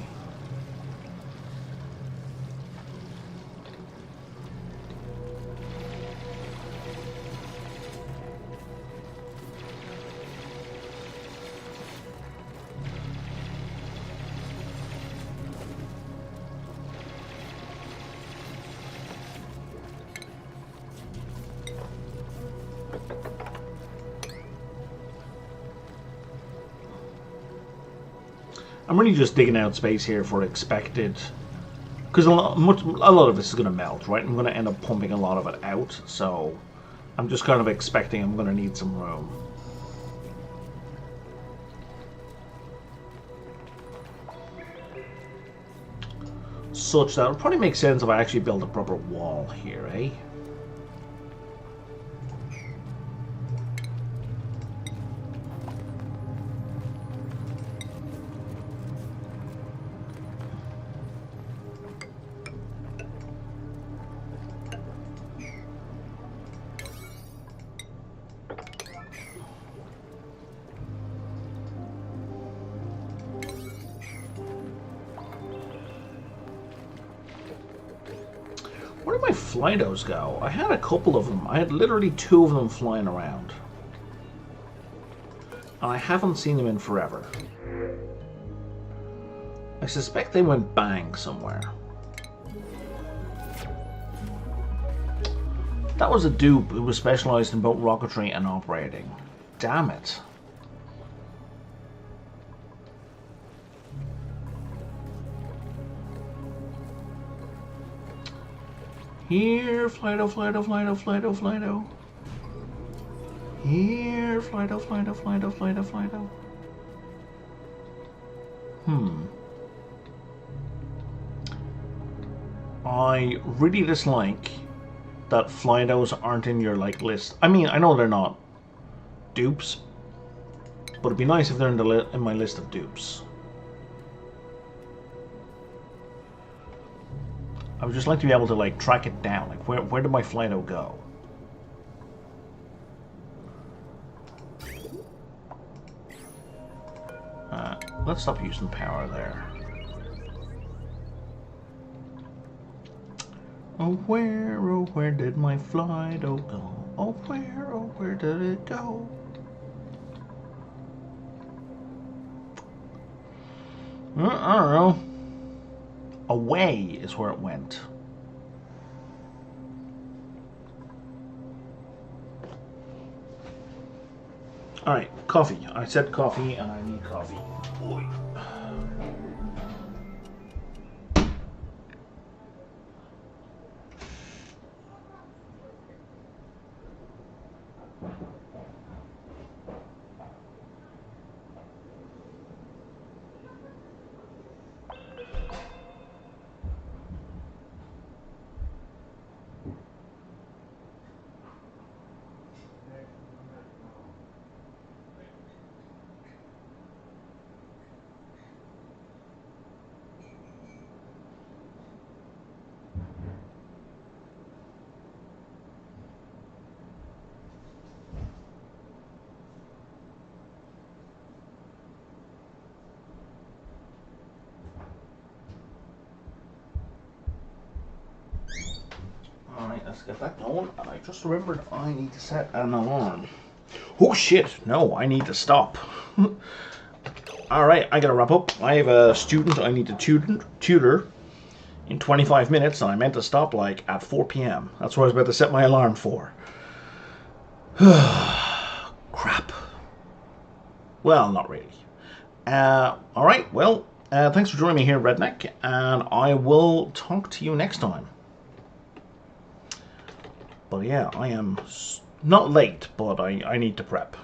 I'm really just digging out space here for expected, because a lot of this is going to melt, right? I'm going to end up pumping a lot of it out, so I'm just kind of expecting I'm going to need some room. Such that it would probably make sense if I actually build a proper wall here, eh? Where did my Flydos go? I had a couple of them. I had literally 2 of them flying around. And I haven't seen them in forever. I suspect they went bang somewhere. That was a dupe who was specialized in both rocketry and operating. Damn it. Here, Flydo, Flydo, Flydo, Flydo, Flydo. Here, Flydo, Flydo, Flydo, Flydo, Flydo. I really dislike that Flydos aren't in your list. I mean, I know they're not dupes, but it'd be nice if they're in my list of dupes. I would just like to be able to like track it down. Like where did my Flydo go? Let's stop using power there. Oh where did my Flydo go? Oh where did it go? I don't know. Away is where it went. Alright, coffee. I said coffee and I need coffee. Boy. Alright, let's get that going. And I just remembered I need to set an alarm. Oh shit, no, I need to stop. Alright, I gotta wrap up. I have a student I need to tutor in 25 minutes, and I meant to stop like at 4 p.m. That's what I was about to set my alarm for. Crap. Well, not really. Alright, well, thanks for joining me here, Redneck, and I will talk to you next time. But yeah, I am not late, but I need to prep.